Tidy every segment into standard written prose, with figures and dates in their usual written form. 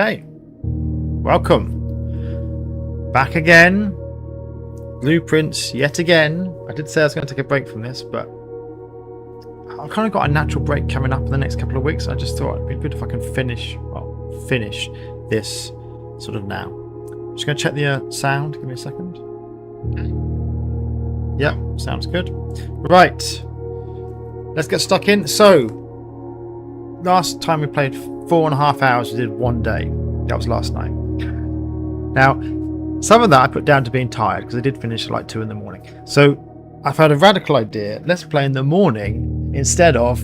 Okay, welcome back again. Blueprints yet again. I did say I was going to take a break from this, but I've kind of got a natural break coming up in the next couple of weeks. I just thought it'd be good if I can finish this sort of now. I'm just going to check the sound. Give me a second. Okay. Yep, sounds good. Right, let's get stuck in. So, last time we played 4.5 hours. We did one day. That was last night. Now, some of that I put down to being tired because I did finish at like 2 in the morning. So I've had a radical idea. Let's play in the morning instead of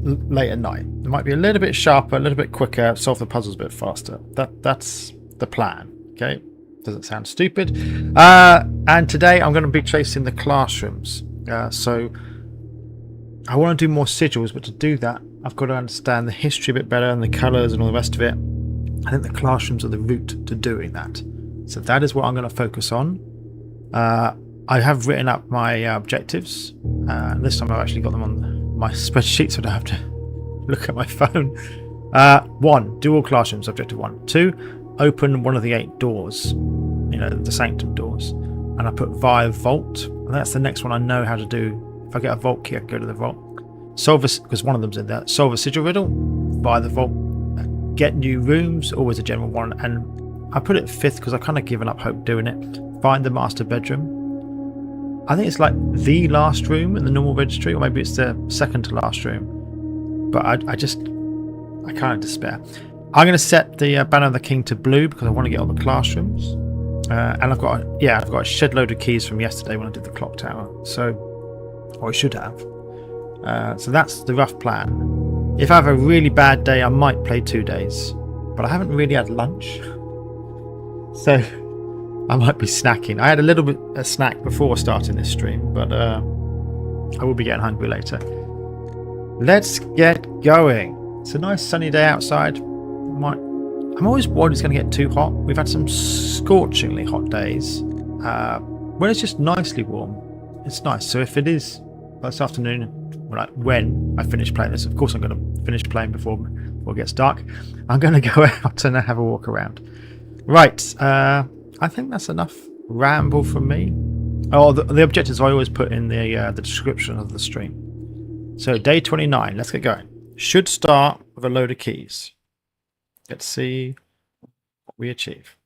late at night. It might be a little bit sharper, a little bit quicker, solve the puzzles a bit faster. That's the plan. Okay, doesn't sound stupid. And today I'm going to be tracing the classrooms. So I want to do more sigils, but to do that I've got to understand the history a bit better and the colours and all the rest of it. I think the classrooms are the route to doing that. So that is what I'm going to focus on. I have written up my objectives. This time I've actually got them on my spreadsheet, so I don't have to look at my phone. 1, do all classrooms, objective 1. 2, open one of the 8 doors, you know, the sanctum doors. And I put via vault. And that's the next one I know how to do. If I get a vault key, I can go to the vault. Solve a, because one of them's in there. Solve a sigil riddle via the vault. Get new rooms, always a general one. And I put it 5th because I've kind of given up hope doing it. Find the master bedroom. I think it's like the last room in the normal registry, or maybe it's the second to last room. But I kind of despair. I'm going to set the banner of the king to blue because I want to get all the classrooms. And I've got a shed load of keys from yesterday when I did the clock tower. So, or I should have. So that's the rough plan. If I have a really bad day, I might play 2 days, but I haven't really had lunch, so I might be snacking. I had a little bit of snack before starting this stream, but I will be getting hungry later. Let's get going. It's a nice sunny day outside. I'm always worried it's going to get too hot. We've had some scorchingly hot days when it's just nicely warm. It's nice. So if it is this afternoon, when I finish playing this, of course I'm going to finish playing before it gets dark, I'm going to go out and have a walk around. Right, I think that's enough ramble from me. Oh, the objectives I always put in the description of the stream. So day 29, let's get going. Should start with a load of keys. Let's see what we achieve.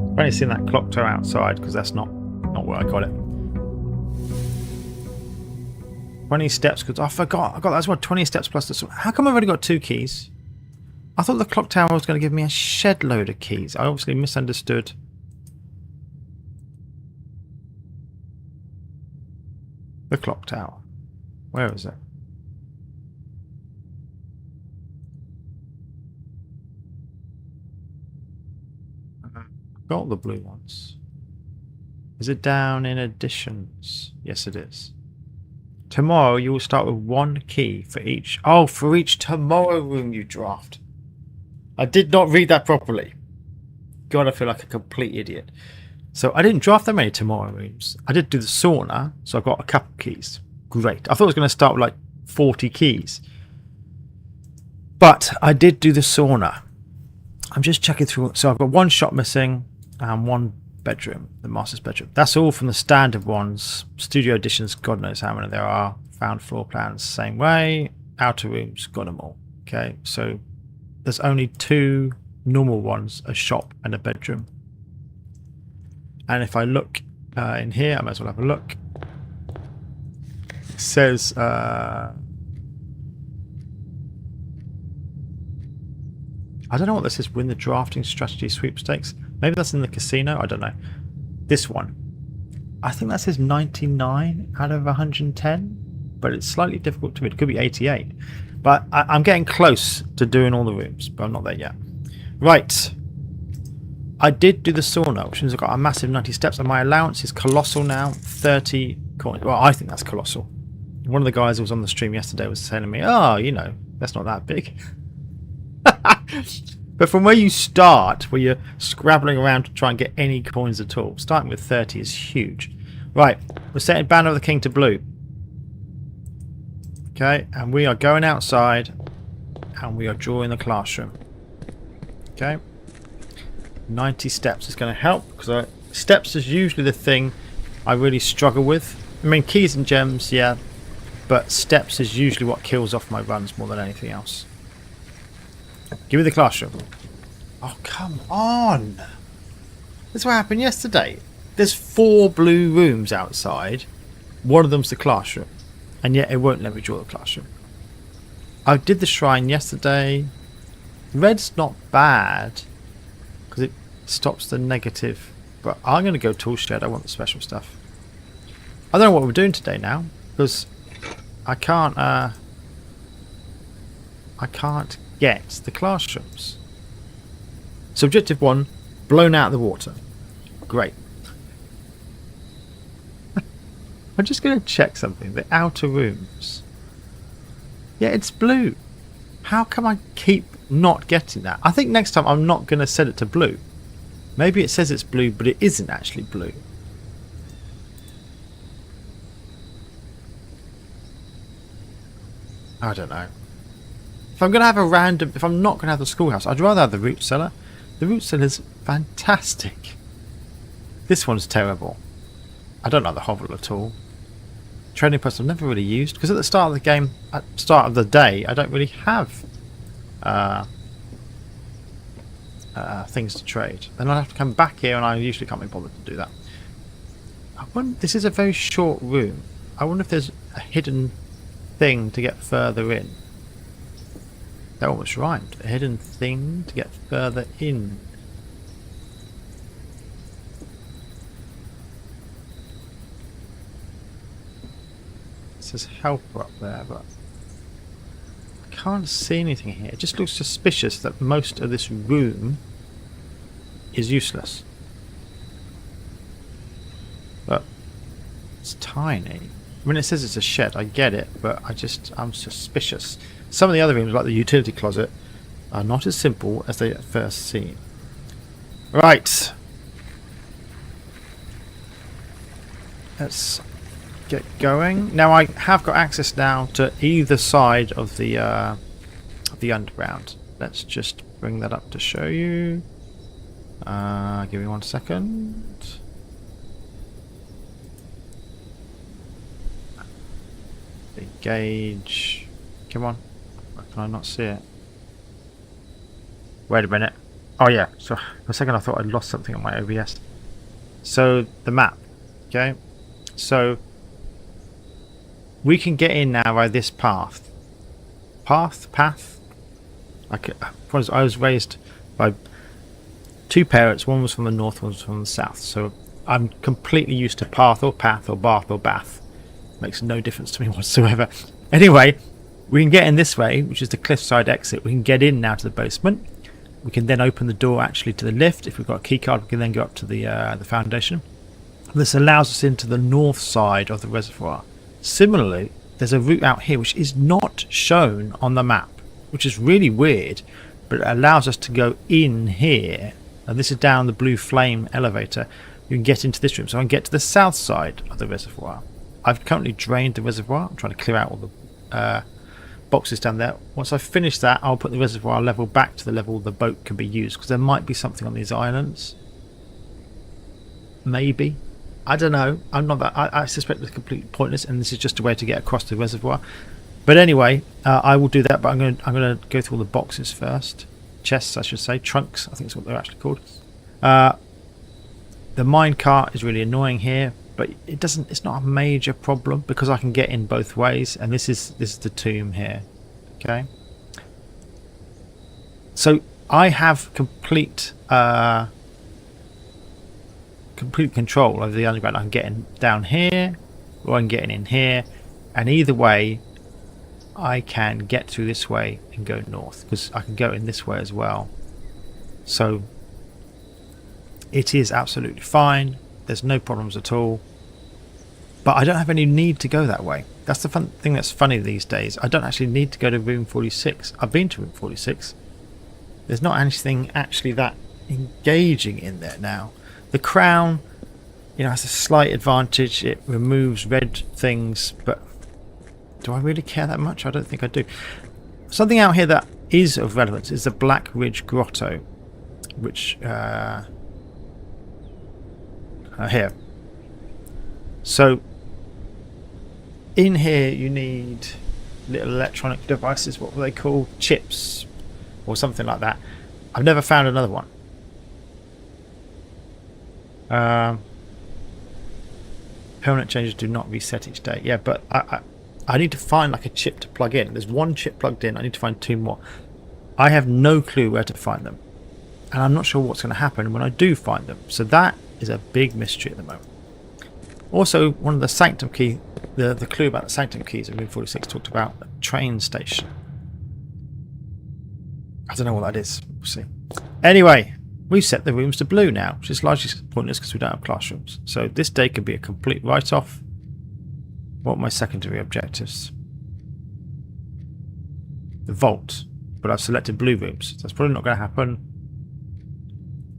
I've only seen that clock tower outside because that's not where I got it. 20 steps, because I forgot. I got that's what 20 steps plus the. How come I've already got 2 keys? I thought the clock tower was going to give me a shed load of keys. I obviously misunderstood. The clock tower. Where is it? Got the blue ones. Is it down in additions? Yes, it is. Tomorrow you will start with 1 key for each. Oh, for each tomorrow room you draft. I did not read that properly. God, I feel like a complete idiot. So I didn't draft that many tomorrow rooms. I did do the sauna, so I got a couple keys. Great. I thought I was going to start with like 40 keys. But I did do the sauna. I'm just checking through. So I've got 1 shop missing and 1 bedroom, the master's bedroom. That's all from the standard ones. Studio editions, God knows how many there are. Found floor plans, same way. Outer rooms, got them all. Okay, so there's only 2 normal ones, a shop and a bedroom. And if I look in here, I might as well have a look. It says I don't know what this is. Win the drafting strategy sweepstakes. Maybe that's in the casino. I don't know. This one, I think that says 99 out of 110, but it's slightly difficult to read. It could be 88, but I'm getting close to doing all the rooms, but I'm not there yet. Right, I did do the sauna, which means I've got a massive 90 steps, and my allowance is colossal now. 30 coins. Well, I think that's colossal. One of the guys who was on the stream yesterday was telling me, oh, you know, that's not that big. But from where you start, where you're scrabbling around to try and get any coins at all, starting with 30 is huge. Right, we're setting Banner of the King to blue. Okay, and we are going outside and we are drawing the classroom. Okay, 90 steps is going to help because steps is usually the thing I really struggle with. I mean, keys and gems, yeah, but steps is usually what kills off my runs more than anything else. Give me the classroom. Oh, come on. This is what happened yesterday. There's 4 blue rooms outside. One of them's the classroom. And yet it won't let me draw the classroom. I did the shrine yesterday. Red's not bad because it stops the negative. But I'm going to go tool shed. I want the special stuff. I don't know what we're doing today now because I can't get the classrooms. So objective 1, blown out of the water. Great. I'm just going to check something. The outer rooms. Yeah, it's blue. How come I keep not getting that? I think next time I'm not going to set it to blue. Maybe it says it's blue, but it isn't actually blue. I don't know. If I'm going to have a random... If I'm not going to have the schoolhouse, I'd rather have the root cellar. The root cellar is fantastic. This one's terrible. I don't like the hovel at all. Trading post I've never really used because at the start of the game, at the start of the day, I don't really have things to trade. Then I'll have to come back here and I usually can't be bothered to do that. This is a very short room. I wonder if there's a hidden thing to get further in. That almost rhymed. A hidden thing to get further in. It says helper up there, but I can't see anything here. It just looks suspicious that most of this room is useless. But it's tiny. I mean, it says it's a shed, I get it, but I'm suspicious. Some of the other rooms, like the utility closet, are not as simple as they at first seem. Right. Let's get going. Now I have got access now to either side of the underground. Let's just bring that up to show you. Give me 1 second. Gauge. Come on. Why can I not see it? Wait a minute. Oh yeah. So for a second I thought I'd lost something on my OBS. So the map. Okay. So we can get in now by this path. Path. I was raised by 2 parents. One was from the north, one was from the south. So I'm completely used to path or bath or bath. Makes no difference to me whatsoever. Anyway, we can get in this way, which is the cliffside exit. We can get in now to the basement. We can then open the door actually to the lift. If we've got a key card, we can then go up to the foundation. This allows us into the north side of the reservoir. Similarly, there's a route out here which is not shown on the map, which is really weird, but it allows us to go in here. And this is down the blue flame elevator. You can get into this room, so I can get to the south side of the reservoir. I've currently drained the reservoir. I'm trying to clear out all the boxes down there. Once I've finished that, I'll put the reservoir level back to the level the boat can be used, because there might be something on these islands. Maybe. I don't know. I'm not that. I suspect it's completely pointless, and this is just a way to get across the reservoir. But anyway, I will do that. But I'm going to go through all the boxes first. Chests, I should say. Trunks, I think is what they're actually called. The minecart is really annoying here. But it's not a major problem because I can get in both ways, and this is the tomb here. Okay. So I have complete control over the underground. I can get in down here, or I can get in here, and either way, I can get through this way and go north because I can go in this way as well. So it is absolutely fine. There's no problems at all. But I don't have any need to go that way. That's the fun thing that's funny these days. I don't actually need to go to room 46. I've been to room 46. There's not anything actually that engaging in there now. The crown, has a slight advantage. It removes red things, but do I really care that much? I don't think I do. Something out here that is of relevance is the Black Ridge Grotto, which here. So in here you need little electronic devices. What were they called? Chips or something like that. I've never found another one. Permanent changes do not reset each day. Yeah, but I need to find like a chip to plug in. There's one chip plugged in. I need to find 2 more. I have no clue where to find them, and I'm not sure what's going to happen when I do find them. So that is a big mystery at the moment. Also, one of the sanctum key, the clue about the sanctum keys in Room 46 talked about a train station. I don't know what that is. We'll see. Anyway, we've set the rooms to blue now, which is largely pointless because we don't have classrooms. So this day could be a complete write-off. What are my secondary objectives? The vault, but I've selected blue rooms. So that's probably not going to happen.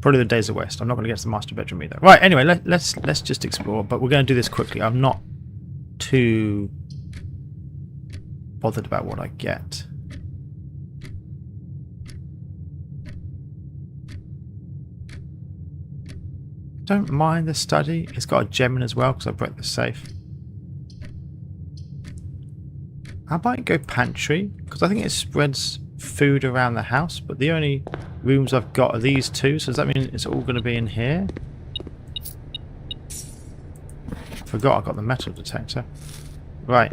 Probably the days of West. I'm not going to get to the master bedroom either. Right, anyway, let's just explore, but we're going to do this quickly. I'm not too bothered about what I get. Don't mind the study. It's got a gem in as well because I broke the safe. I might go pantry because I think it spreads food around the house, but the only rooms I've got are these 2, so does that mean it's all going to be in here? I forgot I got the metal detector. Right.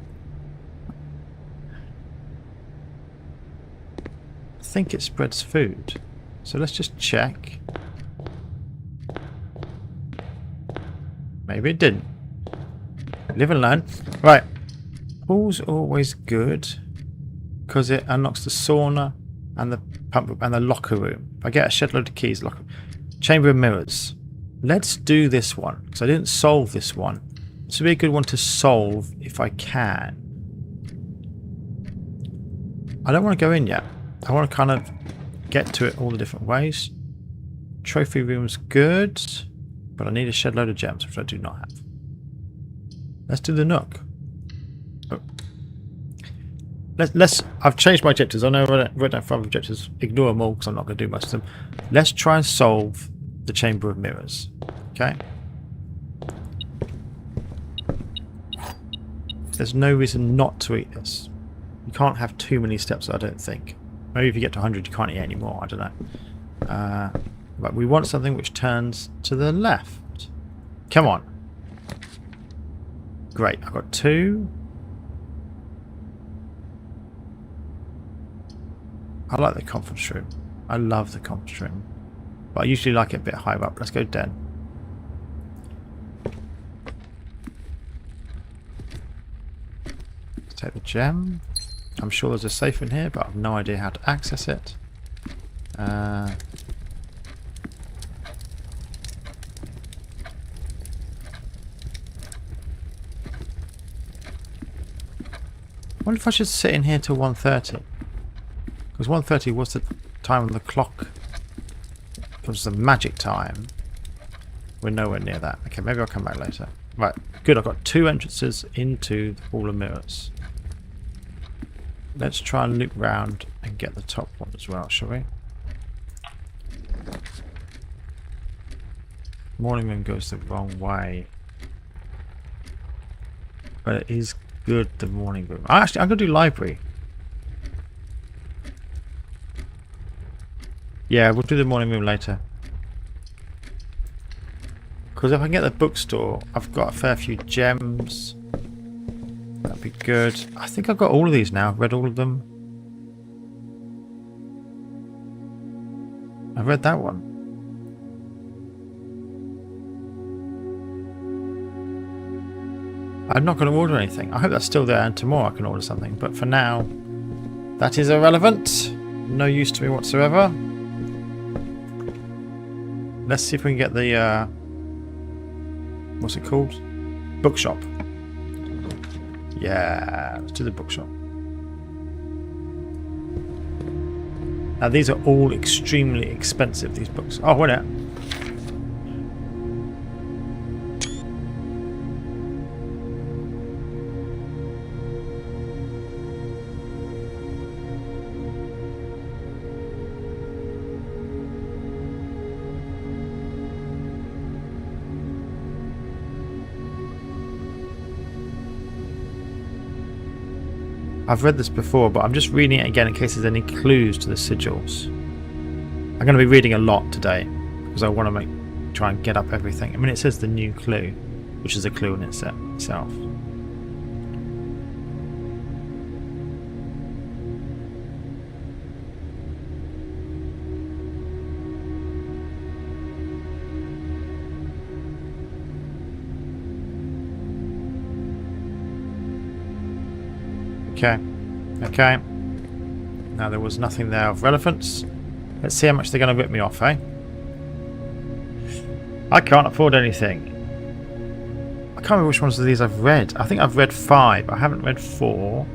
I think it spreads food, so let's just check. Maybe it didn't. Live and learn. Right. Pool's always good because it unlocks the sauna and the pump and the locker room. If I get a shed load of keys, locker chamber of mirrors. Let's do this one because I didn't solve this one. This would be a good one to solve if I can. I don't want to go in yet. I want to kind of get to it all the different ways. Trophy room's good, but I need a shed load of gems, which I do not have. Let's do the nook. Oh. I've changed my objectives. I know I wrote down 5 objectives. Ignore them all because I'm not going to do most of them. Let's try and solve the chamber of mirrors. Okay. There's no reason not to eat this. You can't have too many steps, I don't think. Maybe if you get to 100, you can't eat any more. I don't know. But we want something which turns to the left. Come on. Great. I've got 2. I like the conference room. I love the conference room. But I usually like it a bit higher up. Let's go den. Let's take the gem. I'm sure there's a safe in here, but I have no idea how to access it. I wonder if I should sit in here till 1:30. Because 1:30 was the time on the clock. It was the magic time. We're nowhere near that. Okay, maybe I'll come back later. Right, good. I've got 2 entrances into the Hall of Mirrors. Let's try and loop round and get the top one as well, shall we? Morning room goes the wrong way. But it is good, the morning room. Actually, I'm going to do library. Yeah, we'll do the morning room later. Because if I can get the bookstore, I've got a fair few gems. That'd be good. I think I've got all of these now. I've read all of them. I've read that one. I'm not going to order anything. I hope that's still there and tomorrow I can order something. But for now, that is irrelevant. No use to me whatsoever. Let's see if we can get the, what's it called? Bookshop. Yeah, let's do the bookshop. Now these are all extremely expensive, these books. Oh, wait a minute. I've read this before, but I'm just reading it again in case there's any clues to the sigils. I'm going to be reading a lot today because I want to try and get up everything. I mean, it says the new clue, which is a clue in itself. Okay. Now there was nothing there of relevance. Let's see how much they're going to rip me off, eh? I can't afford anything. I can't remember which ones of these I've read. I think I've read 5. I haven't read 4.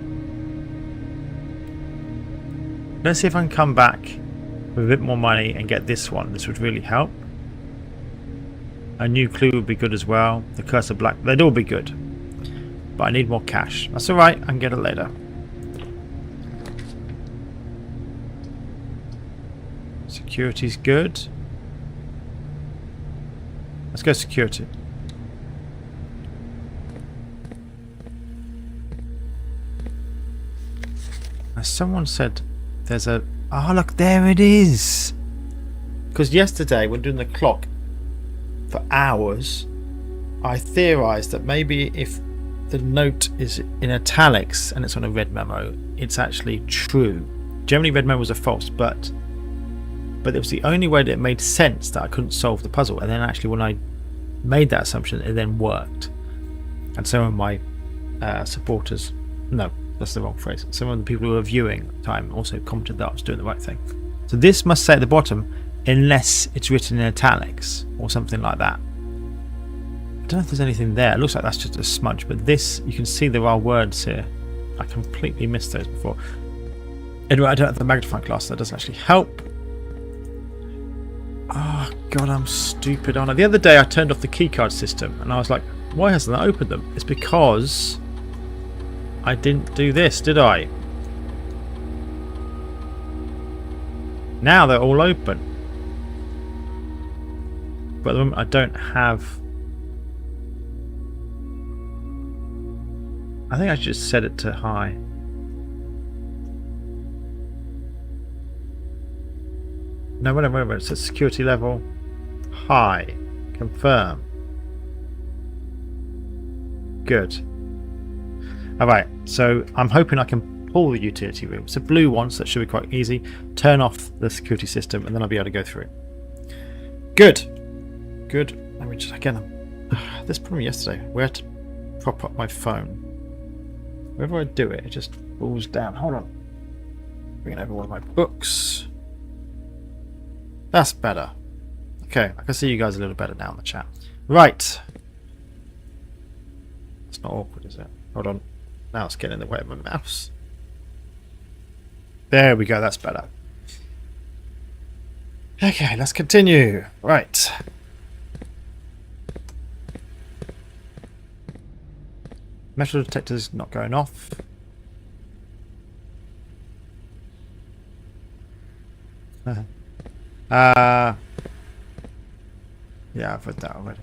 Let's see if I can come back with a bit more money and get this one. This would really help. A new clue would be good as well. The Curse of Black. They'd all be good. But I need more cash. That's alright. I can get it later. Security's good. Let's go security. As someone said, there's a... Oh, look, there it is! Because yesterday, when doing the clock for hours, I theorised that maybe if the note is in italics and it's on a red memo, it's actually true. Generally, red memos are false, but it was the only way that it made sense that I couldn't solve the puzzle. And then actually, when I made that assumption, it then worked. And some of my supporters, no, that's the wrong phrase. Some of the people who were viewing at the time also commented that I was doing the right thing. So this must say at the bottom, unless it's written in italics or something like that. I don't know if there's anything there. It looks like that's just a smudge, but this, you can see there are words here. I completely missed those before. Anyway, I don't have the magnifying glass, so that doesn't actually help. Oh god, I'm stupid, aren't I? The other day I turned off the keycard system and I was like, why hasn't that opened them? It's because I didn't do this, did I? Now they're all open. But at the moment I don't have... I think I should just set it to high. No, wait a minute. It says security level high. Confirm. Good. Alright, so I'm hoping I can pull the utility room. It's a blue one, so that should be quite easy. Turn off the security system and then I'll be able to go through it. Good. Let me just, again, this problem yesterday. Where to prop up my phone? Wherever I do it, it just falls down. Hold on. Bringing over one of my books. That's better. Okay, I can see you guys a little better now in the chat. Right. It's not awkward, is it? Hold on. Now it's getting in the way of my mouse. There we go, that's better. Okay, let's continue. Right. Metal detector's not going off. Yeah, I've read that already.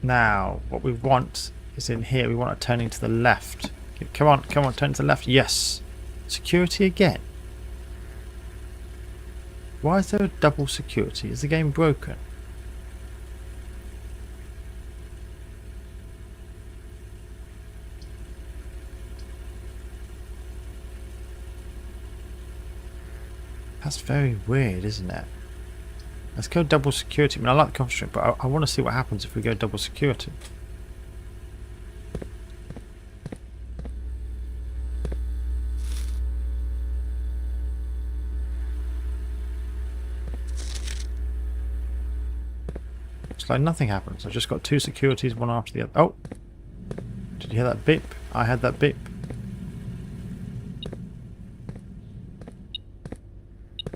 Now, what we want is in here. We want it turning to the left. Come on, turn to the left. Yes. Security again. Why is there a double security? Is the game broken? That's very weird, isn't it? Let's go double security. I mean, I like the concentrate, but I want to see what happens if we go double security. It's like nothing happens. I've just got 2 securities, one after the other. Oh! Did you hear that beep? I had that beep.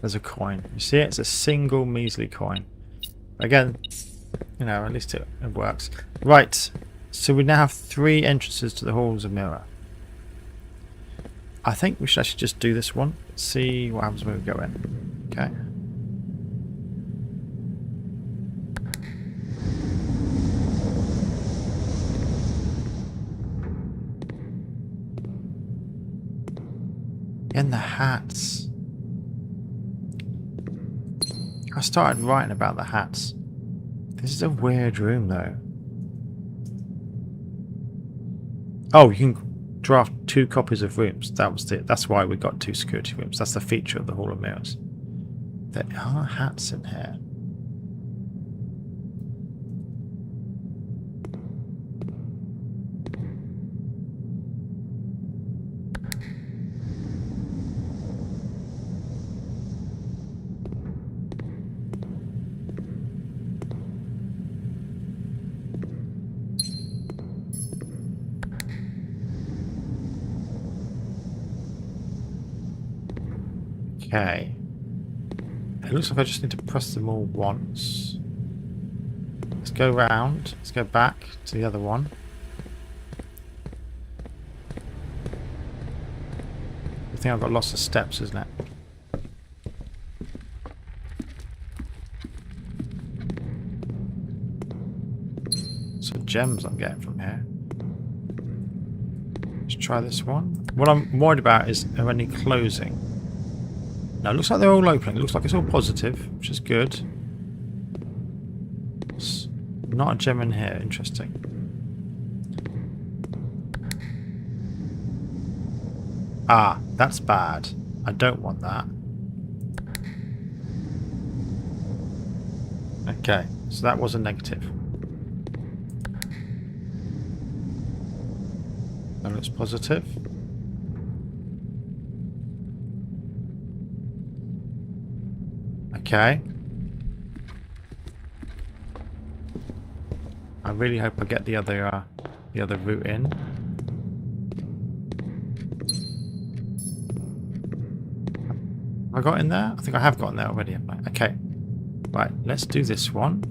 There's a coin. You see it? It's a single measly coin. Again, you know, at least it works. Right. So we now have 3 entrances to the halls of mirror. I think we should actually just do this one. See what happens when we go in. Okay. In the hats. I started writing about the hats. This is a weird room though. Oh, you can draft 2 copies of rooms. That was it. That's why we got 2 security rooms. That's the feature of the Hall of Mirrors. There are hats in here. Okay. It looks like I just need to press them all once. Let's go round. Let's go back to the other one. I think I've got lots of steps, isn't it? Some gems I'm getting from here. Let's try this one. What I'm worried about is are any closing. No, it looks like they're all opening. It looks like it's all positive, which is good. It's not a gem in here. Interesting. Ah, that's bad. I don't want that. Okay, so that was a negative. That looks positive. Okay. I really hope I get the other route in. Have I got in there? I think I have gotten there already, haven't I? Okay. Right, let's do this one.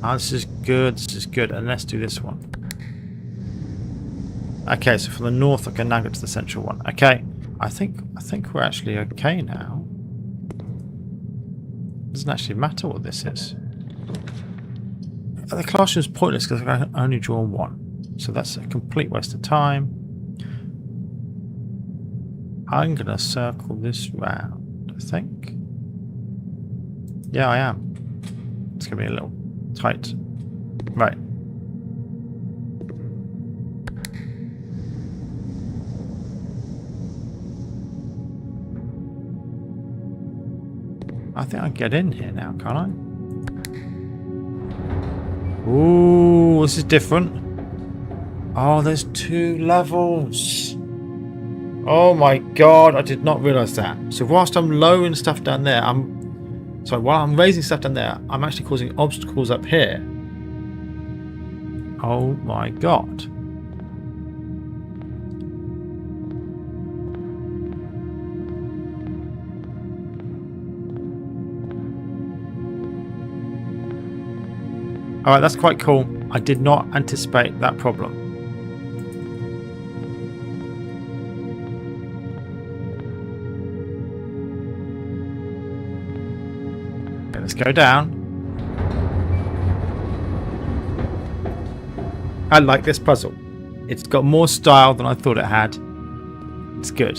Ah, this is good. This is good. And let's do this one. Okay, so from the north I can now get to the central one. Okay. I think we're actually okay now. Doesn't actually matter what this is. The classroom's pointless because I can only draw 1. So that's a complete waste of time. I'm gonna circle this round, I think. Yeah, I am. It's gonna be a little tight. Right. I think I can get in here now, can't I? Ooh, this is different. Oh, there's 2 levels. Oh my god, I did not realise that. So whilst I'm lowering stuff down there, while I'm raising stuff down there, I'm actually causing obstacles up here. Oh my god. Alright, that's quite cool. I did not anticipate that problem. Okay, let's go down. I like this puzzle. It's got more style than I thought it had. It's good.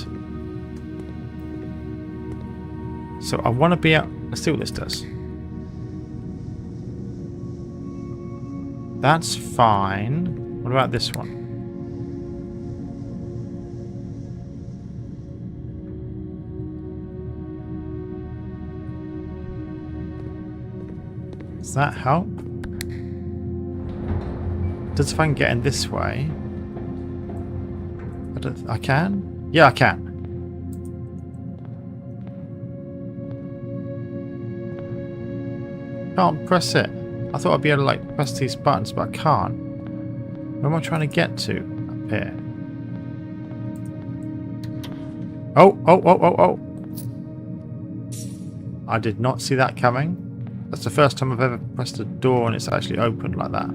So I want to be out. Let's see what this does. That's fine. What about this one? Does that help? Does if I can get in this way? I can? Yeah, I can. Can't press it. I thought I'd be able to like press these buttons, but I can't. Where am I trying to get to? Up here. Oh, oh, oh, oh, oh. I did not see that coming. That's the first time I've ever pressed a door and it's actually opened like that.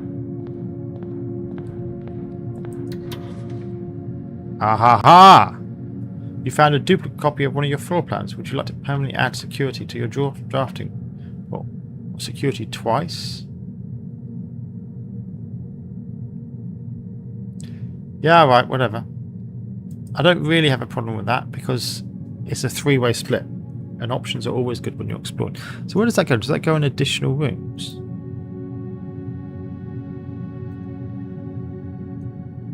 Ha ha ha! You found a duplicate copy of one of your floor plans. Would you like to permanently add security to your drafting? Well, security twice? Yeah, right, whatever. I don't really have a problem with that because it's a three-way split and options are always good when you're exploring. So where does that go? Does that go in additional rooms?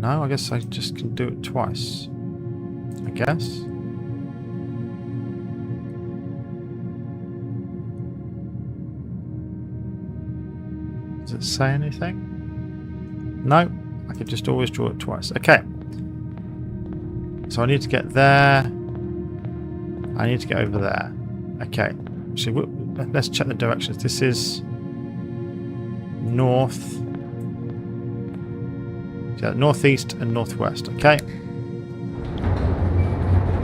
No, I guess I just can do it twice. I guess. Does it say anything? No, I can just always draw it twice. Okay. So I need to get there. I need to get over there. Okay. So let's check the directions. This is north. Yeah, northeast and northwest. Okay.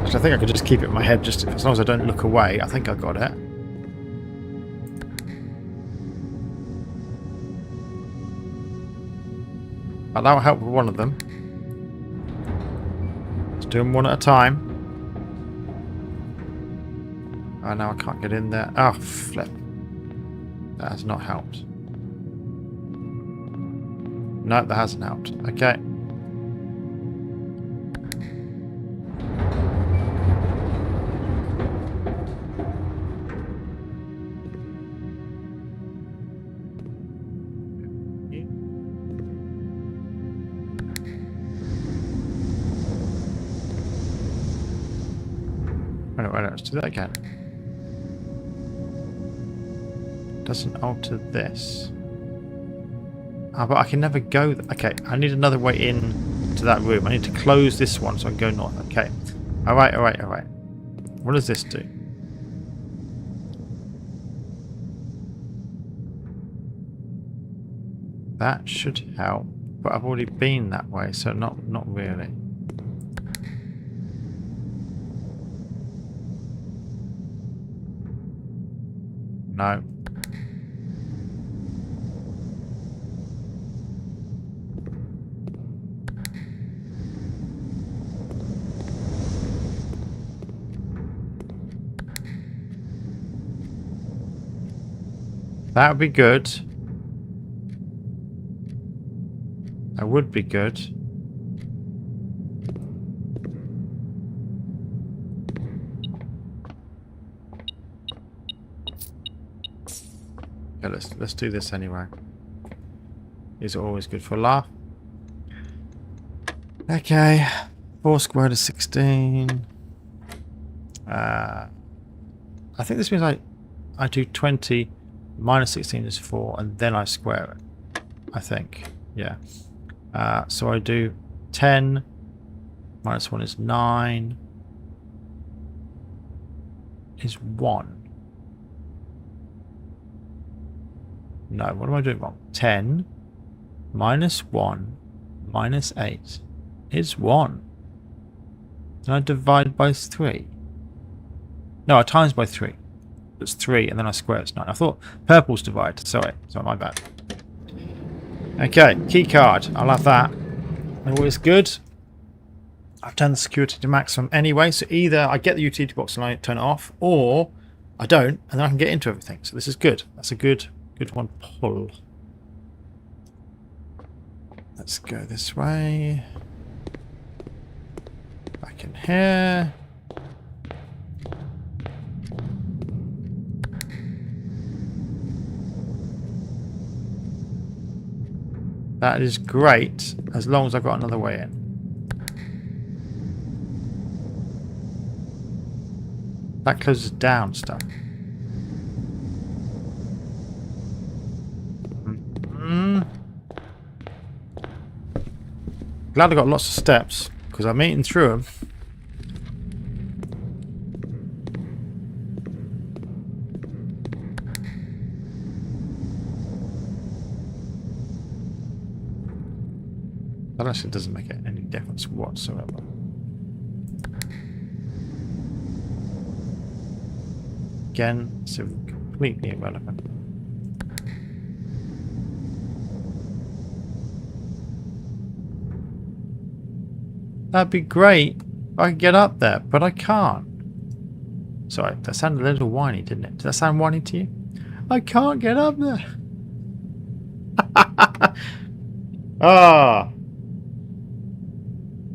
Actually, I think I could just keep it in my head, just as long as I don't look away. I think I got it. But that will help with one of them. Let's do them one at a time. Oh, now I can't get in there. Oh, flip. That has not helped. No, that hasn't helped. Okay. Wait, let's do that again. Doesn't alter this. Ah, but I can never go. Okay, I need another way in to that room. I need to close this one so I can go north. Okay. Alright, alright, alright. What does this do? That should help. But I've already been that way, so not really. No. That would be good. That would be good. Okay, let's do this anyway. These are always good for a laugh. Okay, 4 squared is 16. I think this means I do 20 minus 16 is 4, and then I square it. I think, yeah. So I do 10 minus 1 is 9 is 1. No, what am I doing wrong? 10 minus 1 minus 8 is 1. Then I divide by 3. No, I times by 3. It's 3, and then I square it's 9. I thought purple's divide. Sorry, my bad. Okay, key card. I'll have that. Always good. I've turned the security to maximum anyway, so either I get the utility box and I turn it off, or I don't, and then I can get into everything. So this is good. That's a good one. Pull. Let's go this way. Back in here. That is great, as long as I've got another way in. That closes down stuff. Glad I got lots of steps, because I'm eating through them. That actually doesn't make any difference whatsoever. Again, it's completely irrelevant. That'd be great if I could get up there, but I can't. Sorry, that sounded a little whiny, didn't it? Did that sound whiny to you? I can't get up there. Ah.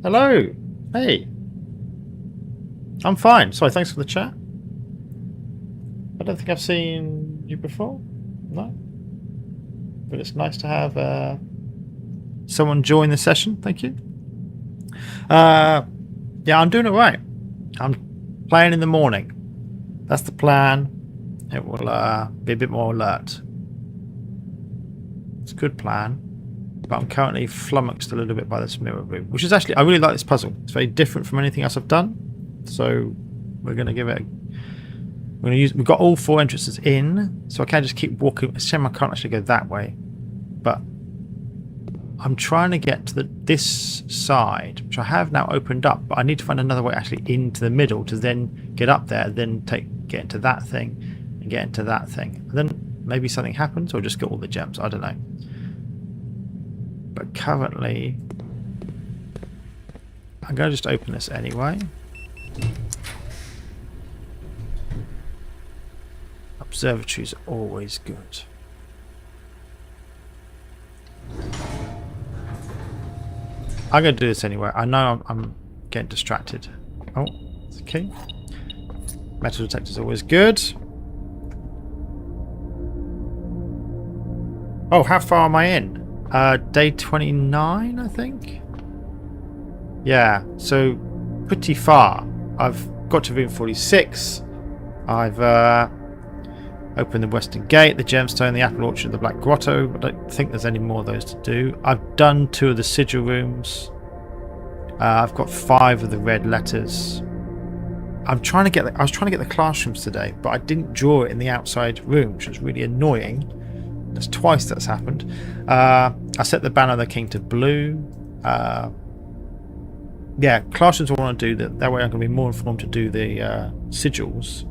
Hello. Hey. I'm fine. Sorry, thanks for the chat. I don't think I've seen you before. No. But it's nice to have someone join the session. Thank you. Yeah, I'm doing it right. I'm playing in the morning. That's the plan. It will be a bit more alert. It's a good plan. But I'm currently flummoxed a little bit by this mirror room, which is actually, I really like this puzzle. It's very different from anything else I've done. So we're going to give it we've got all 4 entrances in, so I can't just keep walking. It's a shame I can't actually go that way. But I'm trying to get to this side, which I have now opened up, but I need to find another way actually into the middle to then get up there, then get into that thing, and get into that thing. And then maybe something happens, or just get all the gems. I don't know. But currently, I'm going to just open this anyway. Observatories are always good. I'm going to do this anyway. I know I'm getting distracted. Oh, it's okay. Metal detector is always good. Oh, how far am I in? Day 29, I think. Yeah, so pretty far. I've got to room 46. I've opened the western gate, the gemstone, the apple orchard, the black grotto. I don't think there's any more of those to do. I've done 2 of the sigil rooms. I've got 5 of the red letters. I was trying to get the classrooms today, but I didn't draw it in the outside room, which was really annoying. That's twice that's happened. I set the banner of the king to blue. Yeah, classrooms I want to do that way. I'm going to be more informed to do the sigils.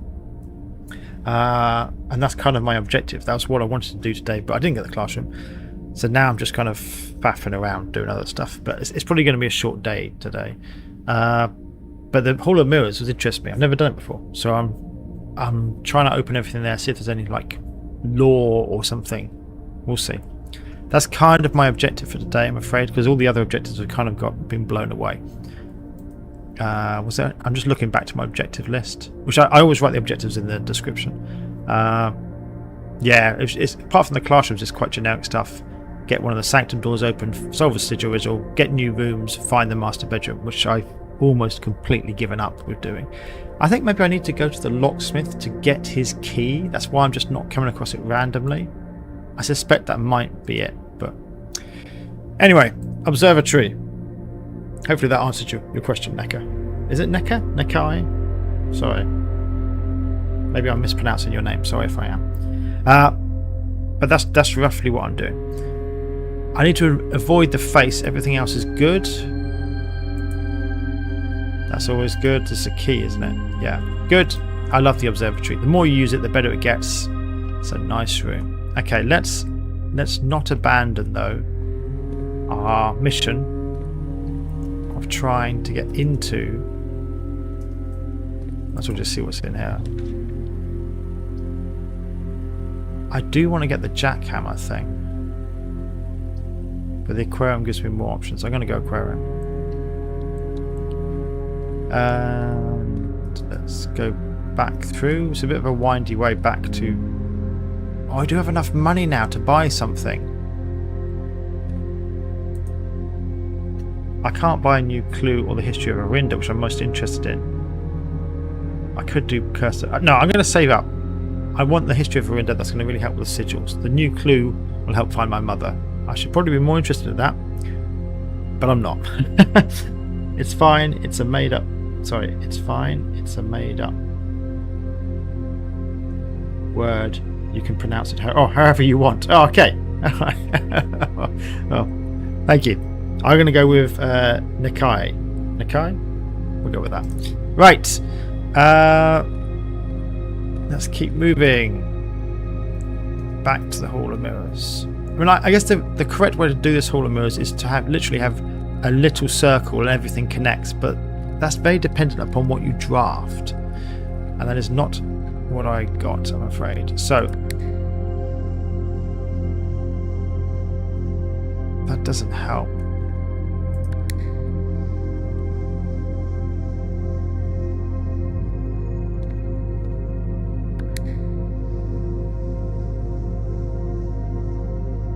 And that's kind of my objective. That was what I wanted to do today, but I didn't get the classroom. So now I'm just kind of faffing around doing other stuff. But it's probably going to be a short day today. But the Hall of Mirrors was interesting me. I've never done it before, so I'm trying to open everything there, see if there's any like lore or something. We'll see. That's kind of my objective for today, I'm afraid, because all the other objectives have kind of been blown away. I'm just looking back to my objective list, which I always write the objectives in the description. Yeah, it's apart from the classrooms, it's quite generic stuff. Get one of the sanctum doors open, solve a sigil riddle, get new rooms, find the master bedroom, which I've almost completely given up with doing. I think maybe I need to go to the locksmith to get his key. That's why I'm just not coming across it randomly. I suspect that might be it, but anyway, observatory. Hopefully that answered your question, Neka. Is it Neka? Nekai? Sorry. Maybe I'm mispronouncing your name. Sorry if I am. But that's roughly what I'm doing. I need to avoid the face. Everything else is good. That's always good. It's a key, isn't it? Yeah. Good. I love the observatory. The more you use it, the better it gets. It's a nice room. Okay, let's not abandon, though, our mission of trying to get into... Let's all just see what's in here. I do want to get the jackhammer thing, but the aquarium gives me more options. I'm going to go aquarium. And let's go back through. It's a bit of a windy way back to... Oh, I do have enough money now to buy something. I can't buy a new clue or the history of Arinda, which I'm most interested in. I could do cursor. No, I'm going to save up. I want the history of Arinda. That's going to really help with the sigils. The new clue will help find my mother. I should probably be more interested in that, but I'm not. It's fine. It's a made up. Sorry, it's fine. It's a made up word. You can pronounce it however you want. Oh, okay. Well, thank you. I'm going to go with Nikai. Nikai? We'll go with that. Right. Let's keep moving. Back to the Hall of Mirrors. I mean, I guess the correct way to do this Hall of Mirrors is to literally have a little circle and everything connects, but that's very dependent upon what you draft. And that is not what I got, I'm afraid. So, that doesn't help.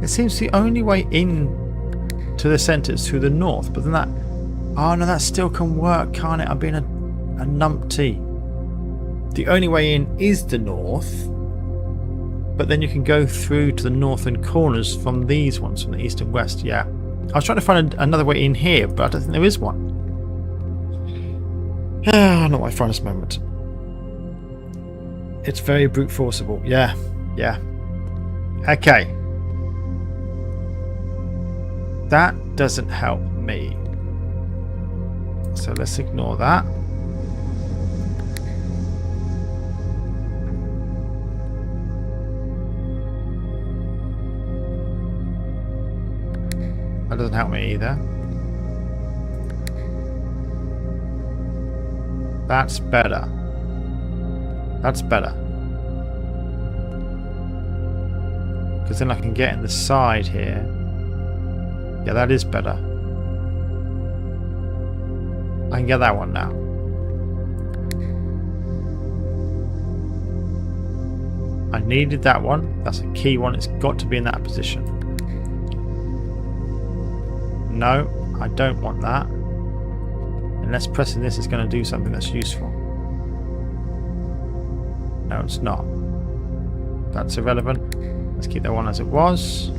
It seems the only way in to the centre is through the north, but then that... Oh no, that still can work, can't it? I'm being a numpty. The only way in is the north, but then you can go through to the northern corners from these ones, from the east and west, yeah. I was trying to find another way in here, but I don't think there is one. Not my finest moment. It's very brute forceable, yeah. Okay. That doesn't help me. So let's ignore that. That doesn't help me either. That's better. That's better. Because then I can get in the side here. Yeah, that is better. I can get that one now. I needed that one. That's a key one. It's got to be in that position. No, I don't want that. Unless pressing this is going to do something that's useful. No, it's not. That's irrelevant. Let's keep that one as it was.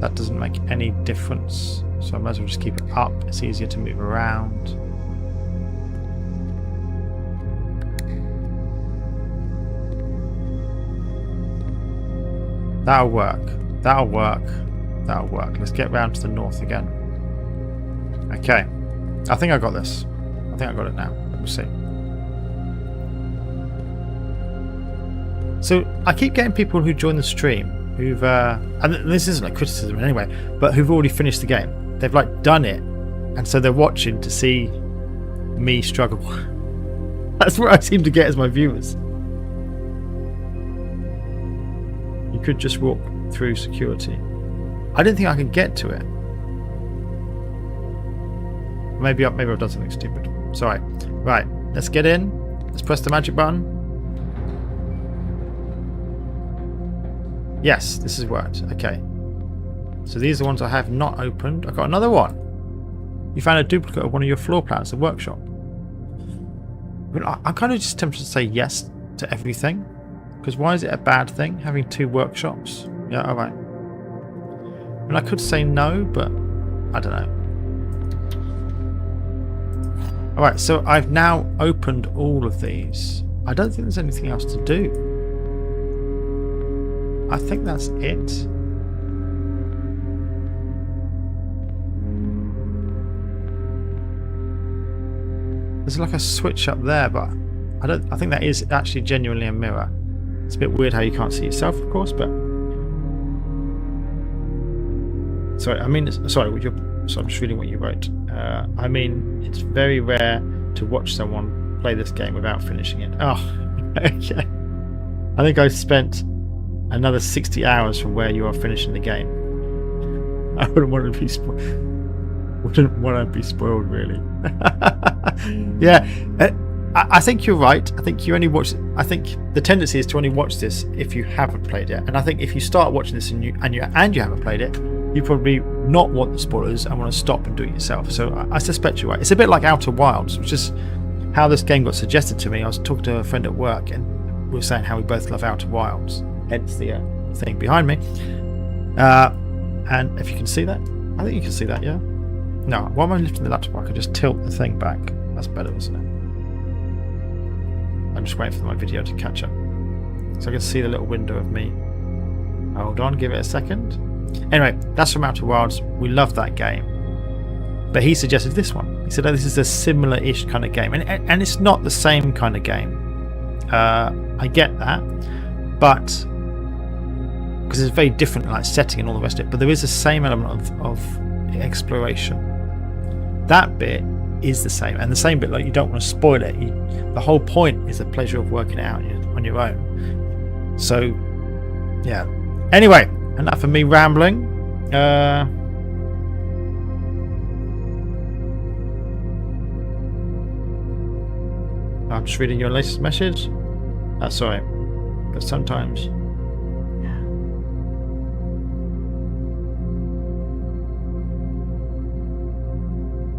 That doesn't make any difference, so I might as well just keep it up. It's easier to move around. That'll work. That'll work. That'll work. Let's get round to the north again. Okay. I think I got this. I think I got it now. We'll see. So I keep getting people who join the stream who've and this isn't a criticism in any way, but who've already finished the game. They've like done it, and so they're watching to see me struggle. That's what I seem to get as my viewers. You could just walk through security. I didn't think I could get to it. Maybe I've done something stupid. Sorry. Right, let's get in. Let's press the magic button. Yes, this has worked. Okay. So these are the ones I have not opened. I've got another one. You found a duplicate of one of your floor plans, the workshop. I'm kind of just tempted to say yes to everything. Because why is it a bad thing, having two workshops? Yeah, alright. I mean, I could say no, but I don't know. Alright, so I've now opened all of these. I don't think there's anything else to do. I think that's it. There's like a switch up there, but I think that is actually genuinely a mirror. It's a bit weird how you can't see yourself, of course, but sorry, I'm just reading what you wrote. I mean, it's very rare to watch someone play this game without finishing it. Oh, okay. I think I've spent another 60 hours from where you are finishing the game. I wouldn't want to be spoiled. Wouldn't want to be spoiled, really. Yeah, I think you're right. I think you only watch. I think the tendency is to only watch this if you haven't played it. And I think if you start watching this and you haven't played it, you probably not want the spoilers and want to stop and do it yourself. So I suspect you're right. It's a bit like Outer Wilds, which is how this game got suggested to me. I was talking to a friend at work, and we were saying how we both love Outer Wilds. Hence the thing behind me. And if you can see that, I think you can see that, yeah? No, why am I lifting the laptop? I could just tilt the thing back. That's better, isn't it? I'm just waiting for my video to catch up. So I can see the little window of me. Hold on, give it a second. Anyway, that's from Outer Wilds. We love that game. But he suggested this one. He said, oh, this is a similar-ish kind of game. And it's not the same kind of game. I get that. But because it's a very different like setting and all the rest of it. But there is the same element of exploration. That bit is the same. And the same bit, like, you don't want to spoil it. The whole point is the pleasure of working it out on your own. So, yeah. Anyway, enough of me rambling. I'm just reading your latest message. Sorry, but sometimes.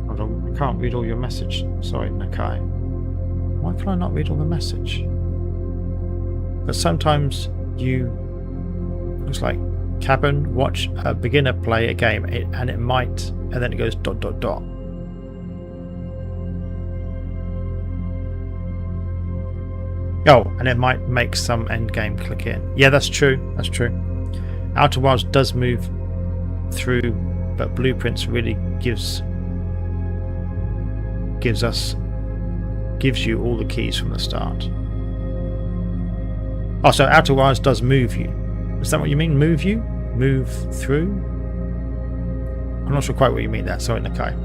Hold on, I can't read all your message. Sorry, Nakai. Why can I not read all the message? But sometimes you. Looks like cabin. Watch a beginner play a game, and it might, and then it goes ... Oh, and it might make some end game click in. Yeah, that's true. That's true. Outer Wilds does move through, but Blueprints really gives you all the keys from the start. Oh, so Outer Wilds does move you. Is that what you mean? Move you? Move through? I'm not sure quite what you mean there. Sorry, Nakai.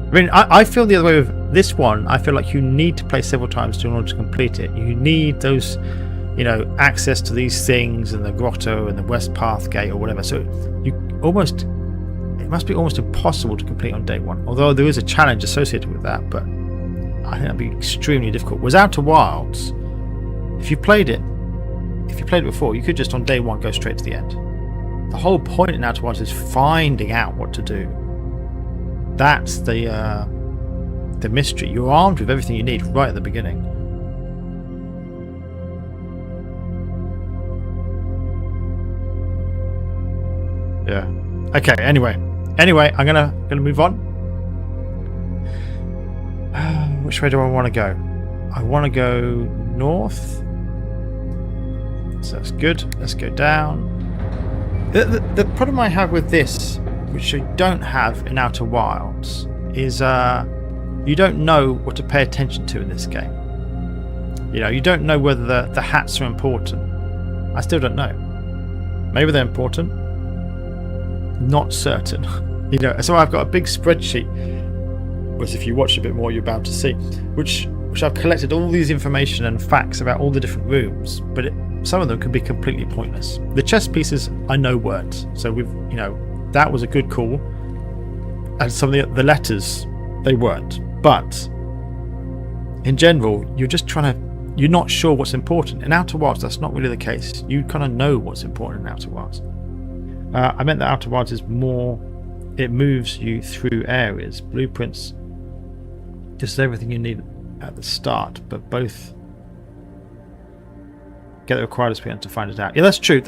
I mean, I feel the other way with this one. I feel like you need to play several times in order to complete it. You need those, access to these things and the grotto and the West Path Gate or whatever. So it must be almost impossible to complete on day one. Although there is a challenge associated with that, but I think that'd be extremely difficult. Whereas Outer Wilds, if you played it before, you could just on day one go straight to the end. The whole point in Outer Wilds is finding out what to do. That's the mystery. You're armed with everything you need right at the beginning. Yeah. Okay. Anyway, I'm gonna move on. Which way do I want to go? I want to go north. So that's good. Let's go down. The problem I have with this, which I don't have in Outer Wilds, is you don't know what to pay attention to in this game. You don't know whether the hats are important. I still don't know. Maybe they're important. Not certain. So I've got a big spreadsheet, which if you watch a bit more, you're about to see, which I've collected all these information and facts about all the different rooms, but some of them could be completely pointless. The chess pieces I know weren't, so that was a good call. And some of the letters, they weren't. But in general, you're not sure what's important. In Outer Wilds, that's not really the case. You kind of know what's important in Outer Wilds. I meant that Outer Wilds is more, it moves you through areas. Blueprints just everything you need at the start, but both get the required experience to find it out. Yeah, that's true.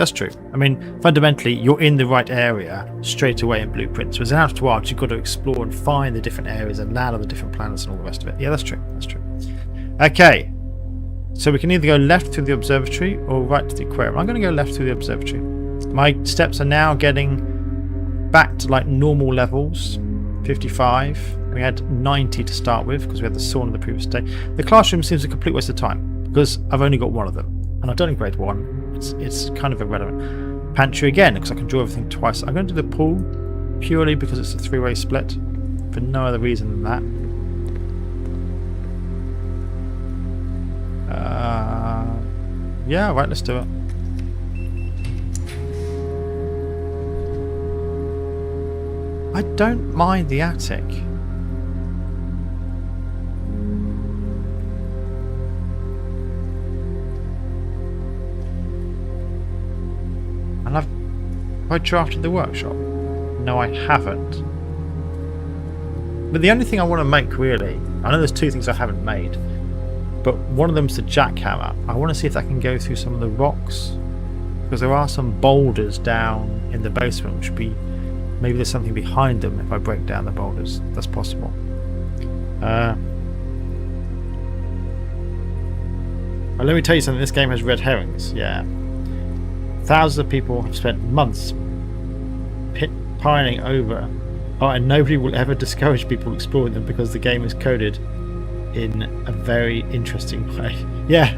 I mean, fundamentally, you're in the right area straight away in Blueprints. Whereas in Outer Wilds, you've got to explore and find the different areas and land on the different planets and all the rest of it. Yeah, that's true. Okay, so we can either go left through the observatory or right to the aquarium. I'm going to go left through the observatory. My steps are now getting back to like normal levels, 55. We had 90 to start with because we had the sauna the previous day. The classroom seems a complete waste of time because I've only got one of them. And I've done in grade 1. It's kind of irrelevant. Pantry again, because I can draw everything twice. I'm going to do the pool purely because it's a 3-way split, for no other reason than that. Yeah, right, let's do it. I don't mind the attic. And have I drafted the workshop? No, I haven't. But the only thing I want to make, really, I know there's 2 things I haven't made, but one of them's the jackhammer. I want to see if I can go through some of the rocks, because there are some boulders down in the basement, which would be, maybe there's something behind them if I break down the boulders. That's possible. Well, let me tell you something, this game has red herrings. Yeah. Thousands of people have spent months pining over. Oh, and nobody will ever discourage people exploring them because the game is coded in a very interesting way. Yeah,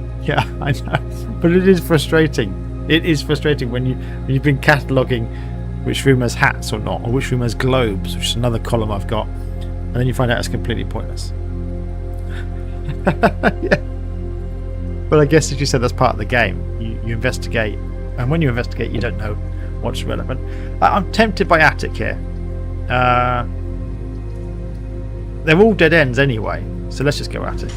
I know. But it is frustrating. It is frustrating when you've been cataloguing which room has hats or not, or which room has globes, which is another column I've got, and then you find out it's completely pointless. Yeah. But I guess, as you said, that's part of the game. You investigate, and when you investigate, you don't know what's relevant. I'm tempted by attic here. They're all dead ends anyway, so let's just go attic.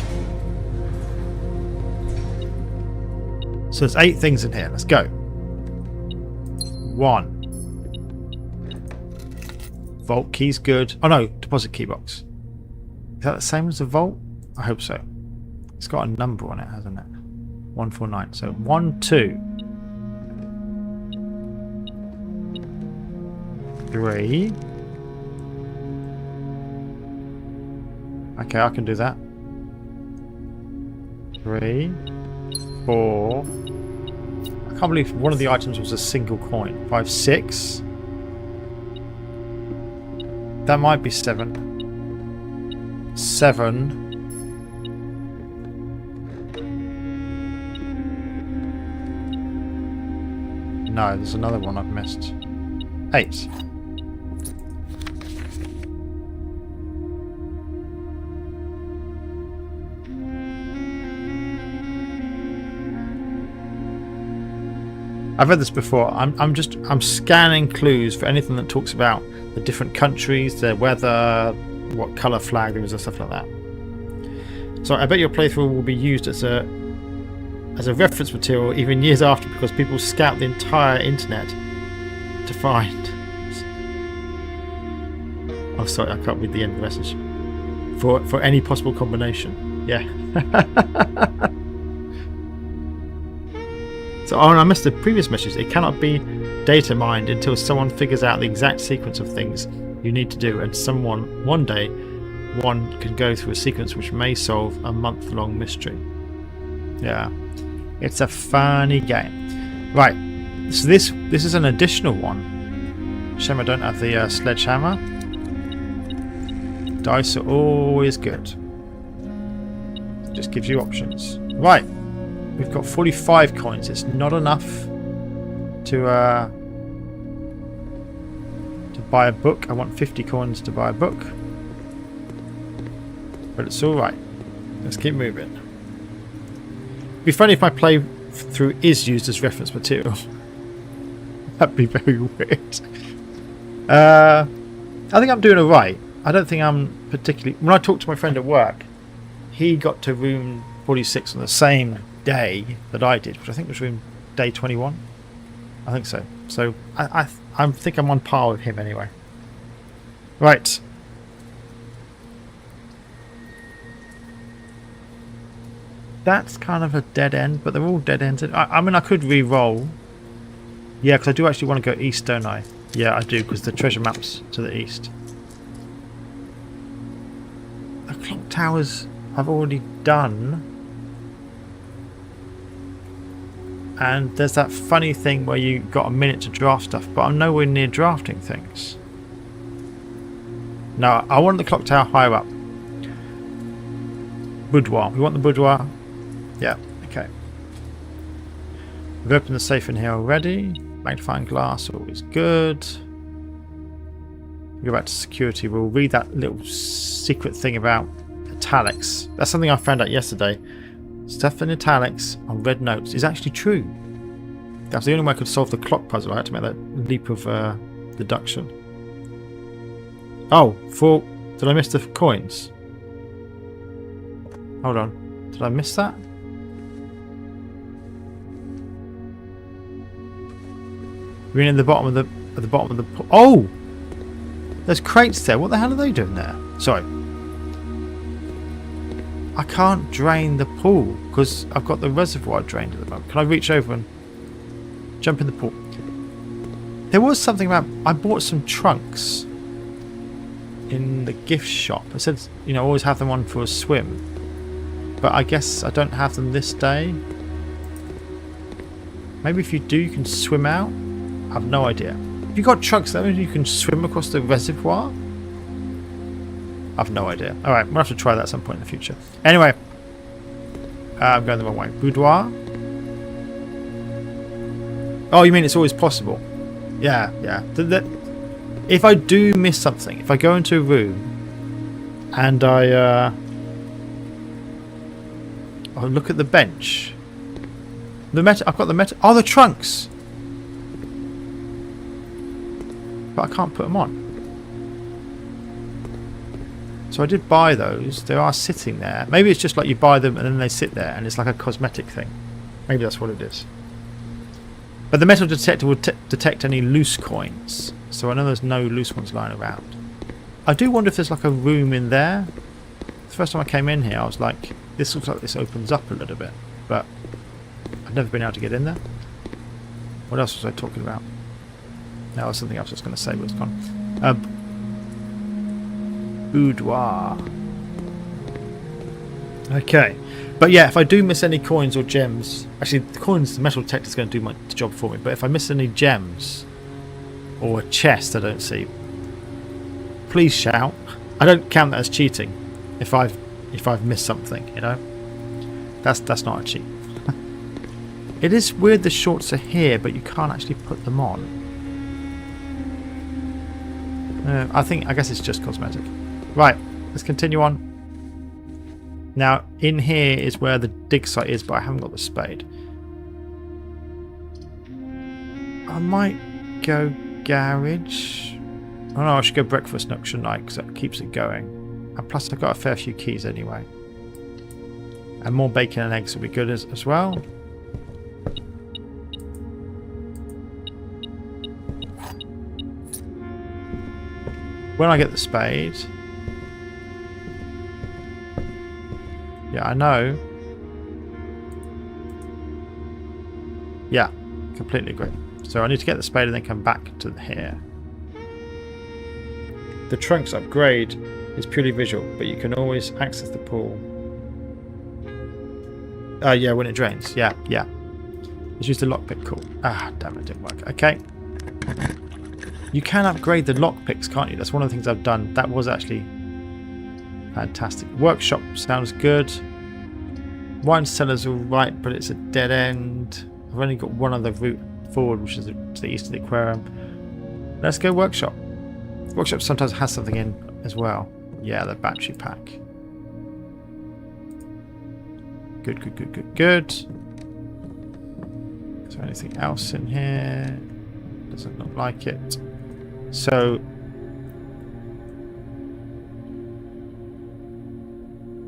So there's 8 things in here. Let's go. 1. Vault key's good. Oh no, deposit key box. Is that the same as the vault? I hope so. It's got a number on it, hasn't it? 149. So 1, 2, 3. Okay, I can do that. 3, 4. I can't believe one of the items was a single coin. 5, 6. That might be 7. 7. No, there's another one I've missed. 8. I've read this before. I'm scanning clues for anything that talks about the different countries, their weather, what colour flag there is, and stuff like that. So I bet your playthrough will be used as a reference material even years after, because people scout the entire internet to find. Oh, sorry, I can't read the end of the message. For any possible combination. Yeah. So, oh, and I missed the previous message. It cannot be data mined until someone figures out the exact sequence of things you need to do, and one day can go through a sequence which may solve a month-long mystery. Yeah, it's a funny game. Right, so this is an additional one. Shame I don't have the sledgehammer. Dice are always good. It just gives you options. Right. We've got 45 coins. It's not enough to buy a book. I want 50 coins to buy a book. But it's alright. Let's keep moving. It'd be funny if my playthrough is used as reference material. That'd be very weird. I think I'm doing alright. I don't think I'm particularly... When I talked to my friend at work, he got to room 46 on the same day that I did, which I think was room day 21. I think so. So I think I'm on par with him anyway. Right. That's kind of a dead end, but they're all dead ends. I mean, I could re-roll. Yeah, because I do actually want to go east, don't I? Yeah, I do, because the treasure map's to the east. The clock towers I've already done. And there's that funny thing where you got a minute to draft stuff, but I'm nowhere near drafting things. No, I want the clock tower higher up. Boudoir. We want the boudoir. Yeah, okay. We've opened the safe in here already. Magnifying glass, always good. We go back to security. We'll read that little secret thing about italics. That's something I found out yesterday. Stuff in italics on red notes is actually true. That's the only way I could solve the clock puzzle. I had to make that leap of deduction. Oh, did I miss the coins? Hold on. Did I miss that? We're in the bottom of the oh! There's crates there. What the hell are they doing there? Sorry. I can't drain the pool because I've got the reservoir drained at the moment. Can I reach over and jump in the pool? There was something about... I bought some trunks in the gift shop. It said, you know, always have them on for a swim. But I guess I don't have them this day. Maybe if you do, you can swim out? I have no idea. If you got trucks, that means you can swim across the reservoir? I've no idea. Alright, we'll have to try that at some point in the future. Anyway. I'm going the wrong way. Boudoir? Oh, you mean it's always possible? Yeah, yeah. If I do miss something, if I go into a room and I look at the bench. I've got the metal. Oh, the trunks! But I can't put them on. So I did buy those. They are sitting there. Maybe it's just like you buy them and then they sit there and it's like a cosmetic thing. Maybe that's what it is. But the metal detector will detect any loose coins. So I know there's no loose ones lying around. I do wonder if there's like a room in there. The first time I came in here I was like, this looks like this opens up a little bit. But I've never been able to get in there. What else was I talking about? No, there was something else I was going to say, but it's gone. Boudoir. Okay. But yeah, if I do miss any coins or gems... Actually, the coins, the metal detector is going to do my job for me. But if I miss any gems or a chest I don't see, please shout. I don't count that as cheating if I've missed something, you know? That's not a cheat. It is weird the shorts are here, but you can't actually put them on. I guess it's just cosmetic. Right, let's continue on. Now, in here is where the dig site is, but I haven't got the spade. I might go garage. Oh no, I should go breakfast nook, shouldn't I? Because that keeps it going. And plus I've got a fair few keys anyway. And more bacon and eggs will be good as well. When I get the spade... Yeah, I know. Yeah, completely agree. So I need to get the spade and then come back to here. The trunks upgrade is purely visual, but you can always access the pool. Yeah, when it drains. Yeah, yeah. Let's use the lockpick. Cool. Ah, damn it, didn't work. Okay. You can upgrade the lockpicks, can't you? That's one of the things I've done. That was actually fantastic. Workshop sounds good. Wine cellar's alright, but it's a dead end. I've only got one other route forward, which is to the east of the aquarium. Let's go workshop. Workshop sometimes has something in as well. Yeah, the battery pack. Good, good, good, good, good. Is there anything else in here? Doesn't look like it. So...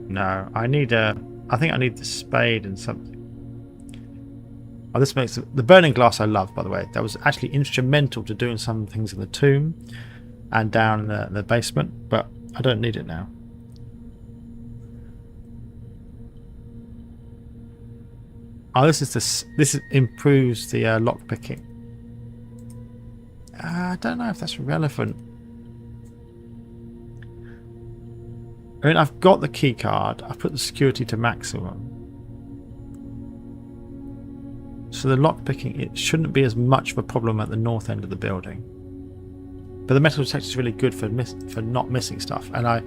No, I need a... I think I need the spade and something. Oh, this makes... The burning glass I love, by the way. That was actually instrumental to doing some things in the tomb and down in the basement, but I don't need it now. Oh, this improves the lock picking. I don't know if that's relevant. I mean, I've got the key card. I've put the security to maximum. So the lock picking, it shouldn't be as much of a problem at the north end of the building. But the metal detector is really good for not missing stuff, and I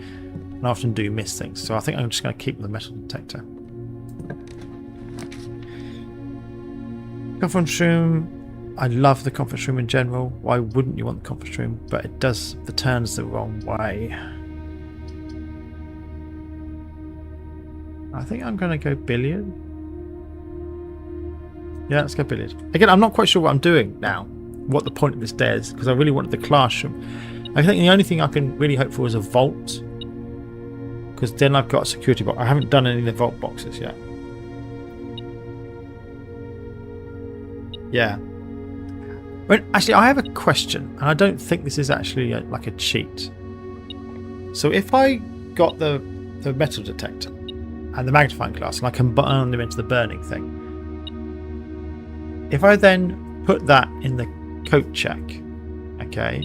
often do miss things. So I think I'm just going to keep the metal detector. Conference room. I love the conference room in general. Why wouldn't you want the conference room? But it does the turns the wrong way. I think I'm going to go billiard. Yeah, let's go billiard. Again, I'm not quite sure what I'm doing now. What the point of this day is, because I really wanted the classroom. I think the only thing I can really hope for is a vault, because then I've got a security box. I haven't done any of the vault boxes yet. Yeah. But actually, I have a question, and I don't think this is actually like a cheat. So if I got the metal detector and the magnifying glass, and I combine them into the burning thing, if I then put that in the coat check, okay,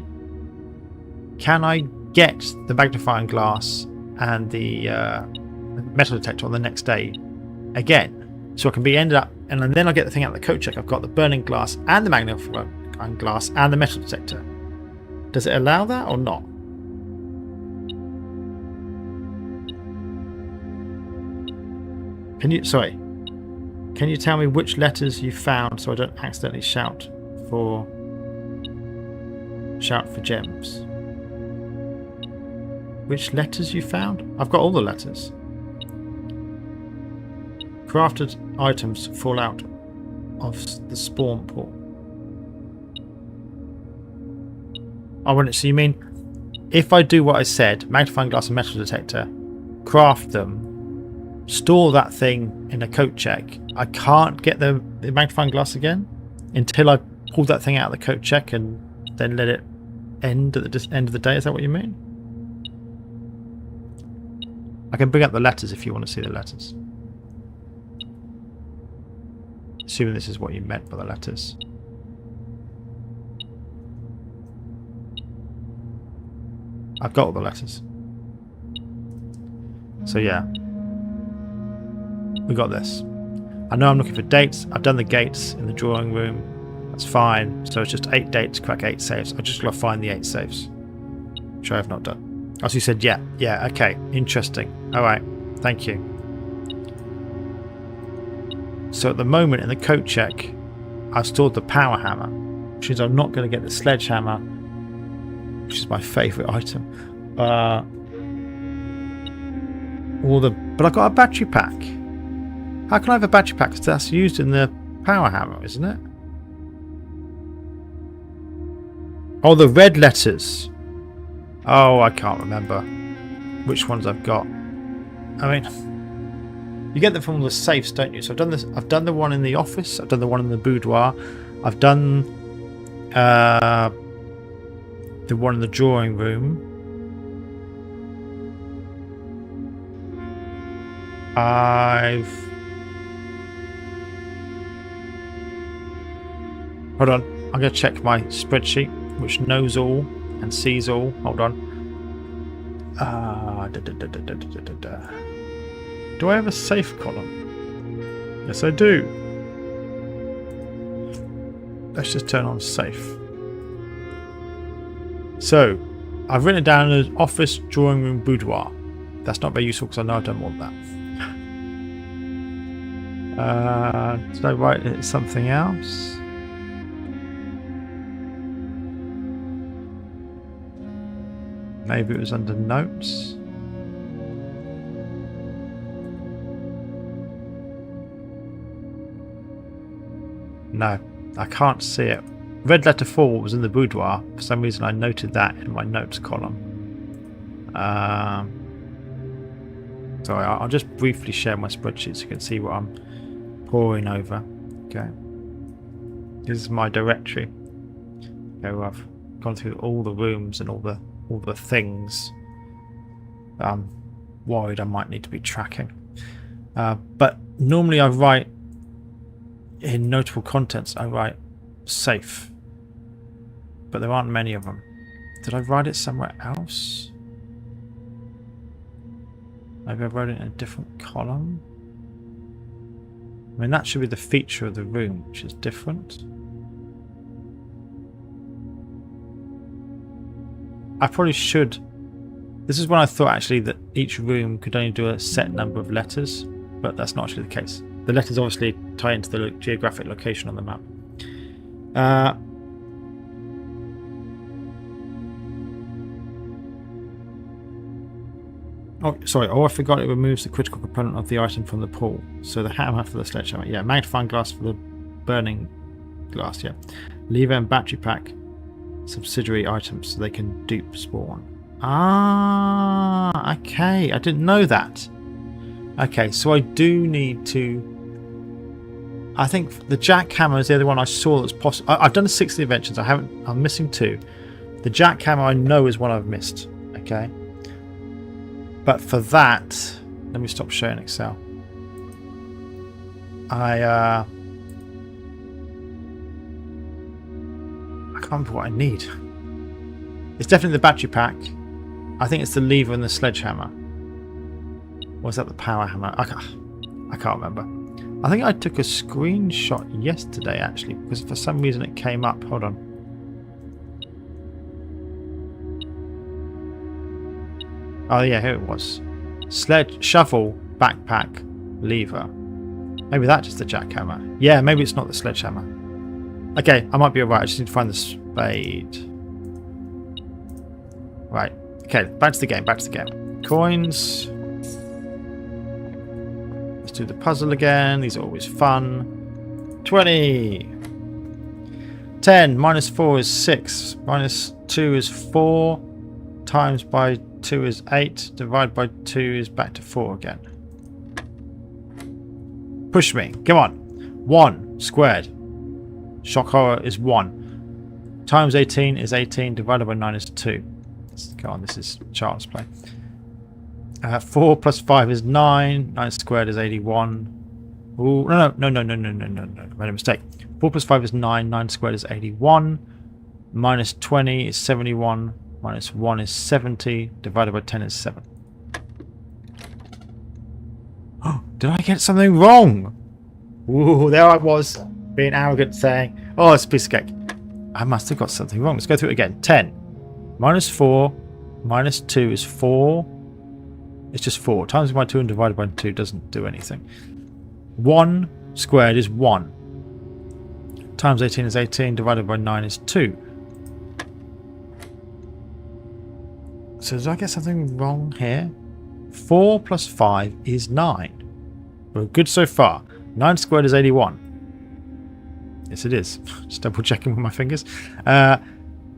can I get the magnifying glass and the metal detector on the next day again? So I can be ended up, and then I get the thing out of the coat check. I've got the burning glass and the magnifying magnifying glass and the metal detector. Does it allow that or not? Can you tell me which letters you found so I don't accidentally shout for gems? Which letters you found? I've got all the letters. Crafted items fall out of the spawn pool. I want it. So you mean if I do what I said, magnifying glass and metal detector, craft them, store that thing in a coat check, I can't get the magnifying glass again until I pull that thing out of the coat check and then let it end at the end of the day? Is that what you mean? I can bring up the letters if you want to see the letters. Assuming this is what you meant by the letters. I've got all the letters. So yeah. We got this. I know I'm looking for dates. I've done the gates in the drawing room. That's fine. So it's just 8 dates, crack 8 safes. I just got to find the 8 safes. Which I have not done. As you said, yeah, okay, interesting. Alright, thank you. So at the moment in the coat check, I've stored the power hammer, which means I'm not going to get the sledgehammer, which is my favourite item. But I've got a battery pack. How can I have a battery pack? Because that's used in the power hammer, isn't it? Oh, the red letters. Oh, I can't remember which ones I've got. I mean, you get them from all the safes, don't you? So I've done this. I've done the one in the office. I've done the one in the boudoir. I've done the one in the drawing room. Hold on. I'm going to check my spreadsheet, which knows all and sees all. Hold on. Do I have a safe column? Yes, I do. Let's just turn on safe. So, I've written it down as office, drawing room, boudoir. That's not very useful because I know I've done more than that. Did I write it something else? Maybe it was under notes. No, I can't see it. Red letter 4 was in the boudoir. For some reason I noted that in my notes column. Sorry, I'll just briefly share my spreadsheet so you can see what I'm poring over. Okay. This is my directory. Okay, well, I've gone through all the rooms and all the things that I'm worried I might need to be tracking. But normally I write in notable contents, I write safe, but there aren't many of them. Did I write it somewhere else? Maybe I wrote it in a different column. I mean, that should be the feature of the room, which is different. I probably should. This is when I thought actually that each room could only do a set number of letters, but that's not actually the case. The letters obviously tie into the geographic location on the map. Oh, sorry. Oh, I forgot it removes the critical component of the item from the pool. So the hammer for the sledgehammer. Yeah, magnifying glass for the burning glass. Yeah, lever and battery pack. Subsidiary items so they can dupe spawn. Ah, okay. I didn't know that. Okay, so I do need to. I think the jackhammer is the other one I saw that's possible. I've done the 60 inventions. I'm missing 2. The jackhammer I know is one I've missed. Okay. But for that, let me stop sharing Excel. I can't remember what I need. It's definitely the battery pack. I think it's the lever and the sledgehammer. Or is that the power hammer? I can't remember. I think I took a screenshot yesterday actually, because for some reason it came up. Hold on. Oh yeah, here it was. Sledge, shovel, backpack, lever. Maybe that's just the jackhammer. Yeah, maybe it's not the sledgehammer. Okay, I might be alright. I just need to find the spade. Right. Okay, back to the game. Back to the game. Coins. Let's do the puzzle again. These are always fun. 20. 10 minus 4 is 6. Minus 2 is 4. Times by 2 is 8. Divide by 2 is back to 4 again. Push me. Come on. 1 squared. Shock horror is 1. Times 18 is 18. Divided by 9 is 2. Let's go on. This is child's play. 4 plus 5 is 9. 9 squared is 81. Ooh, no. Made a mistake. 4 plus 5 is 9. 9 squared is 81. Minus 20 is 71. Minus 1 is 70. Divided by 10 is 7. Oh, did I get something wrong? Ooh, there I was, being arrogant, saying, oh, it's a piece of cake. I must have got something wrong. Let's go through it again. 10. Minus 4. Minus 2 is 4. It's just 4. Times by 2 and divided by 2 doesn't do anything. 1 squared is 1. Times 18 is 18. Divided by 9 is 2. So did I get something wrong here? 4 plus 5 is 9. We're good so far. 9 squared is 81. Yes, it is. Just double checking with my fingers.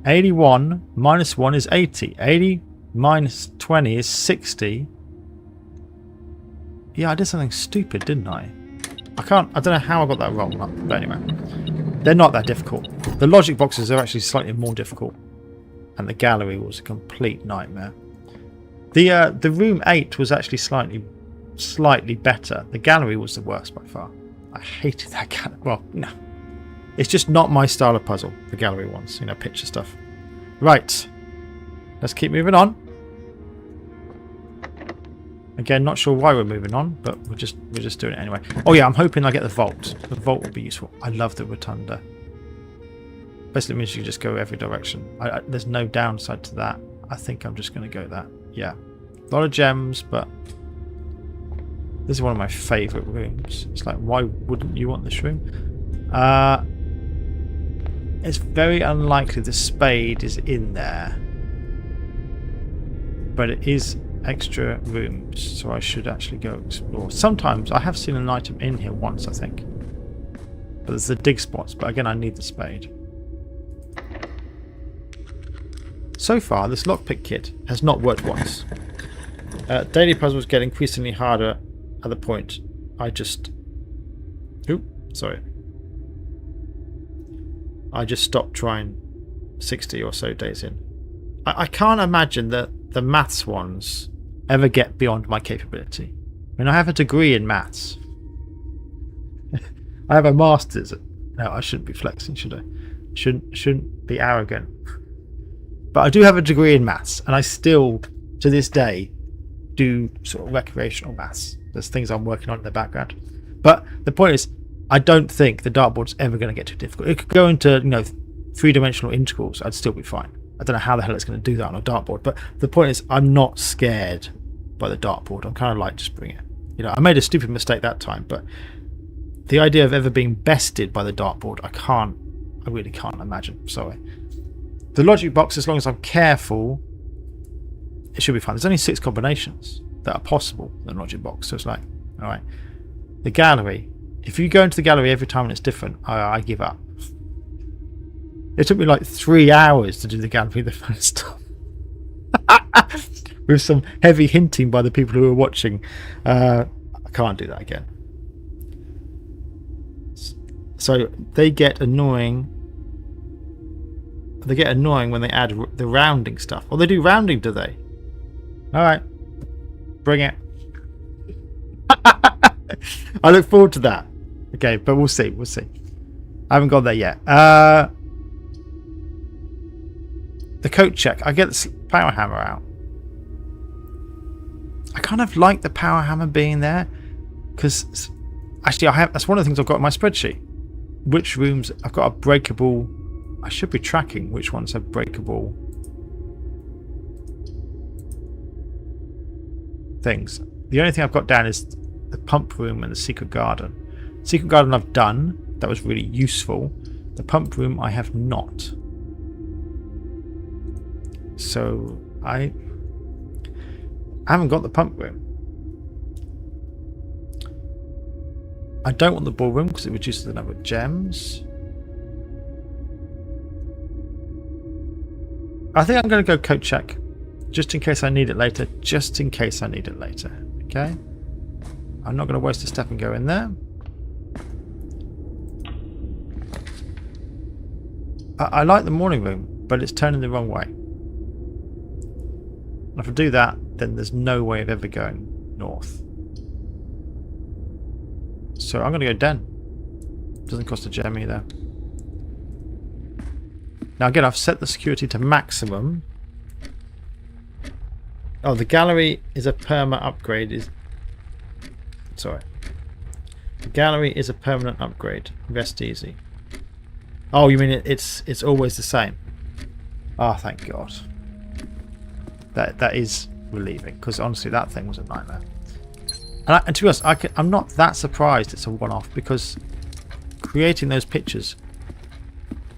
81 minus 1 is 80. 80 minus 20 is 60. Yeah, I did something stupid, didn't I? I don't know how I got that wrong. But anyway, they're not that difficult. The logic boxes are actually slightly more difficult. And the gallery was a complete nightmare. The room 8 was actually slightly better. The gallery was the worst by far. I hated that gallery. Well, no. It's just not my style of puzzle, the gallery ones, you know, picture stuff. Right. Let's keep moving on. Again, not sure why we're moving on, but we're just doing it anyway. Oh yeah, I'm hoping I get the vault. The vault will be useful. I love the rotunda. Basically means you can just go every direction. There's no downside to that. I think I'm just going to go that. Yeah. A lot of gems, but this is one of my favourite rooms. It's like, why wouldn't you want this room? It's very unlikely the spade is in there. But it is extra rooms, so I should actually go explore. Sometimes I have seen an item in here once, I think. But there's the dig spots, but again I need the spade. So far, this lockpick kit has not worked once. Daily puzzles get increasingly harder at the point I just stopped trying 60 or so days in. I can't imagine that the maths ones ever get beyond my capability. I mean, I have a degree in maths. I have a master's. No, I shouldn't be flexing, should I? Shouldn't be arrogant. But I do have a degree in maths, and I still, to this day, do sort of recreational maths. There's things I'm working on in the background. But the point is, I don't think the dartboard's ever going to get too difficult. It could go into, you know, 3-dimensional integrals. I'd still be fine. I don't know how the hell it's going to do that on a dartboard. But the point is, I'm not scared by the dartboard. I'm kind of like, just bring it. You know, I made a stupid mistake that time, but the idea of ever being bested by the dartboard, I really can't imagine. Sorry. The logic box, as long as I'm careful, it should be fine. There's only 6 combinations that are possible in the logic box, so it's like, all right. The gallery. If you go into the gallery every time and it's different, I give up. It took me like 3 hours to do the gallery the first time. With some heavy hinting by the people who were watching. I can't do that again. So they get annoying. They get annoying when they add the rounding stuff. Well, they do rounding, do they? Alright. Bring it. I look forward to that. Okay, but we'll see. We'll see. I haven't got there yet. The coat check. I get the power hammer out. I kind of like the power hammer being there. Because actually, that's one of the things I've got in my spreadsheet. Which rooms I've got a breakable... I should be tracking which ones have breakable things. The only thing I've got down is the pump room and the secret garden. Secret garden I've done. That was really useful. The pump room I have not. So I haven't got the pump room. I don't want the ballroom because it reduces the number of gems. I think I'm going to go coat check. Just in case I need it later. Just in case I need it later. Okay. I'm not going to waste a step and go in there. I like the morning room, but it's turning the wrong way. And if I do that, then there's no way of ever going north. So I'm going to go den. Doesn't cost a gem either. Now again, I've set the security to maximum. Oh, the gallery is a perma upgrade. Sorry. The gallery is a permanent upgrade. Rest easy. Oh, you mean it's always the same? Oh, thank God. That is relieving, because honestly, that thing was a nightmare. And to be honest, I'm not that surprised it's a one-off, because creating those pictures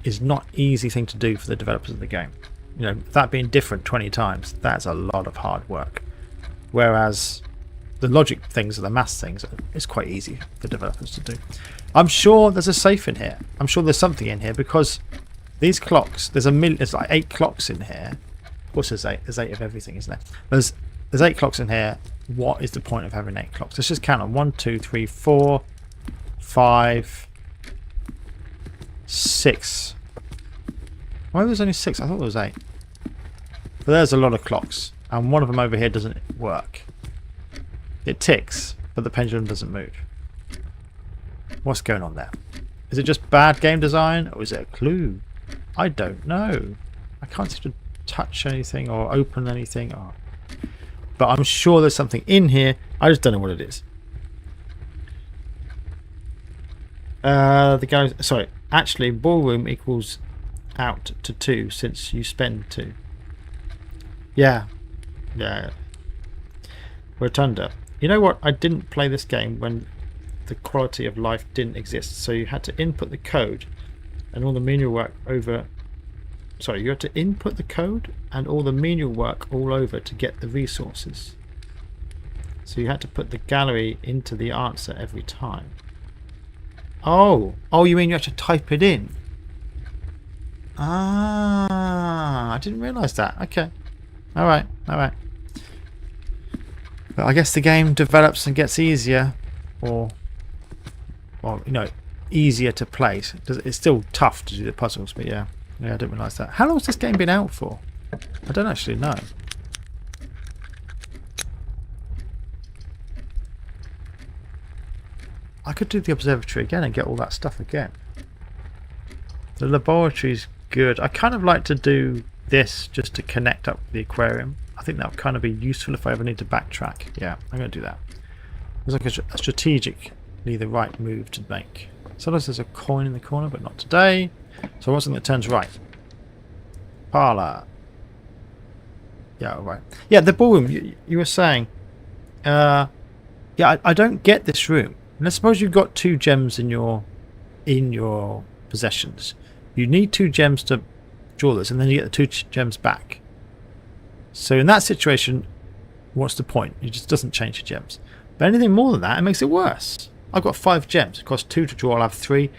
is not an easy thing to do for the developers of the game. You know, that being different 20 times, that's a lot of hard work. Whereas the logic things or the maths things, it's quite easy for developers to do. I'm sure there's a safe in here. I'm sure there's something in here, because these clocks, there's like 8 clocks in here. Of course there's 8. There's 8 of everything, isn't there? There's 8 clocks in here. What is the point of having 8 clocks? Let's just count on 1, 2, 3, 4, 5, 6. Why was there only 6? I thought there was 8. But there's a lot of clocks, and one of them over here doesn't work. It ticks, but the pendulum doesn't move. What's going on there? Is it just bad game design, or is it a clue? I don't know. I can't seem to touch anything or open anything. But I'm sure there's something in here. I just don't know what it is. The guy. Sorry. Actually, ballroom equals out to 2 since you spend 2. Yeah. Yeah. Rotunda. You know what? I didn't play this game when the quality of life didn't exist. So you had to input the code and all the menial work over. Sorry, you had to input the code and all the menial work all over to get the resources. So you had to put the gallery into the answer every time. Oh, you mean you have to type it in? Ah, I didn't realise that. Okay. All right. But I guess the game develops and gets easier, or you know, easier to play. It's still tough to do the puzzles, but yeah, I didn't realise that. How long has this game been out for? I don't actually know. I could do the observatory again and get all that stuff again. The laboratory's good. I kind of like to do this just to connect up the aquarium. I think that would kind of be useful if I ever need to backtrack. Yeah, I'm going to do that. It's like a strategically the right move to make. Sometimes there's a coin in the corner, but not today. So I want something that turns right. Parlour. Yeah, all right. Yeah, the ballroom, you were saying. Yeah, I don't get this room. Let's suppose you've got 2 gems in your possessions. You need 2 gems to draw this, and then you get the 2 gems back. So in that situation, what's the point? It just doesn't change your gems. But anything more than that, it makes it worse. I've got 5 gems. It costs 2 to draw. I'll have 3.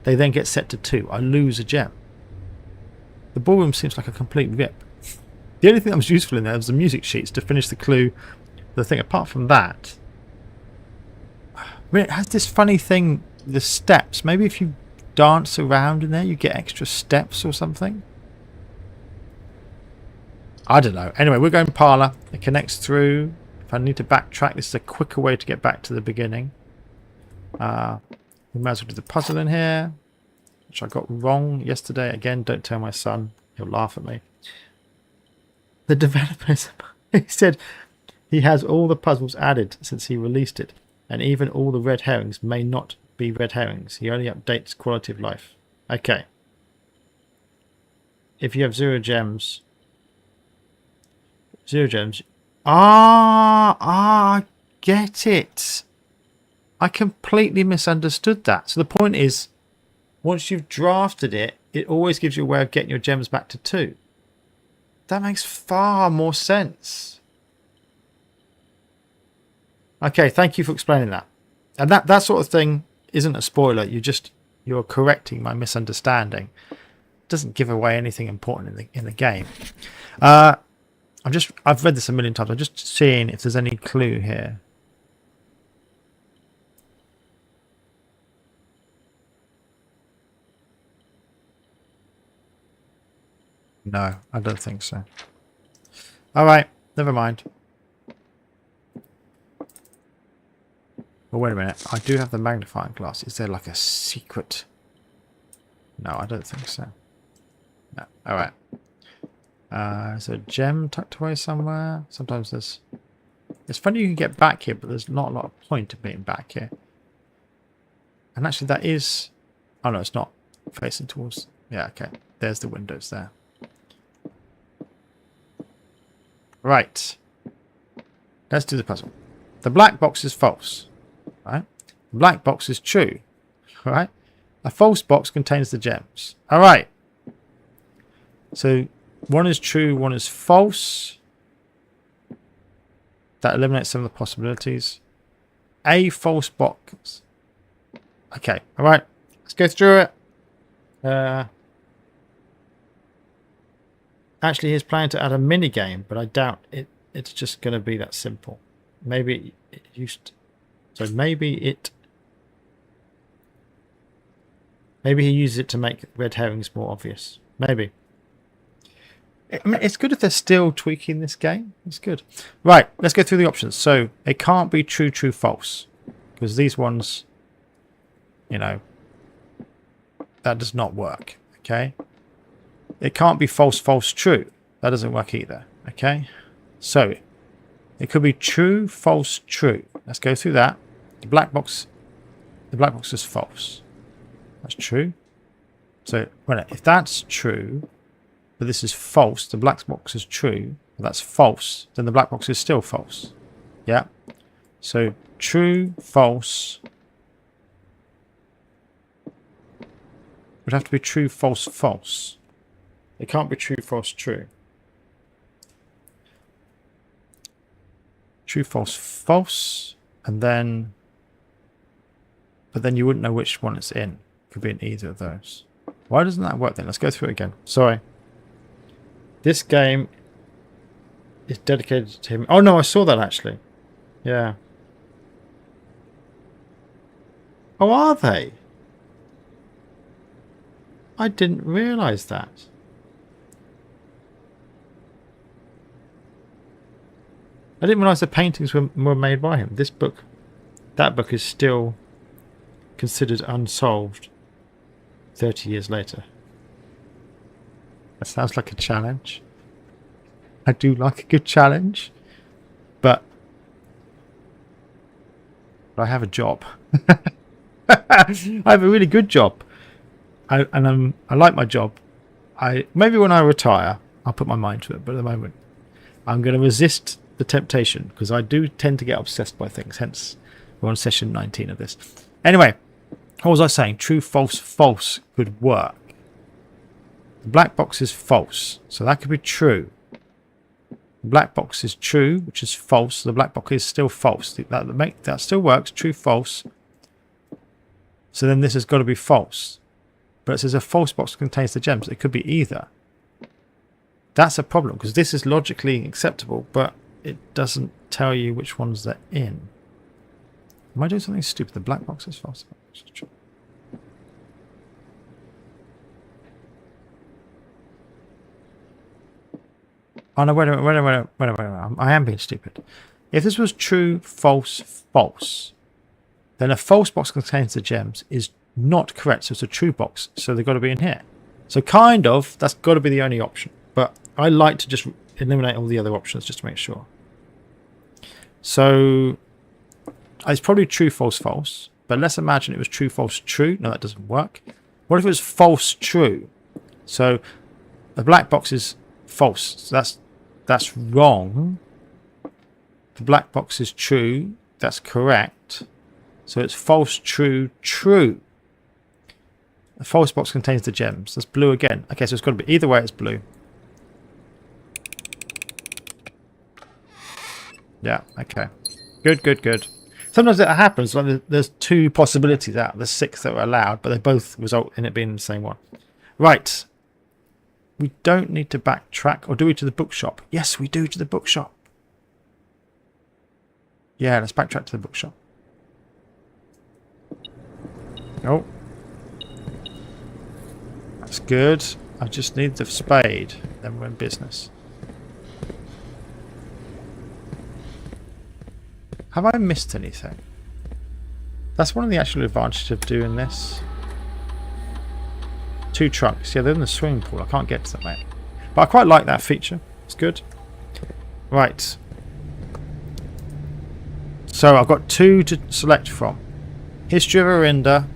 They then get set to 2. I lose a gem. The ballroom seems like a complete rip. The only thing that was useful in there was the music sheets to finish the clue. The thing apart from that, I mean, it has this funny thing, the steps. Maybe if you dance around in there, you get extra steps or something. I don't know. Anyway, we're going parlour. It connects through. If I need to backtrack, this is a quicker way to get back to the beginning. We might as well do the puzzle in here, which I got wrong yesterday. Again, don't tell my son. He'll laugh at me. The developers, he said he has all the puzzles added since he released it, and even all the red herrings may not be red herrings. He only updates quality of life. Okay. If you have 0 gems, I get it. I completely misunderstood that. So the point is, once you've drafted it, it always gives you a way of getting your gems back to 2. That makes far more sense. Okay, thank you for explaining that. And that sort of thing isn't a spoiler. You're correcting my misunderstanding. It doesn't give away anything important in the game. I've read this a million times. I'm just seeing if there's any clue here. No, I don't think so. All right, never mind. Well, wait a minute. I do have the magnifying glass. Is there like a secret? No, I don't think so. No. All right. Is there a gem tucked away somewhere? Sometimes there's... It's funny you can get back here, but there's not a lot of point to being back here. And actually that is... Oh no, it's not facing towards... Yeah, okay. There's the windows there. Right. Let's do the puzzle. The black box is false. Right? The black box is true. Right? A false box contains the gems. Alright. So one is true, one is false. That eliminates some of the possibilities. A false box. Okay. Alright. Let's go through it. Actually, he's planning to add a mini game, but I doubt it's just going to be that simple. Maybe it used... So maybe he uses it to make red herrings more obvious. Maybe. I mean, it's good if they're still tweaking this game. It's good. Right, let's go through the options. So it can't be true, true, false. Because these ones, you know, that does not work. Okay. It can't be false, false, true. That doesn't work either. Okay. So it could be true, false, true. Let's go through that. The black box is false. That's true. So well, if that's true, but this is false, the black box is true, but that's false, then the black box is still false. Yeah. So true, false would have to be true, false, false. It can't be true, false, true. True, false, false, and then... But then you wouldn't know which one it's in. It could be in either of those. Why doesn't that work then? Let's go through it again. Sorry. This game is dedicated to him. Oh no, I saw that actually. Yeah. Oh, are they? I didn't realise that. I didn't realise the paintings were made by him. This book, that book is still considered unsolved 30 years later. That sounds like a challenge. I do like a good challenge, but I have a job. I have a really good job, I like my job. Maybe when I retire, I'll put my mind to it. But at the moment, I'm going to resist the temptation because I do tend to get obsessed by things. Hence, we're on session 19 of this. Anyway, what was I saying? True, false, false could work. The black box is false, so that could be true. The black box is true, which is false. The black box is still false. That still works. True, false. So then this has got to be false. But it says a false box contains the gems. It could be either. That's a problem because this is logically acceptable, but it doesn't tell you which ones they're in. Am I doing something stupid? The black box is false. Oh no, wait a minute. I am being stupid. If this was true, false, false, then a false box contains the gems is not correct. So it's a true box. So they've got to be in here. So kind of, that's got to be the only option. But I like to just eliminate all the other options just to make sure. So it's probably true, false, false. But let's imagine it was true, false, true. No, that doesn't work. What if it was false, true? So the black box is false. So that's wrong. The black box is true. That's correct. So it's false, true, true. The false box contains the gems. That's blue again. Okay, so it's got to be either way. It's blue. Yeah. Okay. Good. Good. Good. Sometimes it happens. Like there's 2 possibilities out of the 6 that were allowed, but they both result in it being the same one. Right. We don't need to backtrack, or do we to the bookshop? Yes, we do to the bookshop. Yeah, let's backtrack to the bookshop. Oh. That's good. I just need the spade. Then we're in business. Have I missed anything? That's one of the actual advantages of doing this. 2 trunks. Yeah, they're in the swimming pool. I can't get to them, mate. But I quite like that feature. It's good. Right. So I've got 2 to select from. History of Arinda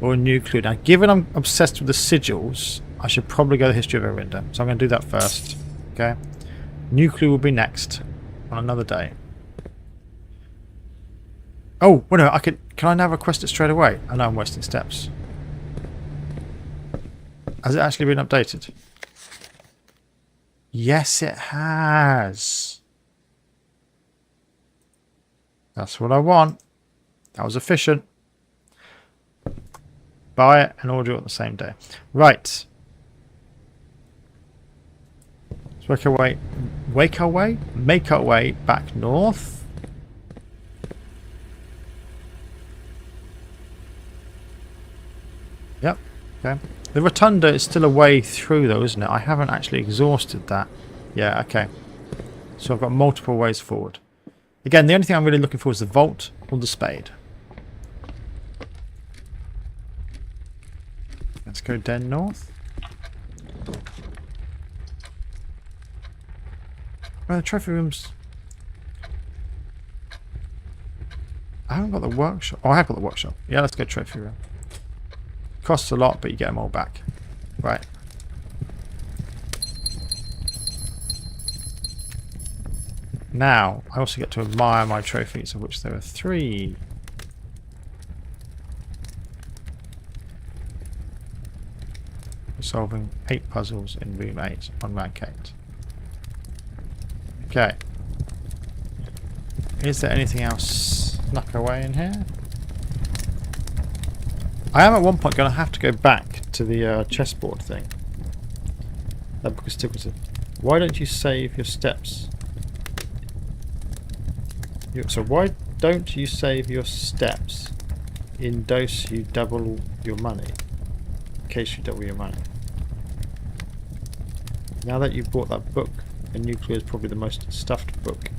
or a new clue. Now, given I'm obsessed with the sigils, I should probably go the History of Arinda. So I'm going to do that first. Okay. New clue will be next on another day. Oh, wait a minute. Can I now request it straight away? I know I'm wasting steps. Has it actually been updated? Yes, it has. That's what I want. That was efficient. Buy it and order it on the same day. Right. Let's make our way back north. Yep. Okay. The rotunda is still a way through though, isn't it? I haven't actually exhausted that. Yeah, okay. So I've got multiple ways forward. Again, the only thing I'm really looking for is the vault or the spade. Let's go dead north. Well, the trophy rooms... I haven't got the workshop. Oh, I have got the workshop. Yeah, let's go trophy room. Costs a lot, but you get them all back. Right. Now, I also get to admire my trophies, of which there are 3. We're solving 8 puzzles in room 8 on rank 8. Okay. Is there anything else snuck away in here? I am at one point going to have to go back to the chessboard thing. That book is tickled. Why don't you save your steps? So why don't you save your steps in case you double your money? In case you double your money. Now that you've bought that book, a nuclear is probably the most stuffed book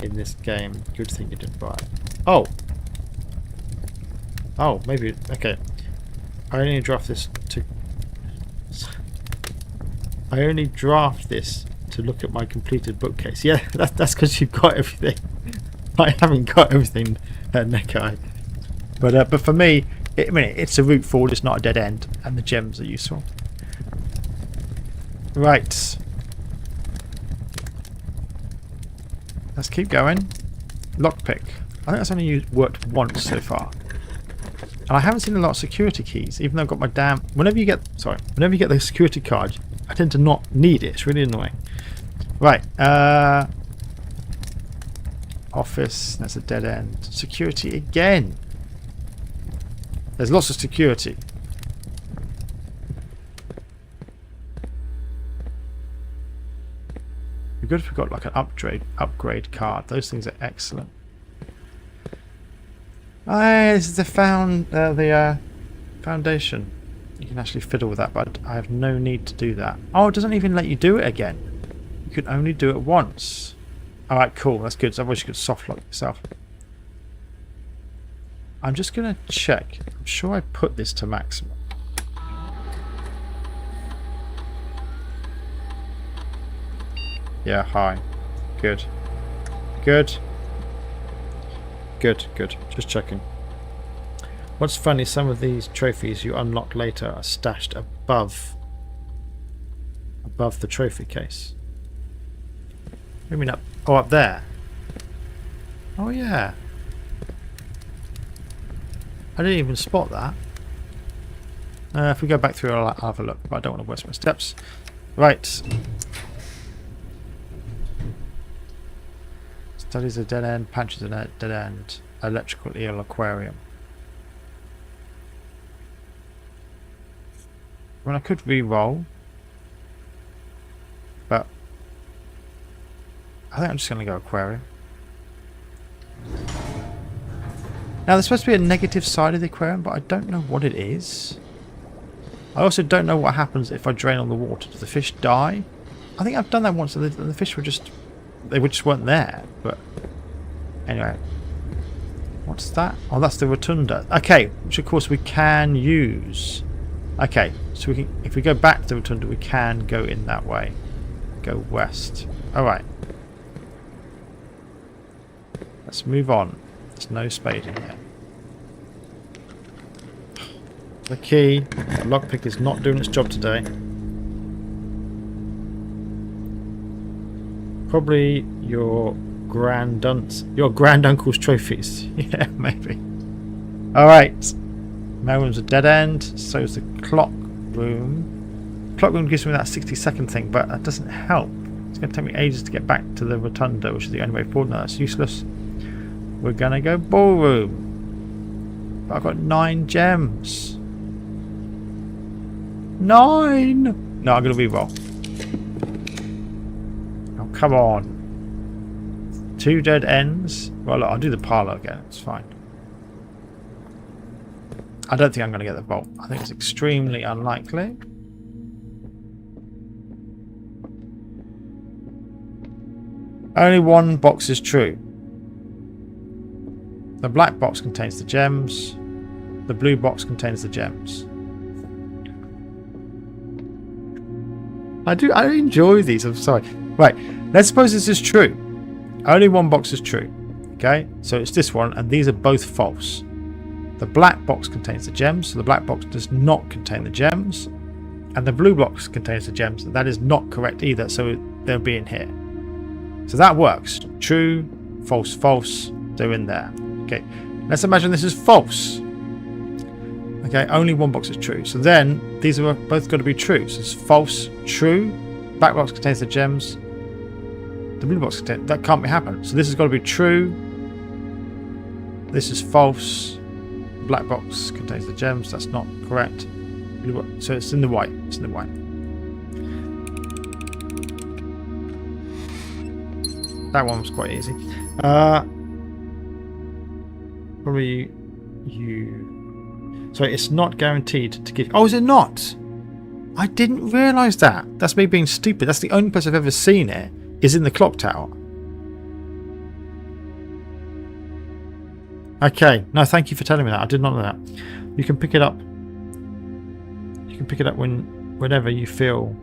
in this game. Good thing you didn't buy it. Oh! Oh, maybe... Okay. I only draft this to... I only draft this to look at my completed bookcase. Yeah, that's because you've got everything. I haven't got everything at Nekai. But for me, it's a route forward, it's not a dead end, and the gems are useful. Right. Let's keep going. Lockpick. I think that's only worked once so far. And I haven't seen a lot of security keys, even though I've got my damn... Whenever you get the security card, I tend to not need it. It's really annoying. Right. Office. That's a dead end. Security again. There's lots of security. It'd be good if we got like an upgrade card. Those things are excellent. This is the foundation. You can actually fiddle with that, but I have no need to do that. Oh, it doesn't even let you do it again. You can only do it once. Alright, cool. That's good. So otherwise you could soft lock yourself. I'm just going to check. I'm sure I put this to maximum. Yeah, high. Good. Good. Good, good. Just checking. What's funny, some of these trophies you unlock later are stashed above the trophy case. Maybe not. Oh, up there. Oh yeah. I didn't even spot that. If we go back through, I'll have a look. But I don't want to waste my steps. Right. Studies a dead end. Patches a dead end. Electrical eel aquarium. Well, I could re-roll. But I think I'm just going to go aquarium. Now, there's supposed to be a negative side of the aquarium, but I don't know what it is. I also don't know what happens if I drain all the water. Do the fish die? I think I've done that once, and the fish were just... They just weren't there, but... Anyway. What's that? Oh, that's the rotunda. Okay, which of course we can use. Okay, so we can, if we go back to the rotunda, we can go in that way. Go west. Alright. Let's move on. There's no spade in here. The key. The lockpick is not doing its job today. Probably your granduncle's trophies. Yeah, maybe. Alright. Mail room's a dead end. So is the clock room. Clock room gives me that 60-second thing, but that doesn't help. It's going to take me ages to get back to the rotunda, which is the only way forward. No, that's useless. We're going to go ballroom. But I've got 9 gems. 9! No, I'm going to re-roll. Oh, come on. 2 dead ends. Well, look, I'll do the parlour again. It's fine. I don't think I'm going to get the vault. I think it's extremely unlikely. Only one box is true. The black box contains the gems. The blue box contains the gems. I enjoy these. I'm sorry. Right. Let's suppose this is true. Only one box is true. Okay. So it's this one, and these are both false. The black box contains the gems. So the black box does not contain the gems, and the blue box contains the gems. That is not correct either. So they'll be in here. So that works. True, false, false. They're in there. Okay, let's imagine this is false. Okay, only one box is true. So then these are both got to be true. So it's false, true. Black box contains the gems. The blue box contains... That can't be happening. So this has got to be true. This is false. Black box contains the gems. That's not correct. So it's in the white. It's in the white. That one was quite easy. Probably you. So it's not guaranteed to give. Oh, is it not? I didn't realise that. That's me being stupid. That's the only place I've ever seen it. Is in the clock tower. Okay. No, thank you for telling me that. I did not know that. You can pick it up. You can pick it up whenever you feel.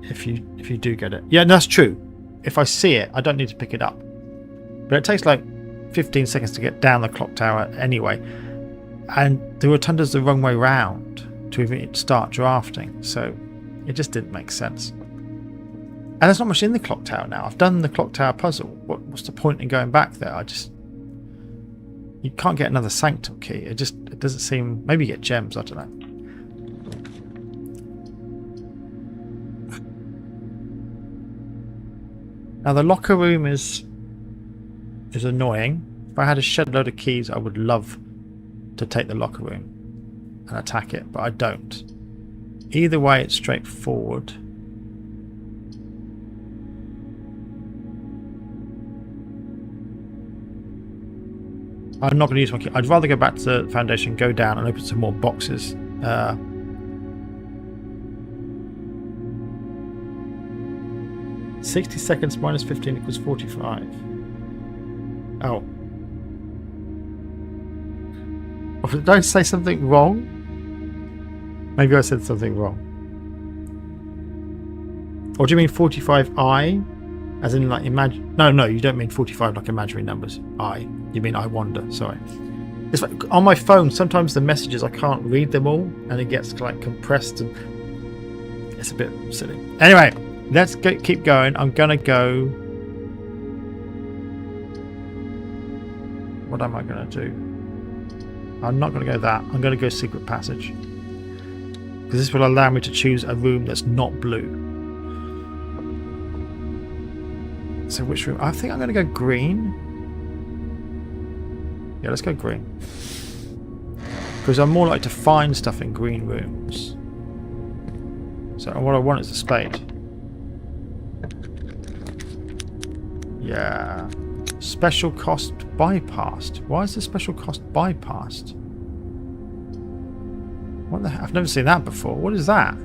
If you do get it. Yeah, that's true. If I see it, I don't need to pick it up. But it takes like 15 seconds to get down the clock tower anyway. And the rotunda's the wrong way round to even start drafting. So it just didn't make sense. And there's not much in the clock tower now. I've done the clock tower puzzle. What's the point in going back there? You can't get another sanctum key. It doesn't seem... Maybe you get gems, I don't know. Now the locker room is annoying. If I had a shed load of keys, I would love to take the locker room and attack it, but I don't. Either way, it's straightforward. I'm not going to use my key. I'd rather go back to the foundation, go down and open some more boxes. 60 seconds minus 15 equals 45. Oh. Oh, did I say something wrong? Maybe I said something wrong. Or do you mean 45i? As in like imagine... No, you don't mean 45 like imaginary numbers. I. You mean I wonder. Sorry. It's like on my phone, sometimes the messages, I can't read them all. And it gets like compressed. And it's a bit silly. Anyway. Let's keep going. I'm going to go... What am I going to do? I'm not going to go that. I'm going to go secret passage. Because this will allow me to choose a room that's not blue. So which room? I think I'm going to go green. Yeah, let's go green. Because I'm more likely to find stuff in green rooms. So what I want is a spade. Yeah. Special cost bypassed. Why is the special cost bypassed? What the hell? I've never seen that before. What is that?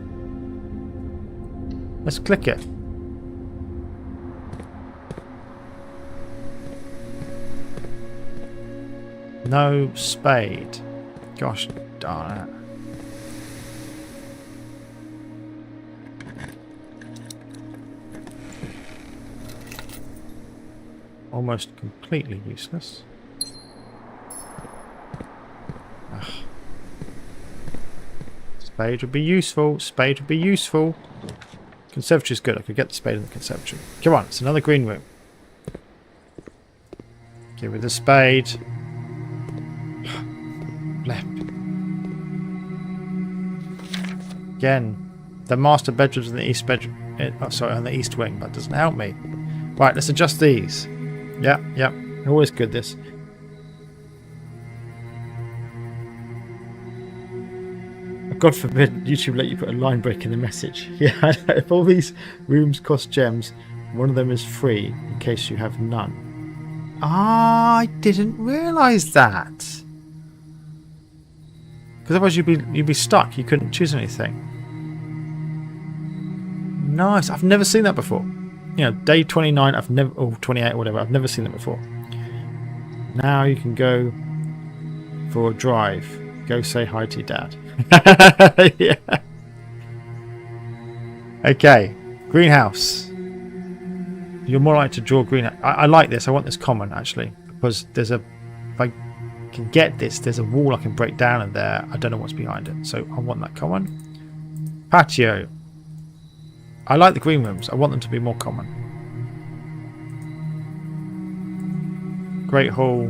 Let's click it. No spade. Gosh darn it. Almost completely useless. Ugh. Spade would be useful. Spade would be useful. Conservatory is good. I could get the spade in the conservatory. Come on, it's another green room. Give me the spade. Blep. Again, the master bedrooms in the east bedroom. Oh, sorry, on the east wing. That doesn't help me. Right, let's adjust these. Yeah. Always good, this. God forbid YouTube let you put a line break in the message. Yeah, if all these rooms cost gems, one of them is free in case you have none. Ah, I didn't realise that. Because otherwise you'd be stuck. You couldn't choose anything. Nice. I've never seen that before. You know, day 29, I've never, or 28 or whatever, I've never seen that before. Now you can go for a drive. Go say hi to your dad. Yeah. Okay, greenhouse. You're more likely to draw greenhouse. I like this. I want this common actually, because there's a. If I can get this, there's a wall I can break down in there. I don't know what's behind it, so I want that common. Patio. I like the green rooms. I want them to be more common. Great hall.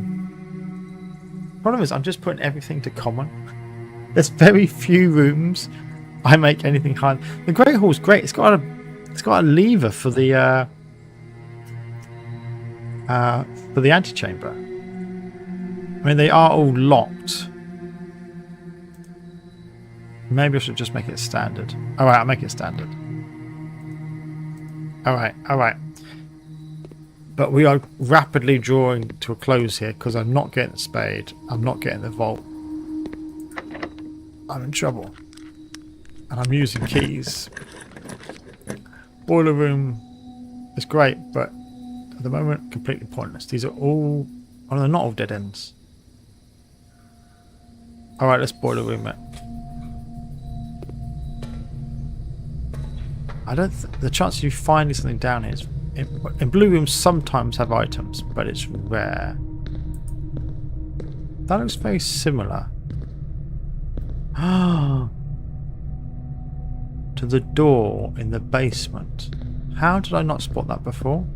Problem is, I'm just putting everything to common. There's very few rooms I make anything higher. The great hall's great. It's got a lever for the antechamber. I mean, they are all locked. Maybe I should just make it standard. All right, I'll make it standard. All right. But we are rapidly drawing to a close here because I'm not getting the spade. I'm not getting the vault. I'm in trouble. And I'm using keys. Boiler room is great, but at the moment, completely pointless. These are all... Oh, they're not all dead ends. Alright, let's boiler room it. I don't... The chance of you finding something down here is... In blue rooms sometimes have items, but it's rare. That looks very similar. To the door in the basement. How did I not spot that before?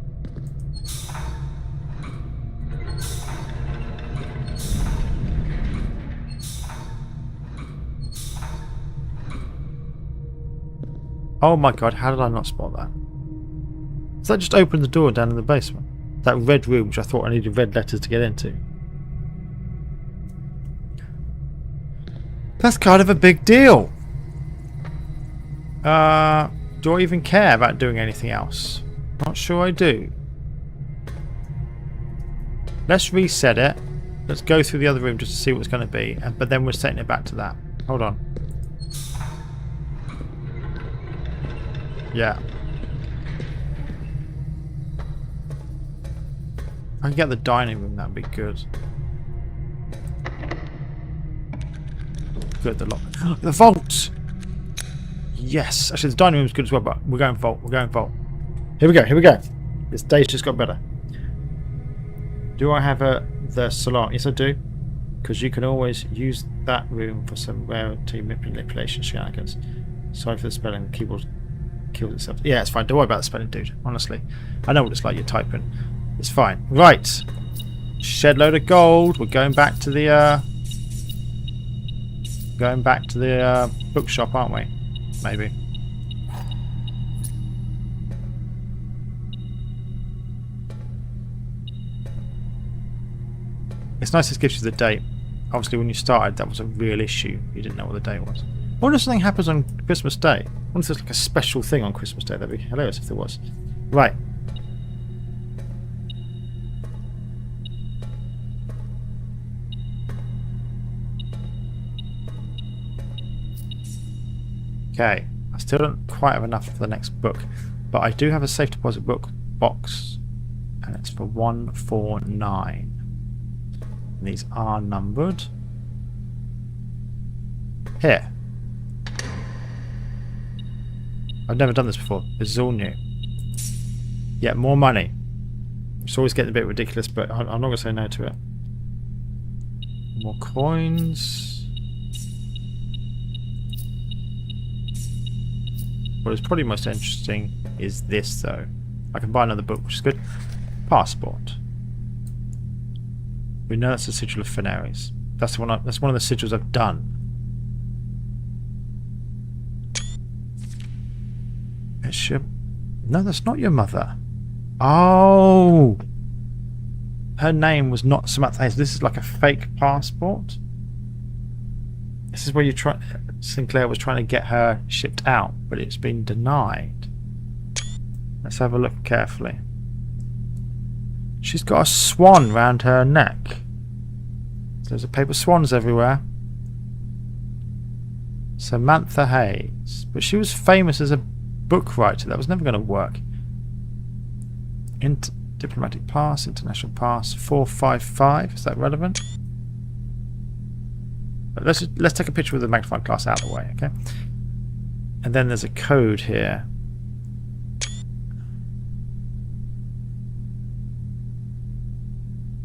Oh my god, how did I not spot that? So that just opened the door down in the basement. That red room, which I thought I needed red letters to get into. That's kind of a big deal. Do I even care about doing anything else? Not sure I do. Let's reset it. Let's go through the other room just to see what it's going to be. But then we're setting it back to that. Hold on. Yeah. If I can get the dining room, that'd be good. Good, the lock. The vault! Yes! Actually, the dining room's good as well, but we're going vault. We're going vault. Here we go. This day's just got better. Do I have the salon? Yes, I do. Because you can always use that room for some rarity manipulation shenanigans. Sorry for the spelling. The keyboard kills itself. Yeah, it's fine. Don't worry about the spelling, dude. Honestly. I know what it's like. You're typing. It's fine. Right. Shed load of gold. We're going back to the bookshop, aren't we? Maybe. It's nice this gives you the date. Obviously, when you started, that was a real issue. You didn't know what the date was. I wonder if something happens on Christmas Day. I wonder if there's like a special thing on Christmas Day. That'd be hilarious if there was. Right. Okay. I still don't quite have enough for the next book, but I do have a safe deposit book box, and it's for 149. And these are numbered. Here. I've never done this before. This is all new. Yeah, more money. It's always getting a bit ridiculous, but I'm not going to say no to it. More coins. What is probably most interesting is this, though. I can buy another book, which is good. Passport. We know that's the Sigil of Fenares. That's one of the sigils I've done. It's your... No, that's not your mother. Oh! Her name was not Samantha Hayes. This is like a fake passport. This is where Sinclair was trying to get her shipped out, but it's been denied. Let's have a look carefully. She's got a swan round her neck. There's a paper swans everywhere. Samantha Hayes. But she was famous as a book writer. That was never going to work. Diplomatic pass, international pass, 455. Is that relevant? But let's take a picture with the magnifying glass out of the way, okay? And then there's a code here.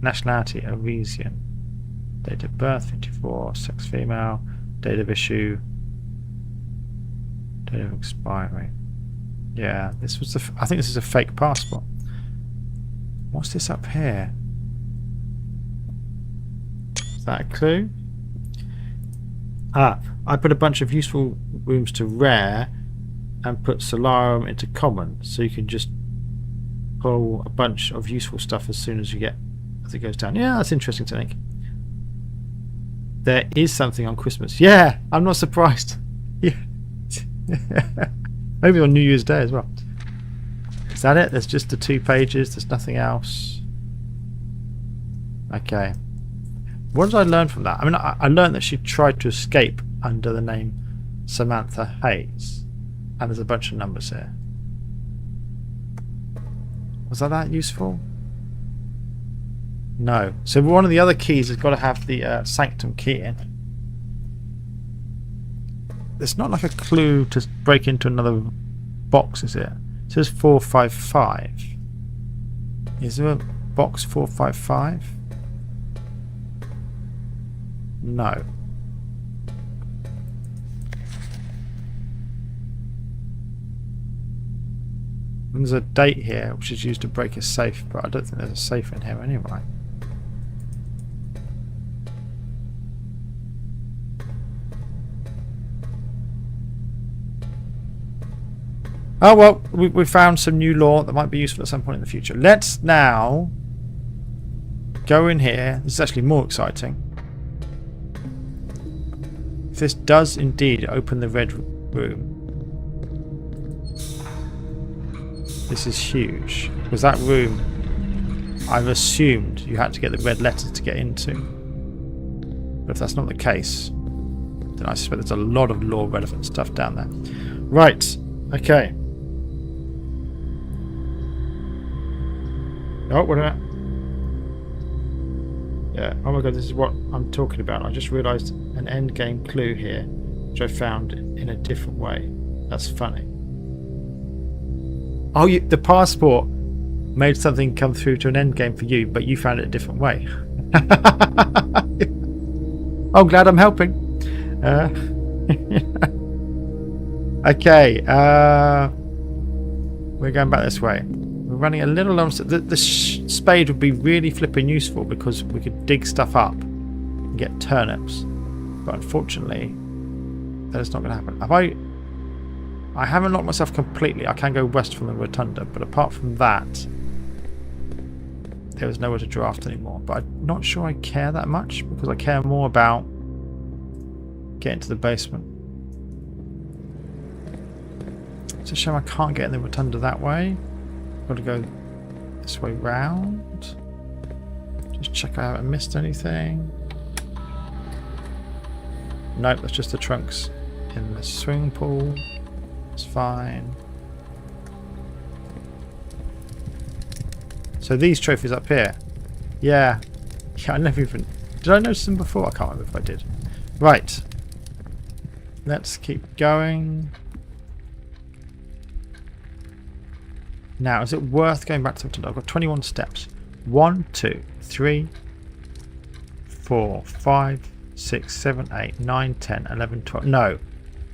Nationality, Arisian. Date of birth, 54. Sex, female. Date of issue. Date of expiry. Yeah, this was I think this is a fake passport. What's this up here? Is that a clue? Ah, I put a bunch of useful rooms to rare and put Solarum into common, so you can just pull a bunch of useful stuff as soon as it goes down. Yeah, that's interesting to think. There is something on Christmas. Yeah, I'm not surprised. Yeah. Maybe on New Year's Day as well. Is that it? There's just the 2 pages. There's nothing else. Okay. What did I learn from that? I mean, I learned that she tried to escape under the name Samantha Hayes. And there's a bunch of numbers here. Was that useful? No. So one of the other keys has got to have the sanctum key in. It's not like a clue to break into another box, is it? It says 455. Is there a box 455? No. There's a date here which is used to break a safe, but I don't think there's a safe in here anyway. Oh well, we found some new lore that might be useful at some point in the future. Let's now go in here. This is actually more exciting. If this does indeed open the red room, this is huge. Because that room, I've assumed you had to get the red letters to get into. But if that's not the case, then I suspect there's a lot of lore relevant stuff down there. Right, okay. Oh, what about? Yeah, oh my god, this is what I'm talking about. I just realised an end game clue here, which I found in a different way. That's funny. Oh, the passport made something come through to an end game for you, but you found it a different way. I'm glad I'm helping. Okay, we're going back this way. We've running a little long. The spade would be really flipping useful because we could dig stuff up and get turnips. But unfortunately, that's not going to happen. I haven't locked myself completely. I can go west from the rotunda, but apart from that, there was nowhere to draft anymore. But I'm not sure I care that much because I care more about getting to the basement. It's a shame I can't get in the rotunda that way. I've got to go this way round. Just check I haven't missed anything. Nope, that's just the trunks in the swimming pool. It's fine. So these trophies up here. Yeah, I never even... Did I notice them before? I can't remember if I did. Right. Let's keep going. Now, is it worth going back to the rotunda? I've got 21 steps. 1, 2, 3, 4, 5, 6, 7, 8, 9, 10, 11, 12. No.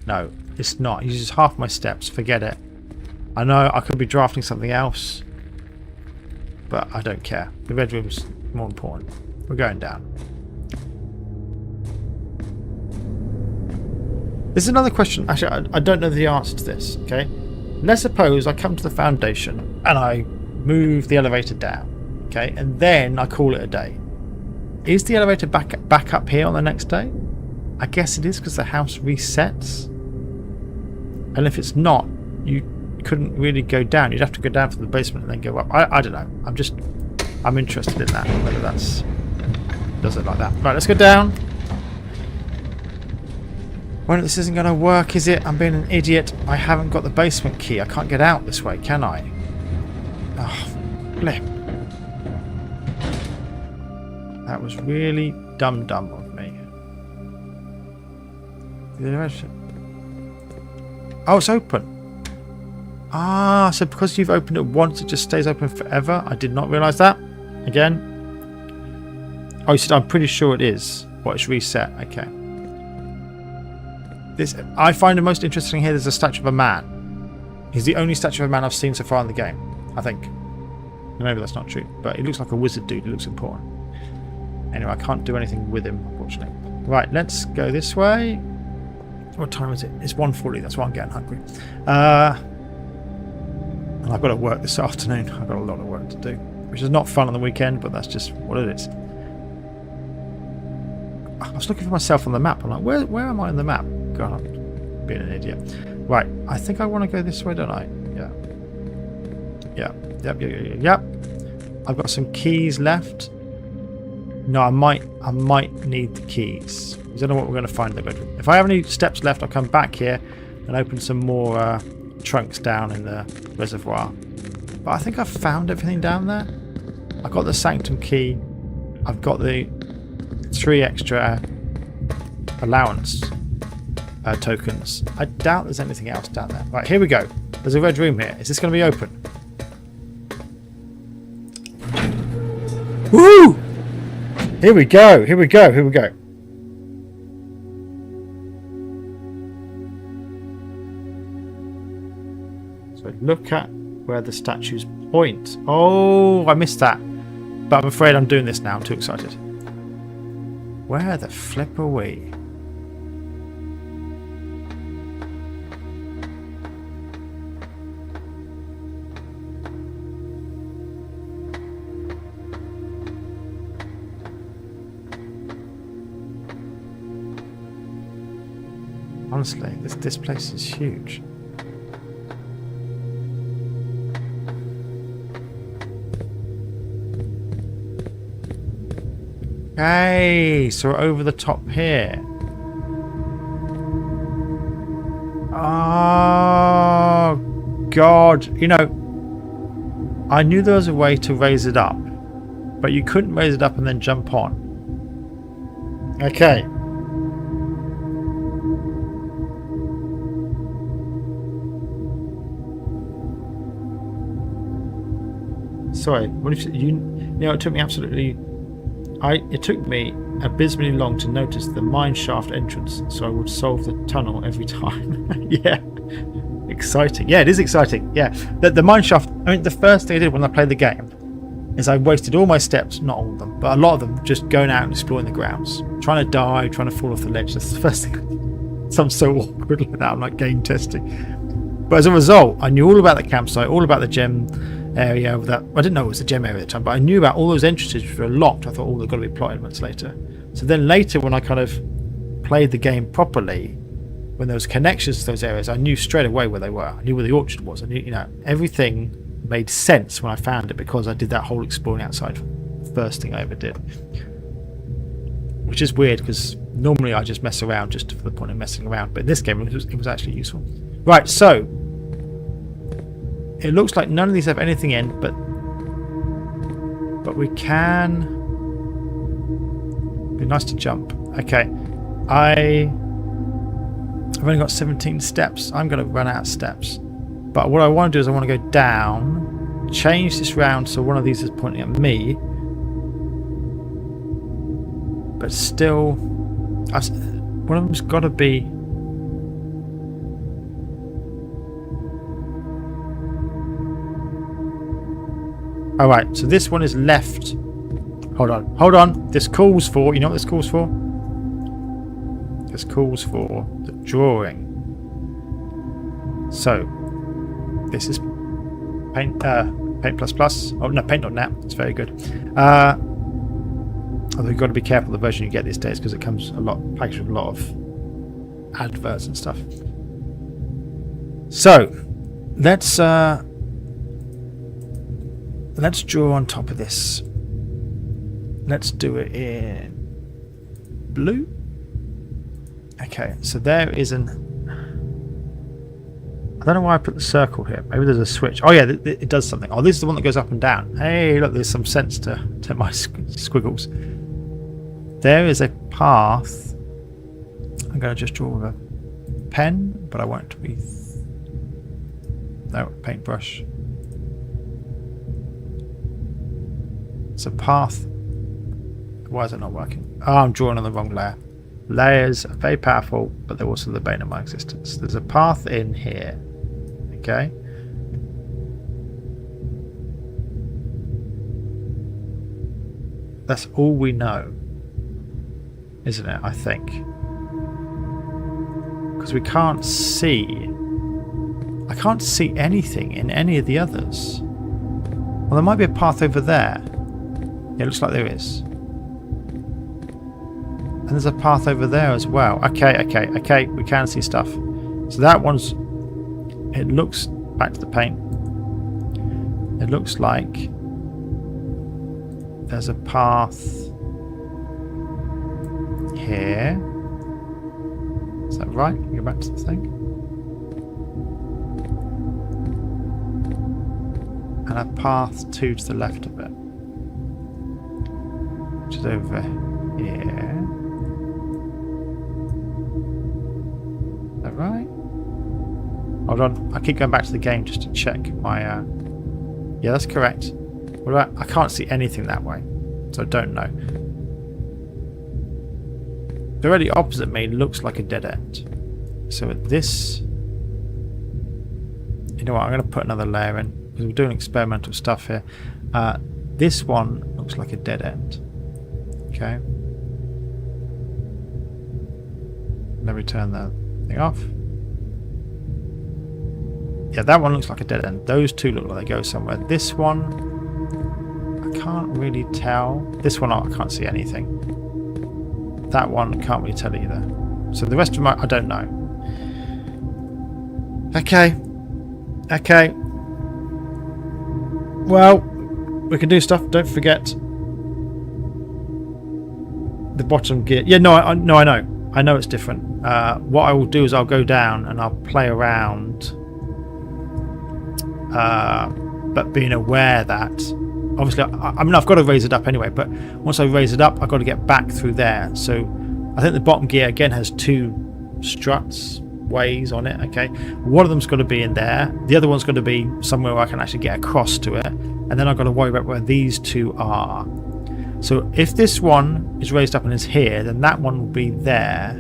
No, it's not. It uses half my steps. Forget it. I know I could be drafting something else, but I don't care. The red room's more important. We're going down. This is another question. Actually, I don't know the answer to this, okay? Let's suppose I come to the foundation and I move the elevator down, okay? And then I call it a day. Is the elevator back up here on the next day? I guess it is because the house resets. And if it's not, you couldn't really go down. You'd have to go down from the basement and then go up. I don't know. I'm interested in that. Whether that's does it like that. Right, let's go down. Well, this isn't going to work, is it? I'm being an idiot. I haven't got the basement key. I can't get out this way, can I? Oh, flip. That was really dumb of me. Oh, it's open. Ah, so because you've opened it once, it just stays open forever? I did not realise that. Again. Oh, you said I'm pretty sure it is. What, it's reset. Okay. This I find the most interesting here. There's a statue of a man. He's the only statue of a man I've seen so far in the game, I think. Maybe that's not true, but he looks like a wizard dude. He looks important. Anyway, I can't do anything with him, unfortunately. Right, let's go this way. What time is it? It's 1:40. That's why I'm getting hungry. And I've got to work this afternoon. I've got a lot of work to do, which is not fun on the weekend, but that's just what it is. I was looking for myself on the map. I'm like, where am I on the map? God, I'm being an idiot. Right, I think I want to go this way, don't I? Yeah. Yep. I've got some keys left. No, I might need the keys. I don't know what we're going to find in the bedroom. If I have any steps left, I'll come back here and open some more trunks down in the reservoir. But I think I've found everything down there. I've got the sanctum key. I've got the 3 extra allowance tokens. I doubt there's anything else down there. Right, here we go. There's a red room here. Is this going to be open? Woo! Here we go. So look at where the statues point. Oh, I missed that. But I'm afraid I'm doing this now. I'm too excited. Where the flip are we? Honestly, this place is huge. Hey, so we're over the top here. Oh, God. You know, I knew there was a way to raise it up, but you couldn't raise it up and then jump on. Okay. Sorry, what if you know, it took me it took me abysmally long to notice the mine shaft entrance, so I would solve the tunnel every time. Yeah, Exciting. Yeah, it is exciting. Yeah. The mineshaft, I mean, the first thing I did when I played the game is I wasted all my steps, not all of them, but a lot of them, just going out and exploring the grounds. Trying to die, trying to fall off the ledge. That's the first thing I did. Sounds so awkward like that. I'm like game testing. But as a result, I knew all about the campsite, all about the gem area. That I didn't know it was the gem area at the time, but I knew about all those entrances which were locked. I thought, oh, they've got to be plot elements later. So then later when I kind of played the game properly, when there was connections to those areas, I knew straight away where they were. I knew where the orchard was. I knew, you know, everything made sense when I found it because I did that whole exploring outside first thing I ever did. Which is weird because normally I just mess around just for the point of messing around, but in this game it was actually useful. Right, so it looks like none of these have anything in, but we can. It'd be nice to jump. Okay, I've only got 17 steps. I'm going to run out of steps. But what I want to do is I want to go down, change this round so one of these is pointing at me. But still, one of them's got to be... Alright, so this one is left. Hold on. This calls for... You know what this calls for? This calls for the drawing. So, this is Paint Paint++. Oh no, Paint.net. It's very good. Although you've got to be careful the version you get these days because it comes packaged with a lot of adverts and stuff. So, let's draw on top of this. Let's do it in blue. Okay, so there is an... I don't know why I put the circle here. Maybe there's a switch. Oh yeah, it does something. Oh, this is the one that goes up and down. Hey, look, there's some sense to my squiggles. There is a path. I'm going to just draw with a pen, but I won't be... No, paintbrush. It's a path. Why is it not working? Oh, I'm drawing on the wrong layer. Layers are very powerful, but they're also the bane of my existence. There's a path in here. Okay. That's all we know, isn't it? I think. Because we can't see. I can't see anything in any of the others. Well, there might be a path over there. Yeah, it looks like there is. And there's a path over there as well. Okay. We can see stuff. So that one's... It looks... Back to the paint. It looks like... There's a path... Here. Is that right? Can we go back to the thing? And a path 2 to the left of it. Which is over here. Right. Hold on. I keep going back to the game just to check my... Yeah, that's correct. What about... I can't see anything that way, so I don't know. Directly opposite me looks like a dead end. So at this... You know what? I'm going to put another layer in because we're doing experimental stuff here. This one looks like a dead end. Okay. Let me turn that thing off. Yeah, that one looks like a dead end. Those two look like they go somewhere. This one, I can't really tell. This one, I can't see anything. That one, I can't really tell either. So the rest of them, I don't know. Okay. Well, we can do stuff. Don't forget the bottom gear. Yeah, no, I know. I know it's different. What I will do is I'll go down and I'll play around, but being aware that obviously I mean I've got to raise it up anyway, but once I raise it up I've got to get back through there. So I think the bottom gear again has 2 struts ways on it. Okay, one of them's got to be in there, the other one's got to be somewhere where I can actually get across to it, and then I've got to worry about where these 2 are. So if this one is raised up and is here, then that one will be there.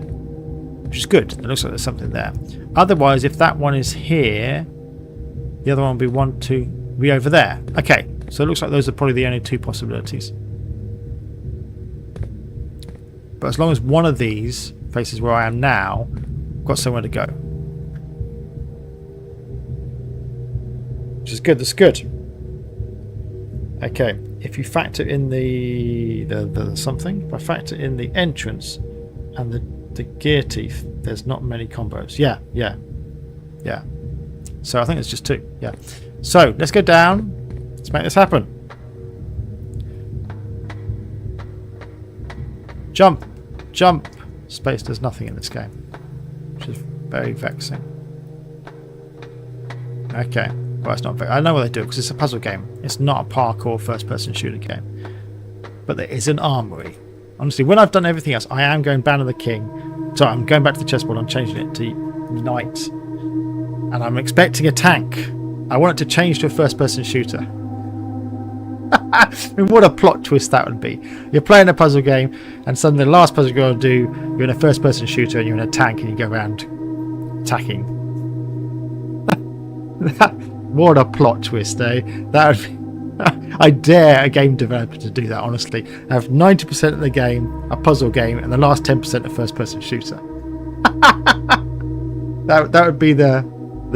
which is good. It looks like there's something there. Otherwise, if that one is here, the other one will be 1, 2, be over there. Okay, so it looks like those are probably the only two possibilities. But as long as one of these faces where I am now, I've got somewhere to go. Which is good, that's good. Okay, if you factor in the something, if I factor in the entrance and the gear teeth, there's not many combos. Yeah. So I think it's just 2. Yeah. So let's go down. Let's make this happen. Jump. Space does nothing in this game, which is very vexing. Okay. Well, it's not very... I know what they do because it's a puzzle game. It's not a parkour first-person shooter game. But there is an armory. Honestly, when I've done everything else, I am going Ban of the King. So I'm going back to the chessboard. I'm changing it to Knight. And I'm expecting a tank. I want it to change to a first-person shooter. I mean, what a plot twist that would be. You're playing a puzzle game, and suddenly the last puzzle you're going to do, you're in a first-person shooter, and you're in a tank, and you go around attacking. What a plot twist, eh? That would be... I dare a game developer to do that, honestly. Have 90% of the game a puzzle game, and the last 10% a first-person shooter. That would be the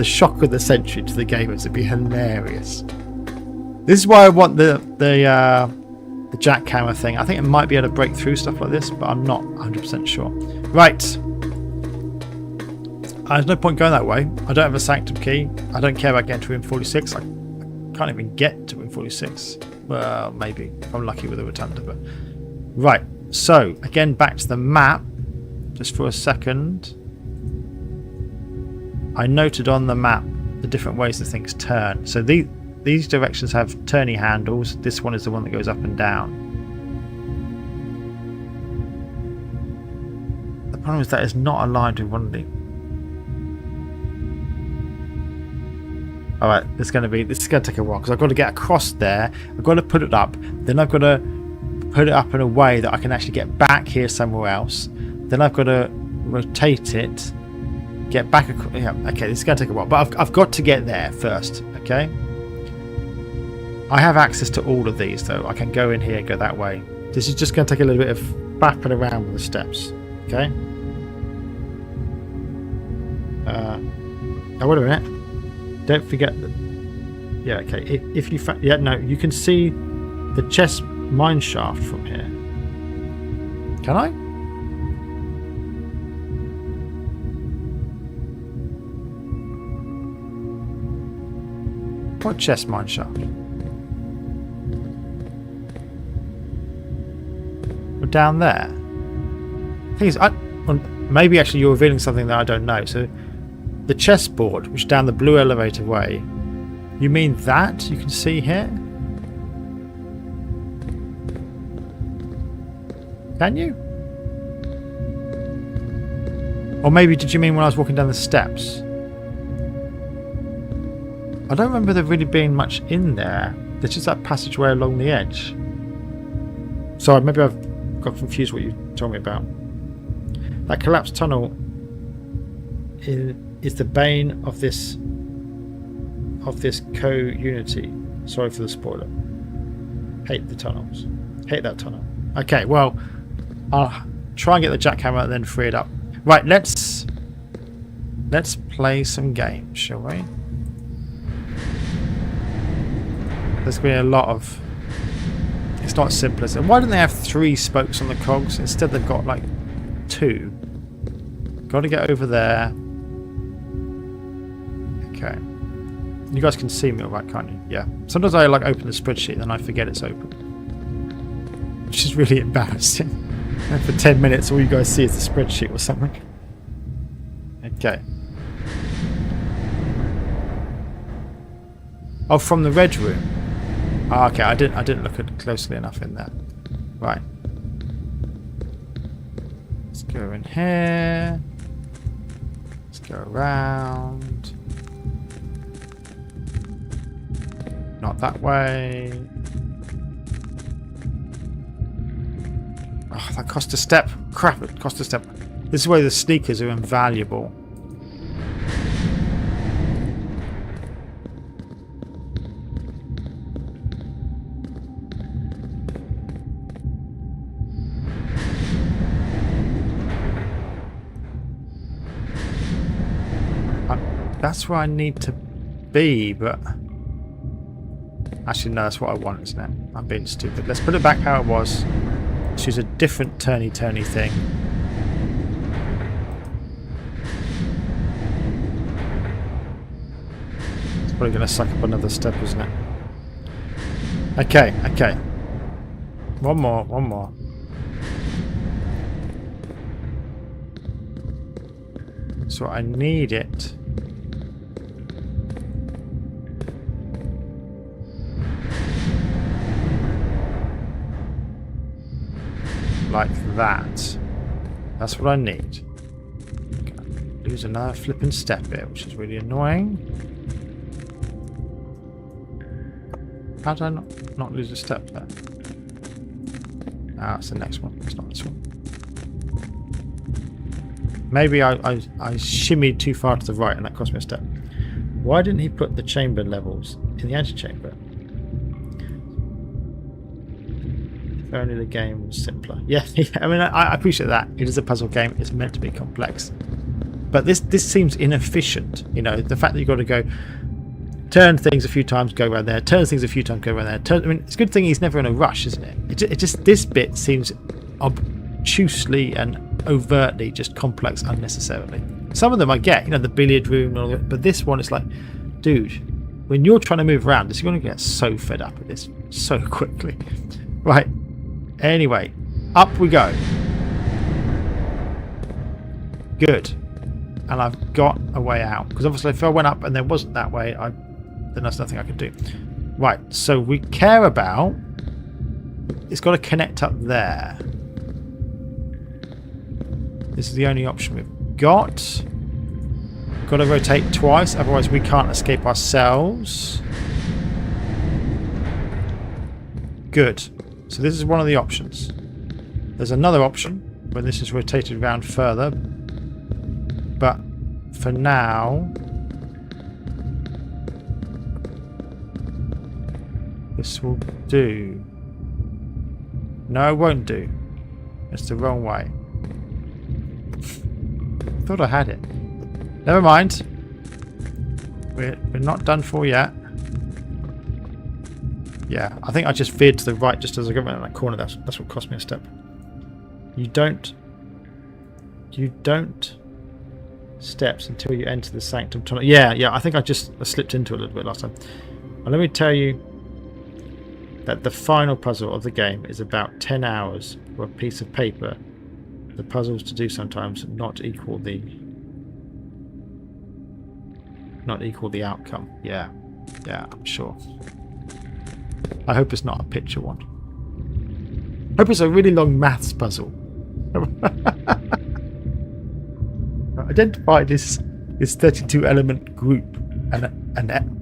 shock of the century to the gamers. It'd be hilarious. This is why I want the jackhammer thing. I think it might be able to break through stuff like this, but I'm not 100% sure. Right. There's no point going that way. I don't have a sanctum key. I don't care about getting to room 46. I can't even get to room 46. Well, maybe. If I'm lucky with a rotunda. But... Right. So, again, back to the map. Just for a second. I noted on the map the different ways that things turn. So these directions have turny handles. This one is the one that goes up and down. The problem is that it's not aligned with one of the... Alright, this is going to take a while because I've got to get across there. I've got to put it up. Then I've got to put it up in a way that I can actually get back here somewhere else. Then I've got to rotate it. Get back across. Yeah, okay, this is going to take a while. But I've got to get there first, okay? I have access to all of these, though. I can go in here, go that way. This is just going to take a little bit of bapping around with the steps, okay? Oh, wait a minute. Don't forget that... Yeah, okay. If you... Yeah, no, you can see the chess mine shaft from here. Can I? What chest mine shaft? We're down there. Thing is, well, maybe actually you're revealing something that I don't know. So, the chessboard, which is down the blue elevator way, you mean that you can see here? Can you? Or maybe did you mean when I was walking down the steps? I don't remember there really being much in there. There's just that passageway along the edge. Sorry, maybe I've got confused what you told me about. That collapsed tunnel is the bane of this co-unity. Sorry for the spoiler. Hate the tunnels. Hate that tunnel. Okay, well, I'll try and get the jackhammer and then free it up. Right, let's play some games, shall we? There's been a lot of... It's not simple as... Why don't they have 3 spokes on the cogs? Instead they've got like 2. Got to get over there. Okay. You guys can see me alright, can't you? Yeah. Sometimes I like open the spreadsheet and then I forget it's open. Which is really embarrassing. And for 10 minutes all you guys see is the spreadsheet or something. Okay. Oh, from the red room. Oh, okay, I didn't look at closely enough in there. Right. Let's go in here. Let's go around. Not that way. Oh, that cost a step. Crap, it cost a step. This is where the sneakers are invaluable. That's where I need to be, but actually no, that's what I want, isn't it? I'm being stupid. Let's put it back how it was. Let's use a different turny thing. It's probably going to suck up another step, isn't it? Okay, okay. One more. So I need it. Like that. That's what I need. Lose another flipping step here, which is really annoying. How did I not lose a step there? Ah, it's the next one. It's not this one. Maybe I shimmied too far to the right and that cost me a step. Why didn't he put the chamber levels in the antechamber? If only the game was simpler. Yeah, I mean, I appreciate that. It is a puzzle game. It's meant to be complex. But this seems inefficient. You know, the fact that you've got to go turn things a few times, go around there, turn things a few times, go around there. I mean, it's a good thing he's never in a rush, isn't it? It just this bit seems obtusely and overtly just complex unnecessarily. Some of them I get, you know, the billiard room and all that, but this one is like, dude, when you're trying to move around, you're going to get so fed up with this so quickly. Right. Anyway, up we go. Good. And I've got a way out. Because obviously if I went up and there wasn't that way, then there's nothing I can do. Right, so we care about... It's got to connect up there. This is the only option we've got. Got to rotate twice, otherwise we can't escape ourselves. Good. So this is one of the options. There's another option where this is rotated around further. But for now, this will do. No, it won't do. It's the wrong way. I thought I had it. Never mind. We're not done for yet. Yeah, I think I just veered to the right just as I got around that corner. That's what cost me a step. You don't steps until you enter the sanctum tunnel. Yeah, I think I slipped into it a little bit last time. And let me tell you that the final puzzle of the game is about 10 hours for a piece of paper. The puzzles to do sometimes not equal the outcome. Yeah, I'm sure. I hope it's not a picture one. I hope it's a really long maths puzzle. Identify this 32 element group and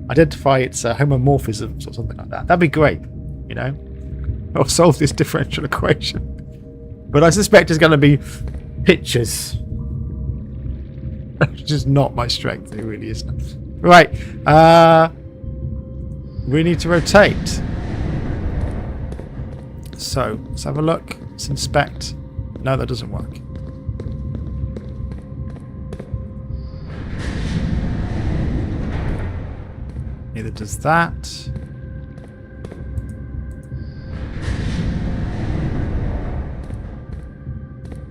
identify its homomorphisms or something like that. That'd be great, you know. Or solve this differential equation. But I suspect it's going to be pictures. Which is not my strength. It really isn't. Right. We need to rotate. So let's have a look. Let's inspect. No, that doesn't work. Neither does that.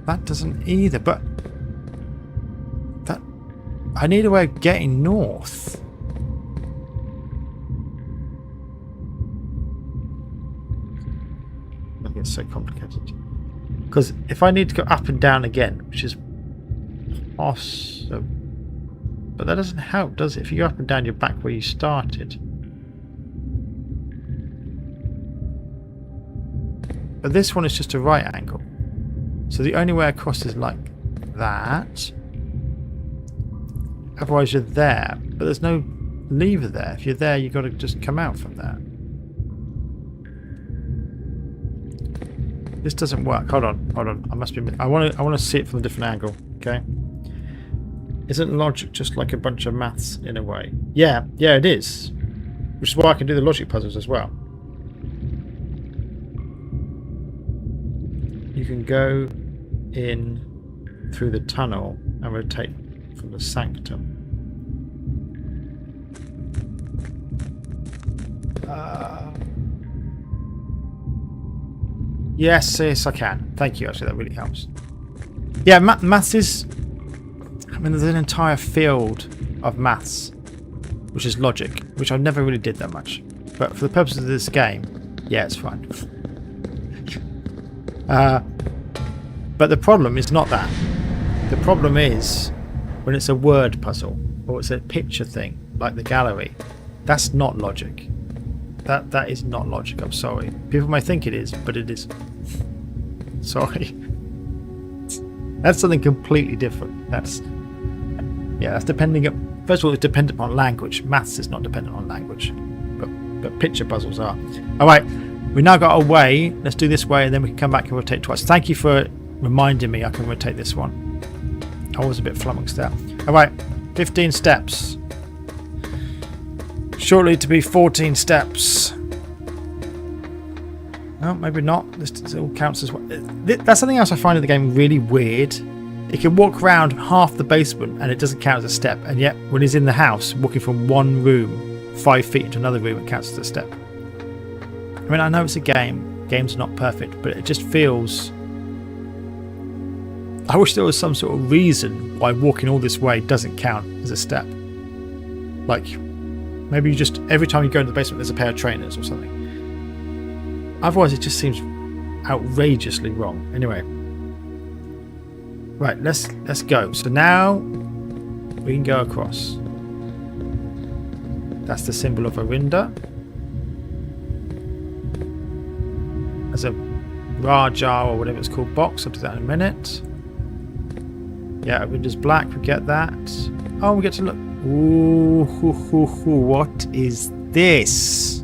That doesn't either, but that I need a way of getting north. That gets so complicated. Because if I need to go up and down again, which is awesome, but that doesn't help, does it? If you go up and down, you're back where you started. But this one is just a right angle. So the only way across is like that. Otherwise you're there. But there's no lever there. If you're there, you've got to just come out from there. This doesn't work. Hold on. I must be. I want to see it from a different angle. Okay. Isn't logic just like a bunch of maths in a way? Yeah, it is. Which is why I can do the logic puzzles as well. You can go in through the tunnel and rotate from the sanctum. Yes, I can. Thank you, actually, that really helps. Yeah, maths is... I mean, there's an entire field of maths, which is logic, which I never really did that much. But for the purposes of this game, yeah, it's fine. But the problem is not that. The problem is when it's a word puzzle or it's a picture thing, like the gallery. That's not logic. That is not logic, I'm sorry. People may think it is, but it isn't. Sorry. That's something completely different. That's depending on... First of all, it's dependent on language. Maths is not dependent on language. But picture puzzles are. Alright, we now got our way. Let's do this way and then we can come back and rotate twice. Thank you for reminding me I can rotate this one. I was a bit flummoxed there. Alright, 15 steps. Shortly to be 14 steps. No, maybe not. This all counts as well. That's something else I find in the game really weird. It can walk around half the basement and it doesn't count as a step. And yet, when he's in the house, walking from one room 5 feet into another room, it counts as a step. I mean, I know it's a game. Games are not perfect, but it just feels... I wish there was some sort of reason why walking all this way doesn't count as a step. Like... maybe you just, every time you go into the basement there's a pair of trainers or something. Otherwise it just seems outrageously wrong. Anyway. Right, let's go. So now we can go across. That's the symbol of Arinda. There's a Raja or whatever it's called box. I'll do that in a minute. Yeah, Arinda's black, we get that. Oh, we get to look. Ooh, what is this?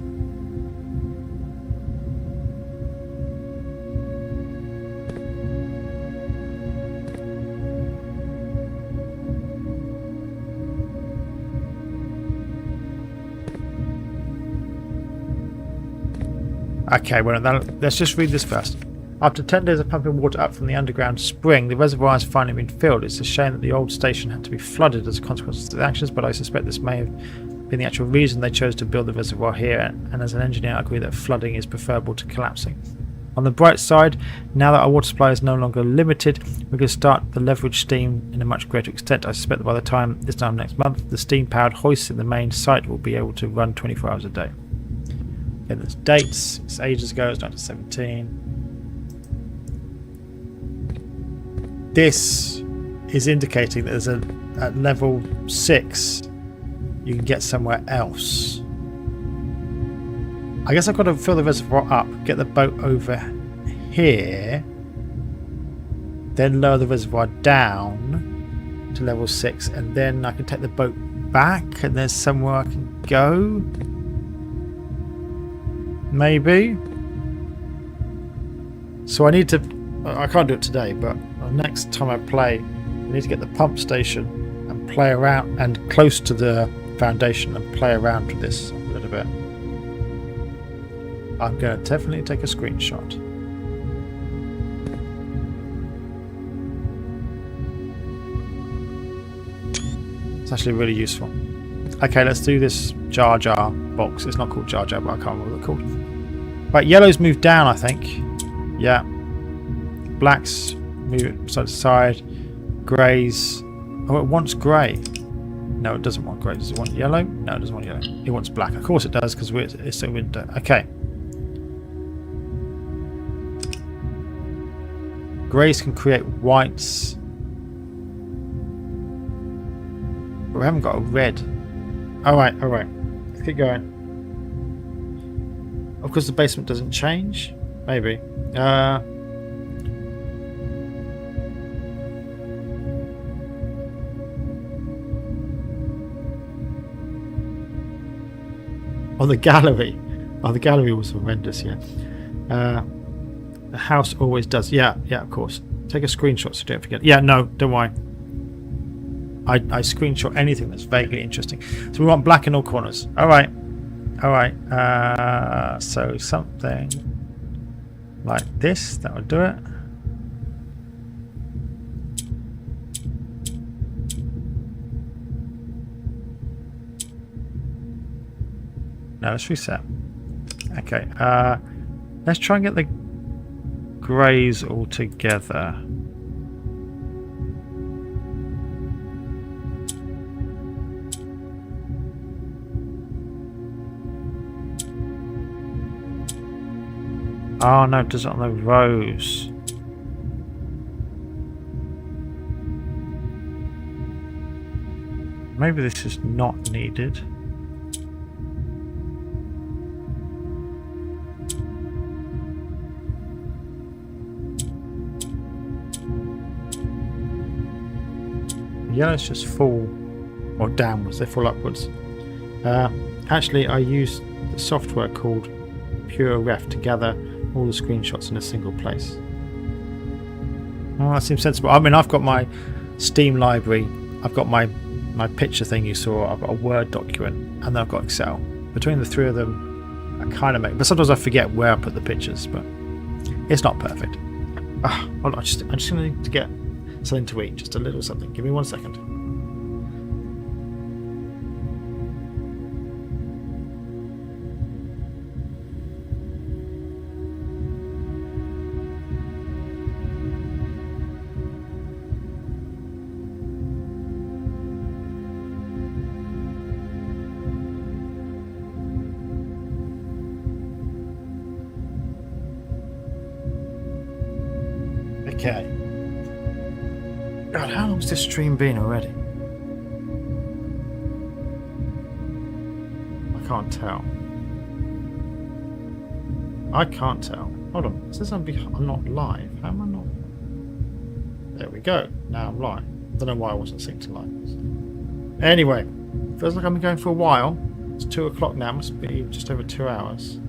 Okay, well, let's just read this first. After 10 days of pumping water up from the underground spring, the reservoir has finally been filled. It's a shame that the old station had to be flooded as a consequence of their actions, but I suspect this may have been the actual reason they chose to build the reservoir here, and as an engineer I agree that flooding is preferable to collapsing. On the bright side, now that our water supply is no longer limited, we can start the leverage steam in a much greater extent. I suspect that by the time this time next month, the steam-powered hoists in the main site will be able to run 24 hours a day. Okay, there's dates. It's ages ago, it's 1917. This is indicating that there's at level 6 you can get somewhere else. I guess I've got to fill the reservoir up, get the boat over here, then lower the reservoir down to level 6, and then I can take the boat back and there's somewhere I can go. Maybe. So I need to... I can't do it today, but next time I play, I need to get the pump station and play around and close to the foundation and play around with this a little bit. I'm going to definitely take a screenshot. It's actually really useful. Okay, let's do this Jar Jar box. It's not called Jar Jar, but I can't remember what it's called. Right, yellow's moved down, I think. Yeah. Black's move it side to side. Grey's... oh, it wants grey. No, it doesn't want grey. Does it want yellow? No, it doesn't want yellow. It wants black. Of course it does, because it's a window. Okay. Greys can create whites. But we haven't got a red. Alright, alright. Let's keep going. Of course the basement doesn't change. Maybe. Oh, the gallery. Oh, the gallery was horrendous, yeah. The house always does. Yeah, of course. Take a screenshot so don't forget. Yeah, no, don't worry. I screenshot anything that's vaguely interesting. So we want black in all corners. All right. So something like this, that would do it. No, let's reset. Okay, let's try and get the greys all together. Oh no, it does it on the rows. Maybe this is not needed. Yellows just fall, or downwards, they fall upwards. Actually, I used the software called Pure Ref to gather all the screenshots in a single place. Oh, that seems sensible. I mean, I've got my Steam library, I've got my picture thing you saw, I've got a Word document, and then I've got Excel. Between the three of them, I kind of make, but sometimes I forget where I put the pictures, but it's not perfect. Hold on, I'm just going to need to get something to eat, just a little something. Give me 1 second. Okay. God, how long's this stream been already? I can't tell. I can't tell. Hold on. It says I'm not live. How am I not? There we go. Now I'm live. I don't know why I wasn't synced to live. Anyway, feels like I've been going for a while. It's 2 o'clock now. Must be just over 2 hours.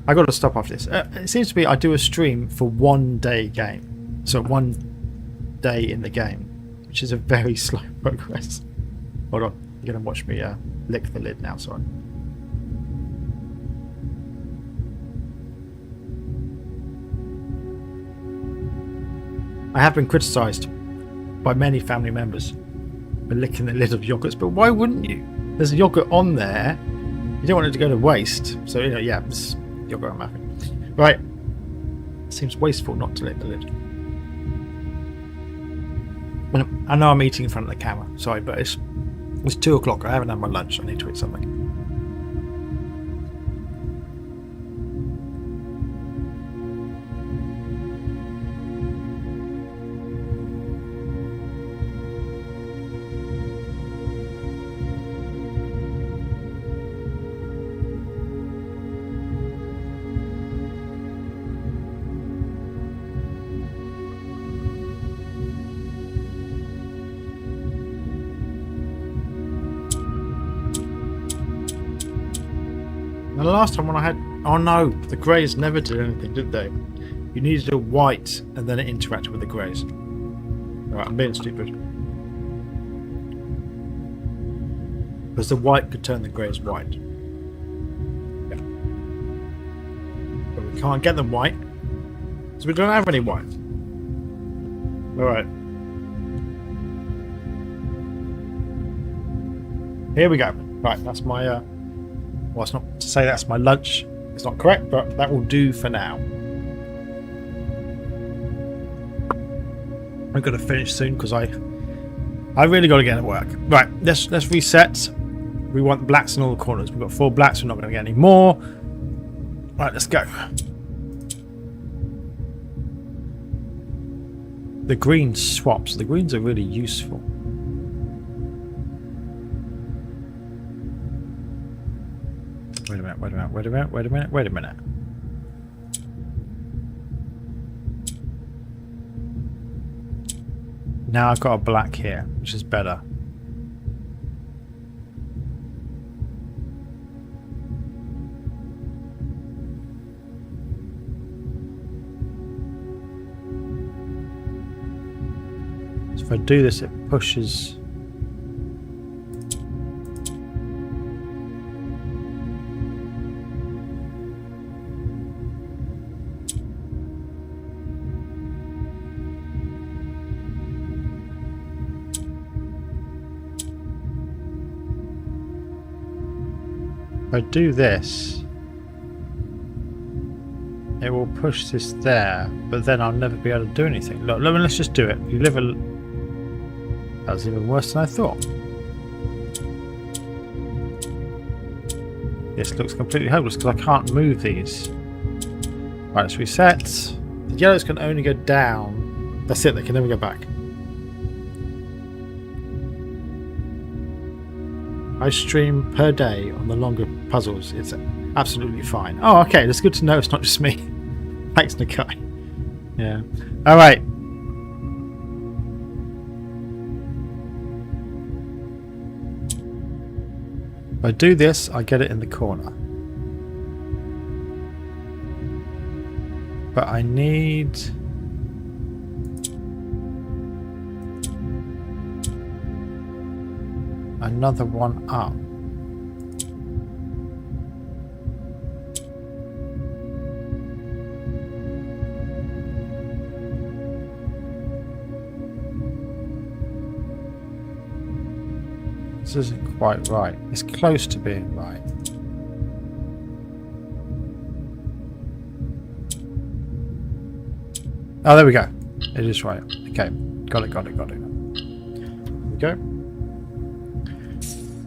I got to stop after this. It seems to be I do a stream for 1 day game, so 1 day in the game, which is a very slow progress. Hold on, you're gonna watch me lick the lid now. Sorry. I have been criticised by many family members for licking the lid of yogurts, but why wouldn't you? There's a yogurt on there. You don't want it to go to waste. So yeah. Yogurt I'm having. Right. Seems wasteful not to lick the lid. I know I'm eating in front of the camera. Sorry, but it's 2 o'clock. I haven't had my lunch. I need to eat something. The last time when I had... Oh no, the greys never did anything, did they? You needed a white and then it interacted with the greys. Alright, I'm being stupid. Because the white could turn the greys white. Yeah. But we can't get them white. So we don't have any white. Alright. Here we go. Right, that's my... well, it's not to say that's my lunch. It's not correct, but that will do for now. I've got to finish soon because I really got to get at work. Right, let's reset. We want blacks in all the corners. We've got 4 blacks. We're not going to get any more. Right, let's go. The green swaps. The greens are really useful. Wait a minute. Now I've got a black here, which is better. If I do this, it pushes. If I do this, it will push this there, but then I'll never be able to do anything. Look, let's just do it. You live a... That was even worse than I thought. This looks completely hopeless because I can't move these. Right, let's reset. The yellows can only go down. That's it, they can never go back. I stream per day on the longer puzzles. It's absolutely fine. Oh, okay. That's good to know. It's not just me. Thanks, Nakai. Yeah. All right. If I do this, I get it in the corner. But I need... another one up. This isn't quite right. It's close to being right. Oh, there we go. It is right. Okay. Got it. There we go.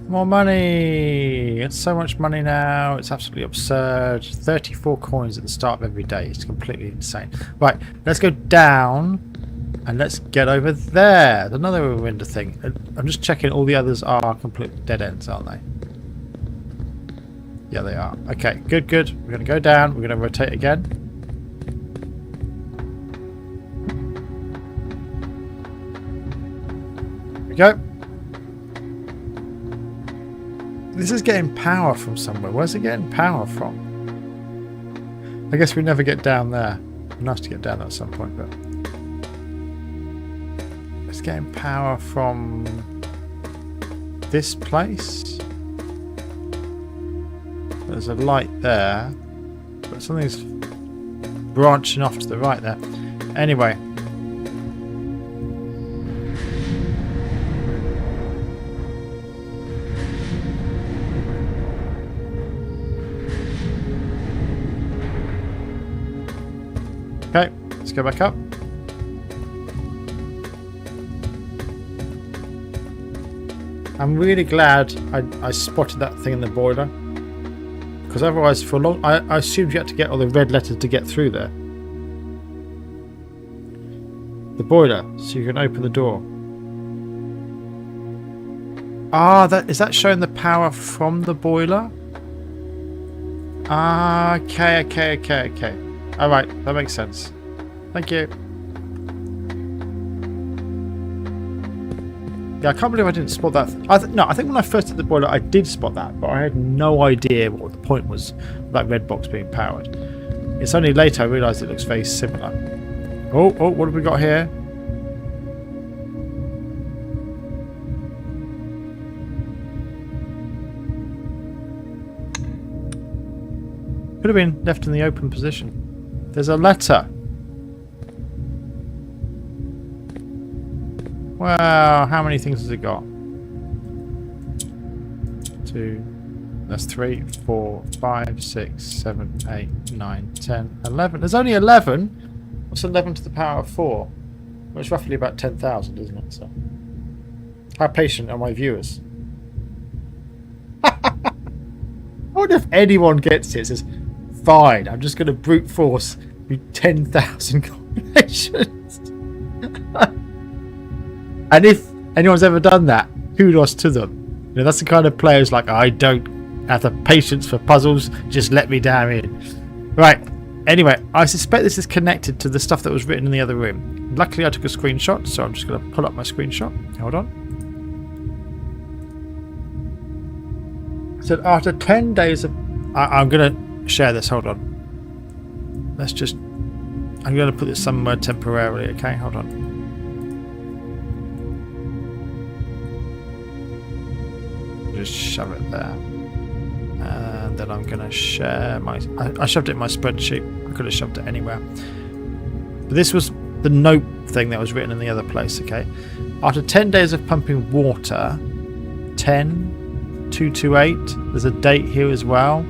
More money! It's so much money now. It's absolutely absurd. 34 coins at the start of every day. It's completely insane. Right, let's go down and let's get over there. There's another window thing. I'm just checking all the others are complete dead ends, aren't they? Yeah, they are. Okay, good. We're going to go down. We're going to rotate again. There we go. This is getting power from somewhere. Where's it getting power from? I guess we never get down there. Nice to get down there at some point, but it's getting power from this place. There's a light there, but something's branching off to the right there. Anyway. Okay, let's go back up. I'm really glad I spotted that thing in the boiler, because otherwise for a long I assumed you had to get all the red letters to get through there. The boiler, so you can open the door. Ah, is that showing the power from the boiler? Ah, okay. Alright, that makes sense. Thank you. Yeah, I can't believe I didn't spot that. No, I think when I first did the boiler, I did spot that, but I had no idea what the point was of that red box being powered. It's only later I realised it looks very similar. Oh, what have we got here? Could have been left in the open position. There's a letter. Wow, how many things has it got? 2, that's 3, 4, 5, 6, 7, 8, 9, 10, 11. There's only 11? What's 11 to the power of 4? Well, it's roughly about 10,000, isn't it? So, how patient are my viewers? I wonder if anyone gets it. It says, fine, I'm just going to brute force 10,000 combinations. And if anyone's ever done that, kudos to them. You know, that's the kind of players like, I don't have the patience for puzzles, just let me down in. Right, anyway, I suspect this is connected to the stuff that was written in the other room. Luckily I took a screenshot, so I'm just going to pull up my screenshot. Hold on. So after 10 days of... I'm going to share this, hold on. Let's just... I'm going to put this somewhere temporarily, okay? Hold on. just shove it there. And then I'm going to share my... I shoved it in my spreadsheet. I could have shoved it anywhere. But this was the note thing that was written in the other place, okay? After 10 days of pumping water, 10/228, there's a date here as well.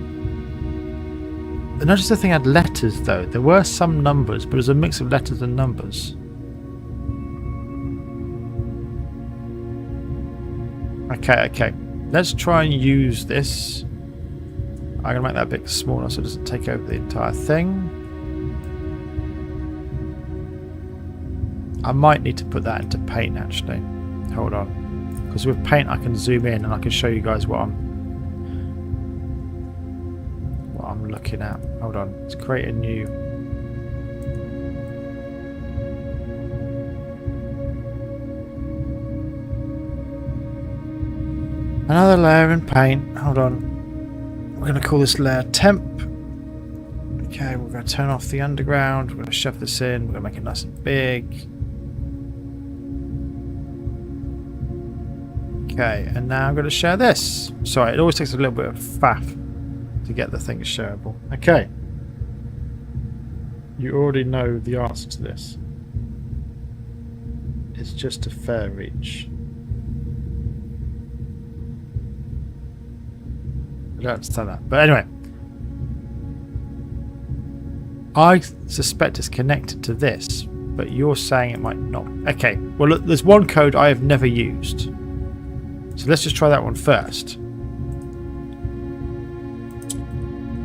I noticed the thing had letters though. There were some numbers, but it was a mix of letters and numbers. Okay. Let's try and use this. I'm going to make that a bit smaller so it doesn't take over the entire thing. I might need to put that into Paint actually. Hold on. Because with Paint I can zoom in and I can show you guys what I'm looking at. Hold on. Let's create a new... Another layer in Paint. Hold on. We're going to call this layer Temp. Okay, we're going to turn off the underground. We're going to shove this in. We're going to make it nice and big. Okay, and now I'm going to share this. Sorry, it always takes a little bit of faff to get the thing shareable. Okay. You already know the answer to this. It's just a fair reach. I don't understand that. But anyway. I suspect it's connected to this, but you're saying it might not. Okay, well look, there's one code I have never used. So let's just try that one first.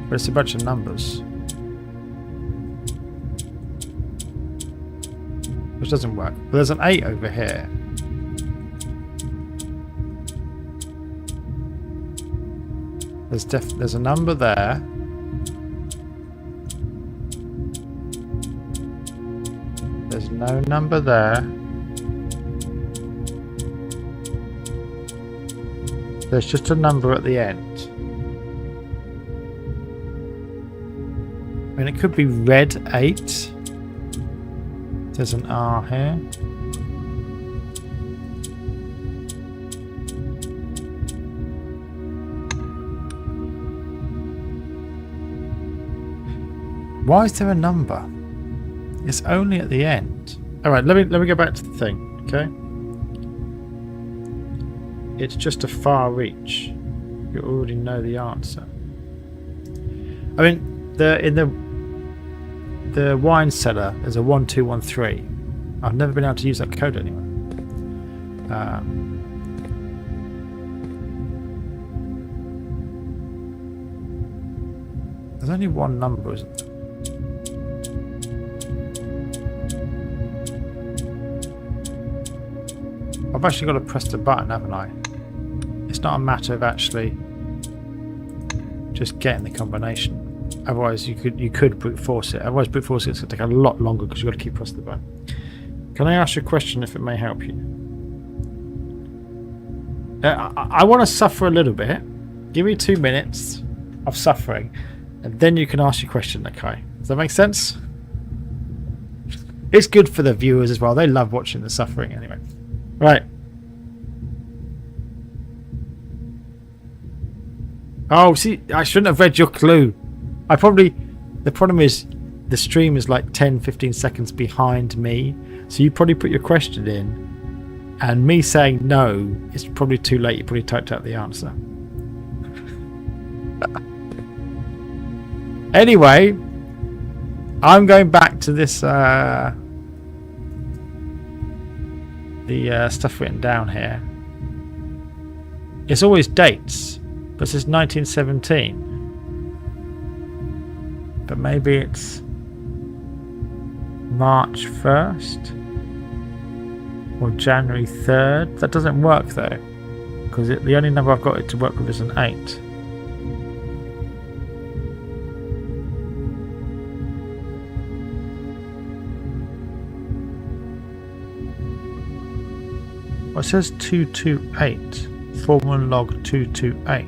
But it's a bunch of numbers. Which doesn't work. But there's an 8 over here. There's a number there. There's no number there. There's just a number at the end. I mean, it could be red 8. There's an R here. Why is there a number? It's only at the end. Alright, let me go back to the thing, okay? It's just a far reach. You already know the answer. I mean, in the wine cellar, there's a 1213. I've never been able to use that code anyway. There's only one number, isn't there? I've actually got to press the button, haven't I? It's not a matter of actually just getting the combination. Otherwise, you could brute force it. Otherwise, brute force it's going to take a lot longer because you've got to keep pressing the button. Can I ask you a question if it may help you? I want to suffer a little bit. Give me 2 minutes of suffering, and then you can ask your question, okay? Does that make sense? It's good for the viewers as well. They love watching the suffering anyway. Right. Oh, see, I shouldn't have read your clue. The problem is the stream is like 10-15 seconds behind me, so you probably put your question in, and me saying no, it's probably too late. You probably typed out the answer. Anyway, I'm going back to this the stuff written down here. It's always dates, but it says 1917. But maybe it's March 1st or January 3rd. That doesn't work though, because the only number I've got it to work with is an 8. Well, it says 228. Formula log 228.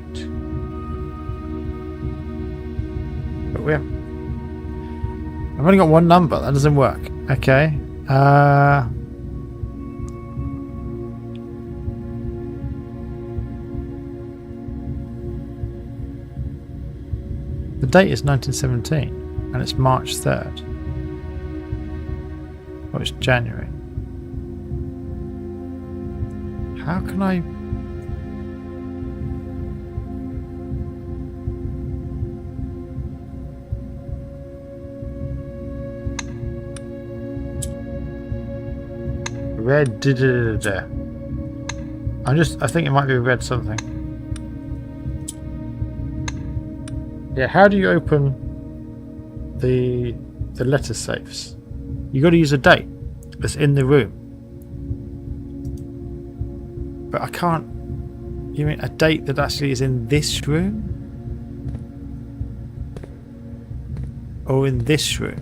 But I've only got one number. That doesn't work. Okay. The date is 1917 and it's March 3rd. Oh, it's January. How can I... Red da-da-da-da. I think it might be red something. Yeah, how do you open the letter safes? You got to use a date that's in the room. But I can't. You mean a date that actually is in this room? Or in this room?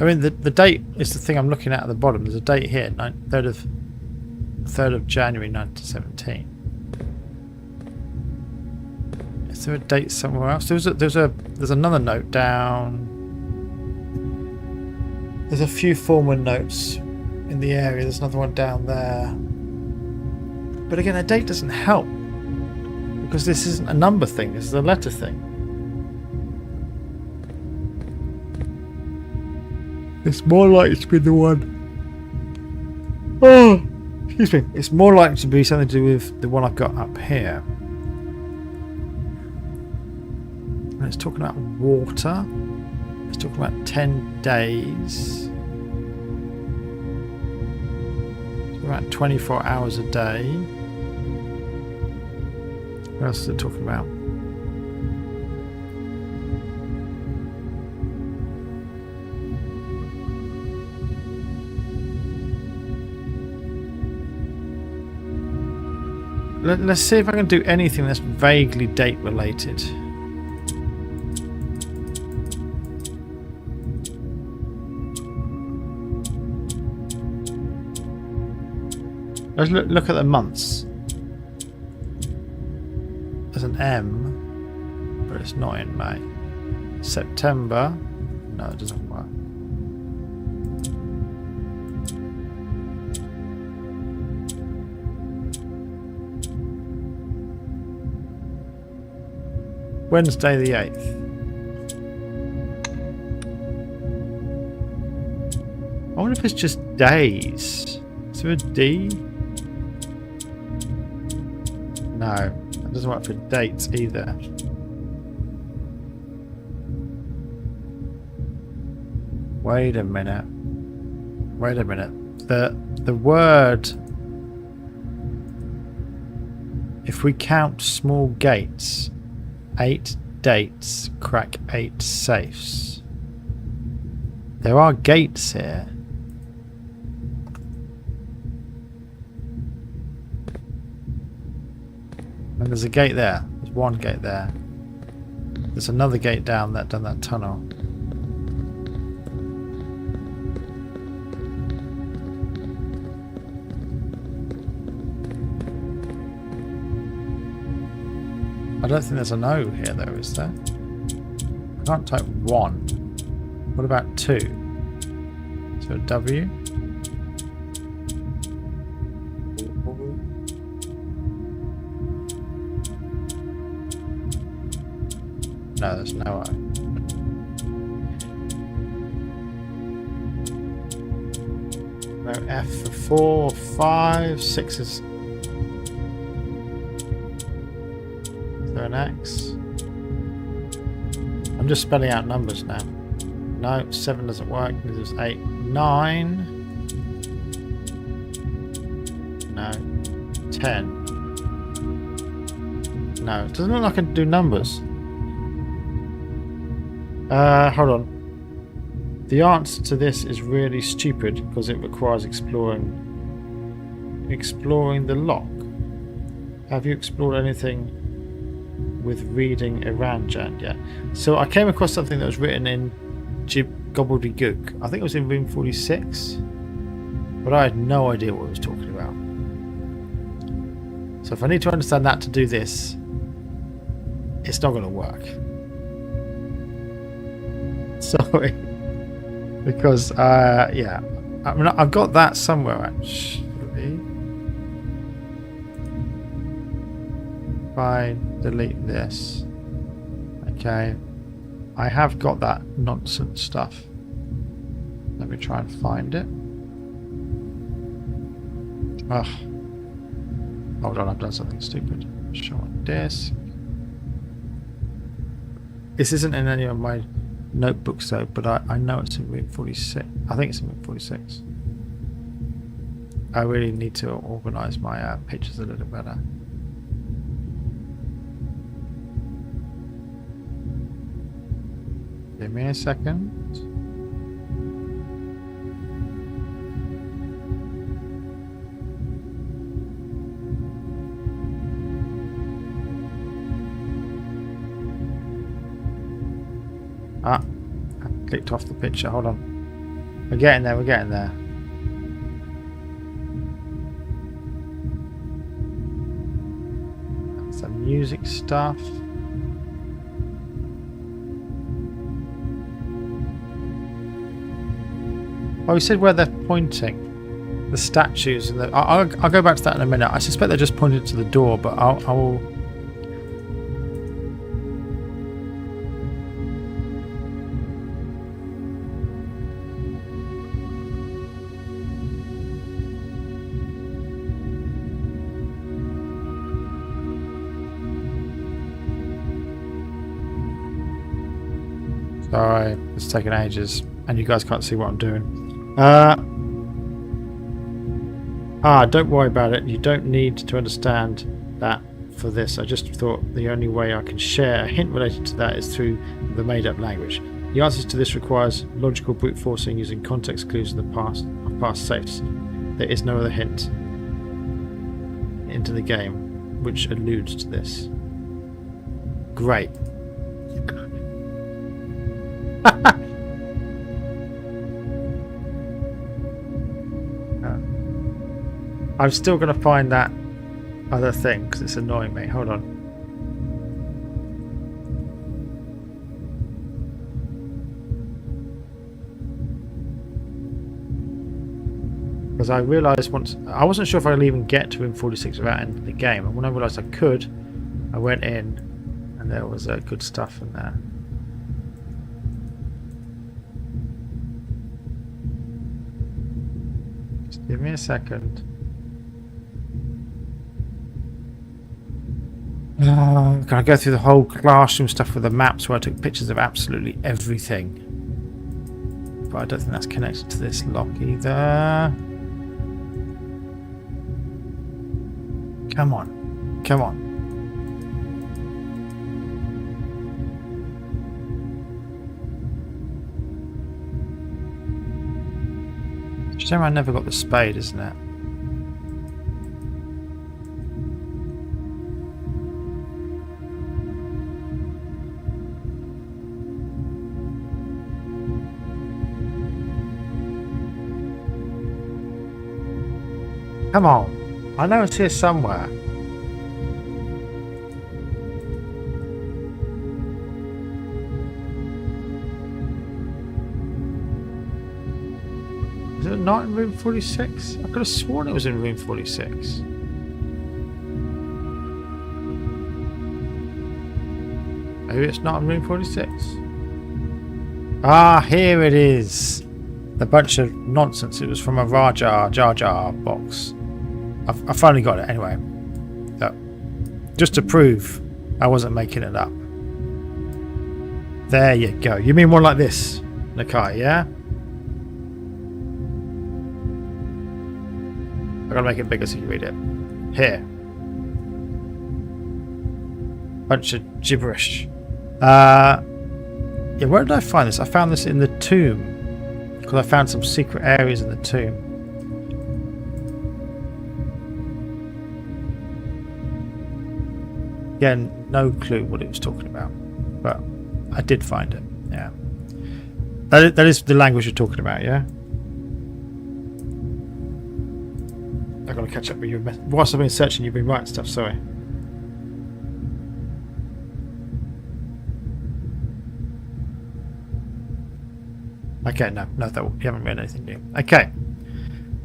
I mean, the date is the thing I'm looking at the bottom. There's a date here, 3rd of January 1917. Is there a date somewhere else? There's another note down. There's a few former notes in the area. There's another one down there. But again, a date doesn't help because this isn't a number thing. This is a letter thing. It's more likely to be the one. Oh, excuse me. It's more likely to be something to do with the one I've got up here. And it's talking about water. It's talking about 10 days. It's about 24 hours a day. What else is it talking about? Let's see if I can do anything that's vaguely date related. Let's look at the months. There's an M, but it's not in May. September. No, it doesn't work. Wednesday the 8th. I wonder if it's just days. Is there a D? No, that doesn't work for dates either. Wait a minute. Wait a minute. The word, if we count small gates, 8 dates crack 8 safes. There are gates here. And there's a gate there. There's one gate there. There's another gate down that tunnel. I don't think there's an O here though, is there? I can't type 1. What about 2? Is there a W? No, there's no O. No F for 4, 5, 6 is... an X. I'm just spelling out numbers now. No, 7 doesn't work. There's 8, 9. No, 10. No, it doesn't look like I can do numbers. Hold on. The answer to this is really stupid because it requires exploring the lock. Have you explored anything with reading Iranjan yet? So I came across something that was written in gobbledygook. I think it was in room 46, but I had no idea what it was talking about. So if I need to understand that to do this, it's not going to work. Sorry, because yeah, I mean I've got that somewhere actually. if I delete this? Okay. I have got that nonsense stuff. Let me try and find it. Ugh. Hold on, I've done something stupid. Show on disk. This isn't in any of my notebooks though, but I know it's in room 46. I think it's in room 46. I really need to organise my pictures a little better. Give me a second. Ah, I clicked off the picture. Hold on. We're getting there. We're getting there. Some music stuff. Oh, we said where they're pointing. The statues. And I'll go back to that in a minute. I suspect they're just pointing to the door, but I will... Sorry, it's taking ages, and you guys can't see what I'm doing. Don't worry about it. You don't need to understand that for this. I just thought the only way I can share a hint related to that is through the made-up language. The answers to this requires logical brute forcing using context clues in the past of past safes. There is no other hint into the game which alludes to this. Great. I'm still going to find that other thing because it's annoying me. Hold on. Because I realised once... I wasn't sure if I'd even get to room 46 without ending the game. And when I realised I could, I went in and there was good stuff in there. Just give me a second. Can I go through the whole classroom stuff with the maps where I took pictures of absolutely everything? But I don't think that's connected to this lock either. Come on. Come on. Shame I never got the spade, isn't it? Come on. I know it's here somewhere. Is it not in room 46? I could have sworn it was in room 46. Maybe it's not in room 46. Ah, here it is. A bunch of nonsense. It was from a Jar Jar box. I finally got it anyway. So, just to prove I wasn't making it up. There you go. You mean one like this, Nakai, yeah? I gotta make it bigger so you can read it. Here. Bunch of gibberish. Yeah, where did I find this? I found this in the tomb. Because I found some secret areas in the tomb. Again, no clue what it was talking about. But I did find it, yeah. That is the language you're talking about, yeah? I've got to catch up with you. Whilst I've been searching, you've been writing stuff, sorry. Okay, no, you haven't read anything new. Okay,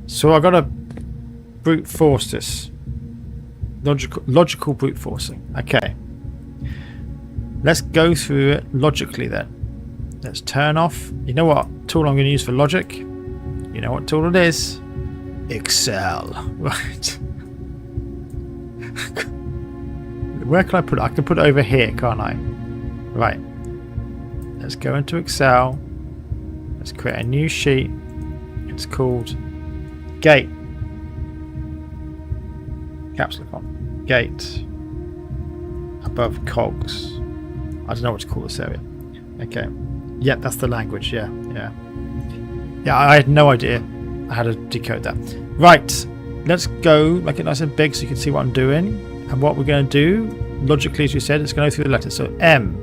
so I've got to brute force this. Logical brute forcing. Okay. Let's go through it logically then. Let's turn off. You know what tool I'm going to use for logic? You know what tool it is? Excel. Right. Where can I put it? I can put it over here, can't I? Right. Let's go into Excel. Let's create a new sheet. It's called Gate. Caps lock on. Gate. Above cogs. I don't know what to call this area. Okay. Yeah, that's the language. Yeah. I had no idea how to decode that. Right. Let's go make it nice and big so you can see what I'm doing. And what we're going to do, logically, as we said, it's going to go through the letters. So M.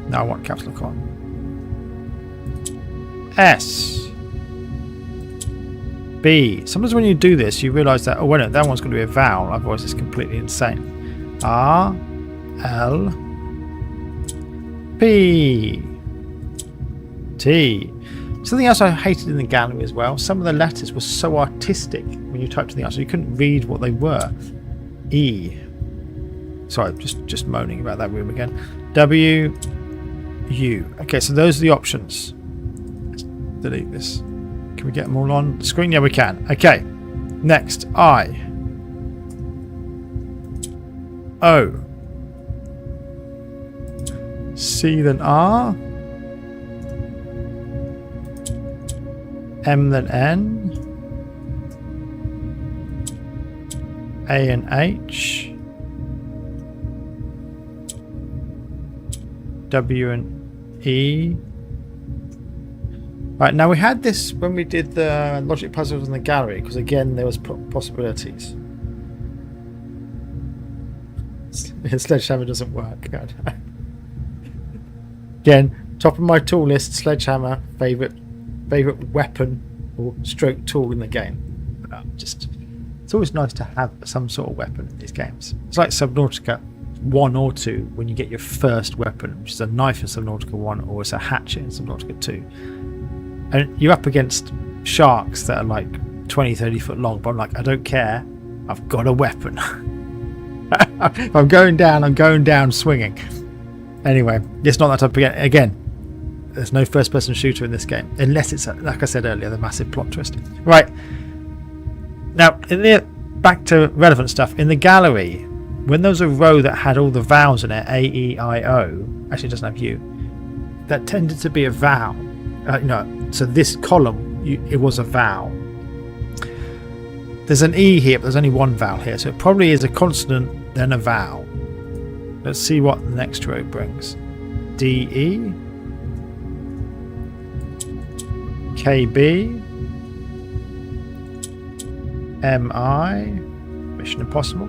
Now I want caps lock on. S. B. Sometimes when you do this, you realise that, oh, wait, no, that one's going to be a vowel, otherwise it's completely insane. R. L. P. T. Something else I hated in the gallery as well, some of the letters were so artistic when you typed in the answer, you couldn't read what they were. E. Sorry, just moaning about that room again. W. U. Okay, so those are the options. Let's delete this. Can we get them all on the screen? Yeah, we can. Okay. Next, I. O. C then R. M then N. A and H. W and E. Right, now we had this when we did the logic puzzles in the gallery, because again there was possibilities. Sledgehammer doesn't work. Again, top of my tool list, sledgehammer, favourite weapon or stroke tool in the game. It's always nice to have some sort of weapon in these games. It's like Subnautica 1 or 2 when you get your first weapon, which is a knife in Subnautica 1 or it's a hatchet in Subnautica 2. And you're up against sharks that are like 20-30 foot long, but I'm like, I don't care, I've got a weapon. I'm going down swinging. Anyway, it's not that type of game. Again, there's no first person shooter in this game unless it's, like I said earlier, the massive plot twist. Right, now back to relevant stuff. In the gallery, when there was a row that had all the vowels in it, A, E, I, O, actually it doesn't have U, that tended to be a vowel. So this column, it was a vowel. There's an E here, but there's only one vowel here, so it probably is a consonant, then a vowel. Let's see what the next row brings. D, E, K, B, M, I, Mission Impossible,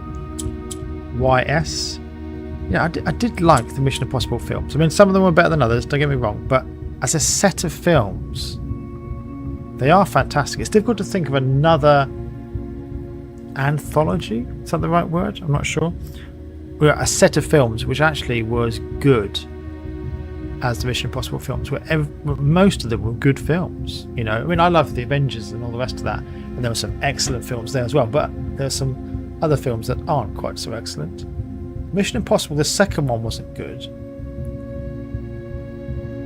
Y, S. Yeah, I did like the Mission Impossible films. I mean, some of them were better than others, don't get me wrong, but as a set of films, they are fantastic. It's difficult to think of another anthology. Is that the right word? I'm not sure. A set of films which actually was good as the Mission Impossible films, where most of them were good films. I mean, I love the Avengers and all the rest of that, and there were some excellent films there as well, but there are some other films that aren't quite so excellent. Mission Impossible, the second one, wasn't good,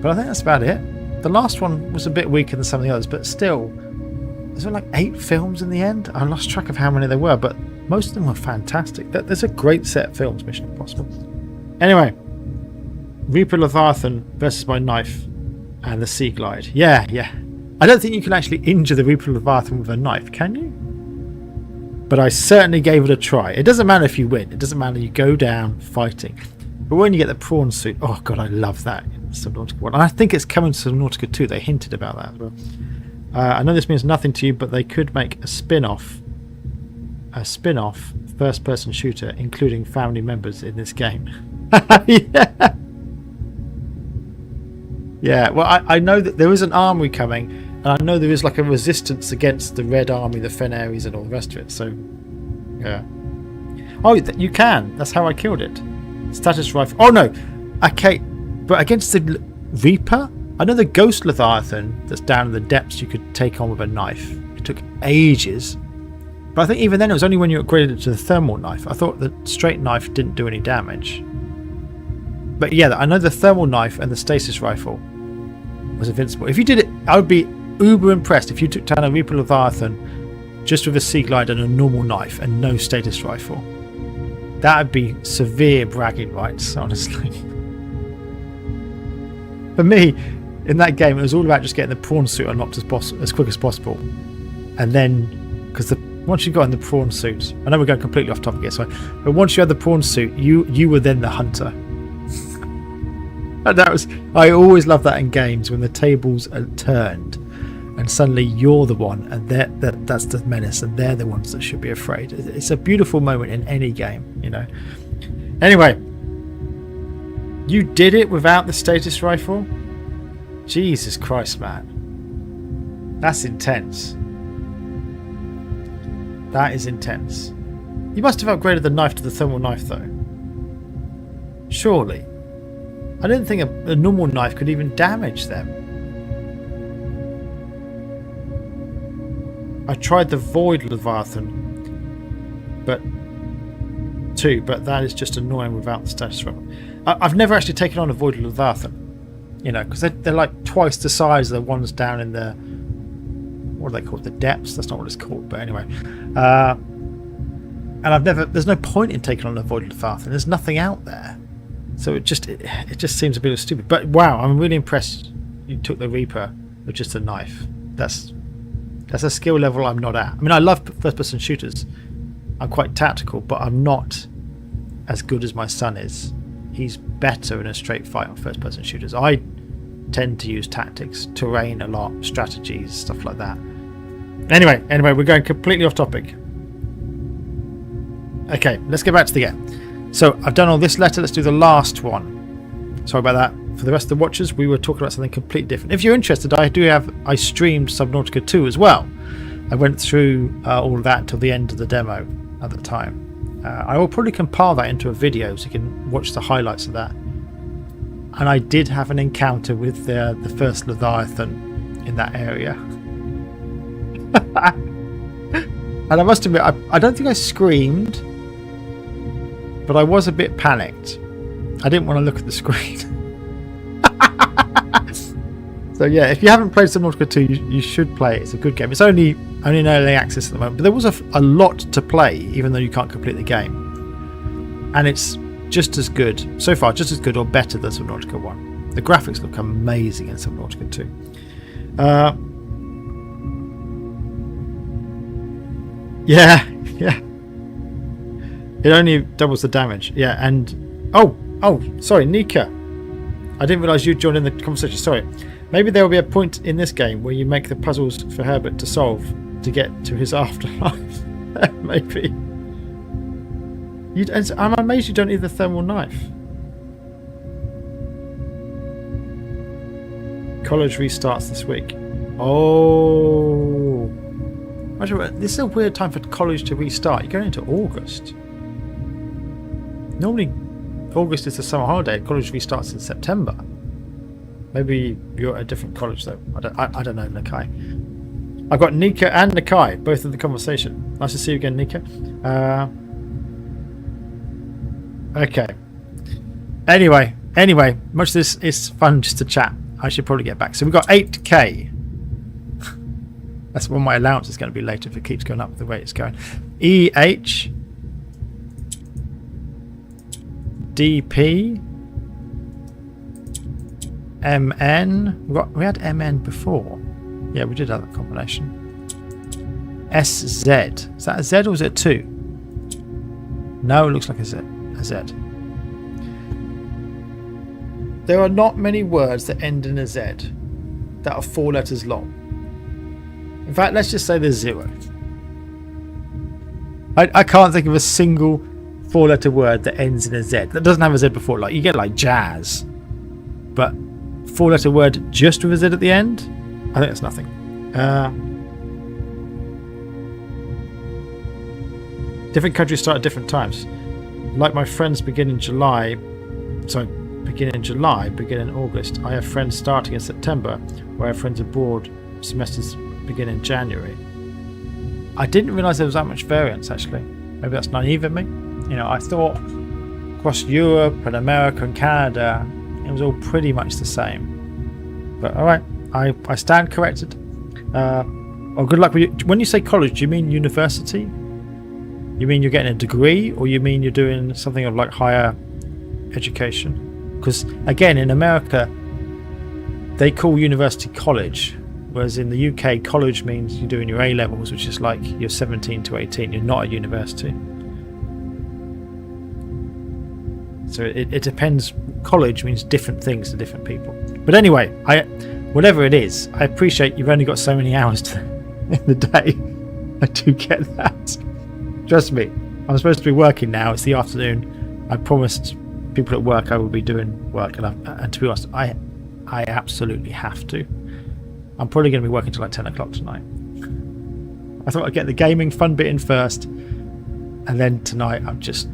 but I think that's about it. The last one was a bit weaker than some of the others, but still, there's like 8 films in the end. I lost track of how many there were, but most of them were fantastic. There's a great set of films, Mission Impossible. Anyway, Reaper Leviathan versus my knife and the Sea Glide. Yeah. I don't think you can actually injure the Reaper Leviathan with a knife, can you? But I certainly gave it a try. It doesn't matter if you win. It doesn't matter, you go down fighting. But when you get the prawn suit, oh god, I love that in Subnautica 1. And I think it's coming to Subnautica 2. They hinted about that as well. I know this means nothing to you, but they could make a spin-off first-person shooter, including family members in this game. Yeah. Well, I know that there is an army coming, and I know there is like a resistance against the Red Army, the Fenaries, and all the rest of it. So, yeah. Oh, you can. That's how I killed it. Status rifle. Oh no. Okay, but against the Reaper, I know the Ghost Leviathan that's down in the depths you could take on with a knife. It took ages. But I think even then it was only when you upgraded to the thermal knife. I thought the straight knife didn't do any damage. But yeah, I know the thermal knife and the stasis rifle was invincible. If you did it, I would be uber impressed if you took down a Reaper Leviathan just with a Sea Glide and a normal knife and no stasis rifle. That would be severe bragging rights, honestly. For me, in that game, it was all about just getting the prawn suit unlocked as quick as possible. And then, because once you got in the prawn suit, I know we're going completely off topic here, sorry, but once you had the prawn suit, you were then the hunter. And that was, I always love that in games when the tables are turned and suddenly you're the one and that's the menace and they're the ones that should be afraid. It's a beautiful moment in any game, you know. Anyway, you did it without the status rifle? Jesus Christ, man. That's intense. That is intense. You must have upgraded the knife to the thermal knife though. Surely. I didn't think a normal knife could even damage them. I tried the Void Leviathan, but that is just annoying without the status rifle. I've never actually taken on a Void Leviathan, you know, because they're like twice the size of the ones down in the, what are they called, the depths? That's not what it's called, but anyway. And there's no point in taking on a Void Leviathan. There's nothing out there. So it just seems a bit stupid. But wow, I'm really impressed you took the Reaper with just a knife. That's a skill level I'm not at. I mean, I love first-person shooters. I'm quite tactical, but I'm not as good as my son is. He's better in a straight fight on first-person shooters. I tend to use tactics, terrain a lot, strategies, stuff like that. Anyway, we're going completely off topic. Okay, let's get back to the game. So I've done all this letter. Let's do the last one. Sorry about that. For the rest of the watchers, we were talking about something completely different. If you're interested, I streamed Subnautica 2 as well. I went through all of that until the end of the demo at the time. I will probably compile that into a video so you can watch the highlights of that. And I did have an encounter with the first Leviathan in that area. And I must admit, I don't think I screamed, but I was a bit panicked. I didn't want to look at the screen. So yeah, if you haven't played Subnautica 2, you should play it. It's a good game. It's only in early access at the moment, but there was a lot to play, even though you can't complete the game. And it's just as good, so far, just as good or better than Subnautica 1. The graphics look amazing in Subnautica 2. Yeah. It only doubles the damage. Yeah, and oh, sorry, Nika. I didn't realise you joined in the conversation. Sorry. Maybe there will be a point in this game where you make the puzzles for Herbert to solve to get to his afterlife. Maybe. I'm amazed you don't need the thermal knife. College restarts this week. Oh. This is a weird time for college to restart. You're going into August. Normally, August is the summer holiday. College restarts in September. Maybe you're at a different college though. I don't know, Nakai. I've got Nika and Nakai both in the conversation. Nice to see you again, Nika. Okay. Anyway, much of this is fun just to chat. I should probably get back. So we've got 8k. That's what my allowance is going to be later if it keeps going up the way it's going. EH DP MN. We had MN before. Yeah, we did have that combination. SZ. Is that a Z or is it 2? No, it looks like a Z. There are not many words that end in a Z that are 4 letters long. In fact, let's just say there's 0. I can't think of a single 4-letter word that ends in a Z that doesn't have a Z before. Like you get like jazz, but 4-letter word just with a Z at the end, I think that's nothing. Different countries start at different times. Like my friends begin in July, begin in August. I have friends starting in September, where I have friends abroad. Semesters begin in January. I didn't realise there was that much variance, actually. Maybe that's naive of me. You know, I thought across Europe and America and Canada, it was all pretty much the same. But all right, I stand corrected. Well, good luck with you. When you say college, do you mean university? You mean you're getting a degree, or you mean you're doing something of like higher education? Because again, in America, they call university college, whereas in the UK, college means you're doing your A levels, which is like you're 17 to 18. You're not at university. So it depends. College means different things to different people. But anyway, whatever it is, I appreciate you've only got so many hours in the day. I do get that. Trust me, I'm supposed to be working now. It's the afternoon. I promised people at work I will be doing work, and to be honest, I absolutely have to. I'm probably going to be working till like 10 o'clock tonight. I thought I'd get the gaming fun bit in first, and then tonight I'm just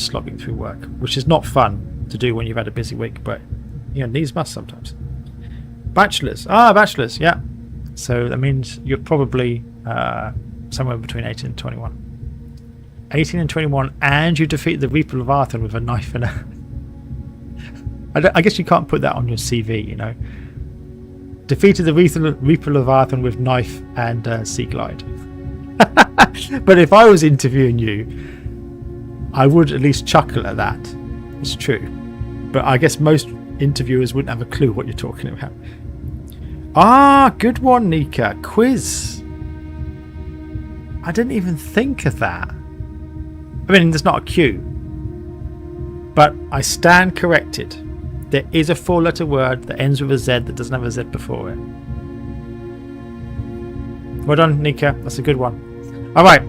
slogging through work, which is not fun to do when you've had a busy week, but you know, needs must sometimes. Bachelors, yeah. So that means you're probably somewhere between 18 and 21. 18 and 21, and you defeat the Reaper Leviathan with a knife and a... I guess you can't put that on your CV, you know. Defeated the Reaper Leviathan with knife and sea glide. But if I was interviewing you, I would at least chuckle at that. It's true. But I guess most interviewers wouldn't have a clue what you're talking about. Ah, good one, Nika. Quiz. I didn't even think of that. I mean, there's not a Q. But I stand corrected. There is a 4-letter word that ends with a Z that doesn't have a Z before it. Well done, Nika. That's a good one. All right,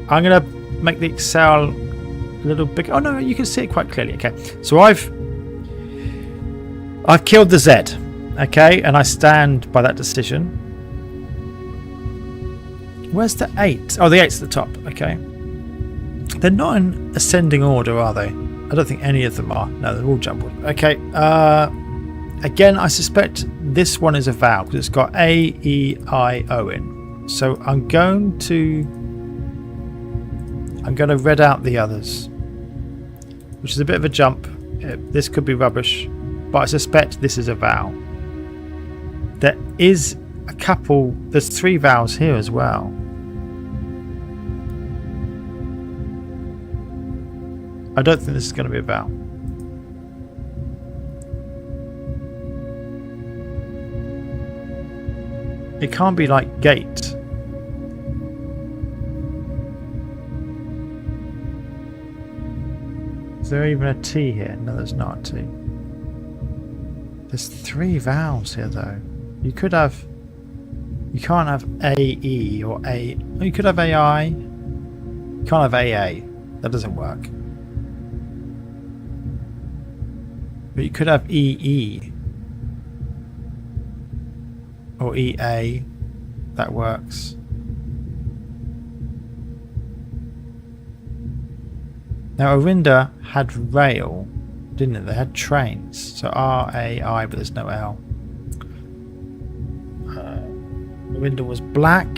I'm going to make the Excel a little bigger. Oh no, you can see it quite clearly. Okay, so I've killed the Z. Okay, and I stand by that decision. Where's the 8? Oh, the 8's at the top. Okay, they're not in ascending order, are they? I don't think any of them are. No, they're all jumbled. Okay. Again, I suspect this one is a vowel because it's got A, E, I, O in. So I'm going to read out the others, which is a bit of a jump. This could be rubbish, but I suspect this is a vowel. There is a couple. There's 3 vowels here as well. I don't think this is going to be a vowel. It can't be like gate. Is there even a T here? No, there's not a T. There's 3 vowels here though. You can't have AE or A. You could have AI. You can't have AA. That doesn't work. But you could have EE or EA. That works. Now Arinda had rail, didn't it? They had trains. So RAI, but there's no L. Arinda was black.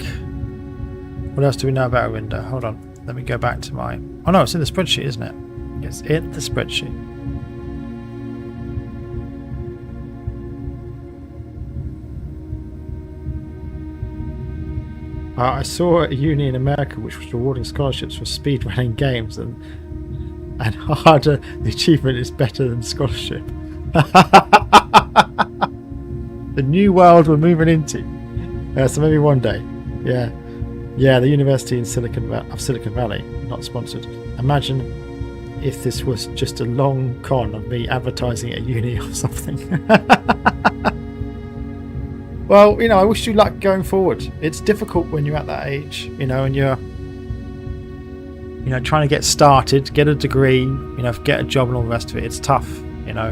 What else do we know about Arinda? Hold on. Let me go back to my... Oh no, it's in the spreadsheet, isn't it? It's in the spreadsheet. I saw a uni in America which was rewarding scholarships for speedrunning games, and harder the achievement is better than scholarship. The new world we're moving into. So maybe one day. Yeah, the university in Silicon Valley, not sponsored. Imagine if this was just a long con of me advertising at uni or something. Well, you know, I wish you luck going forward. It's difficult when you're at that age, you know, and you're, you know, trying to get started, get a degree, you know, get a job and all the rest of it. It's tough, you know,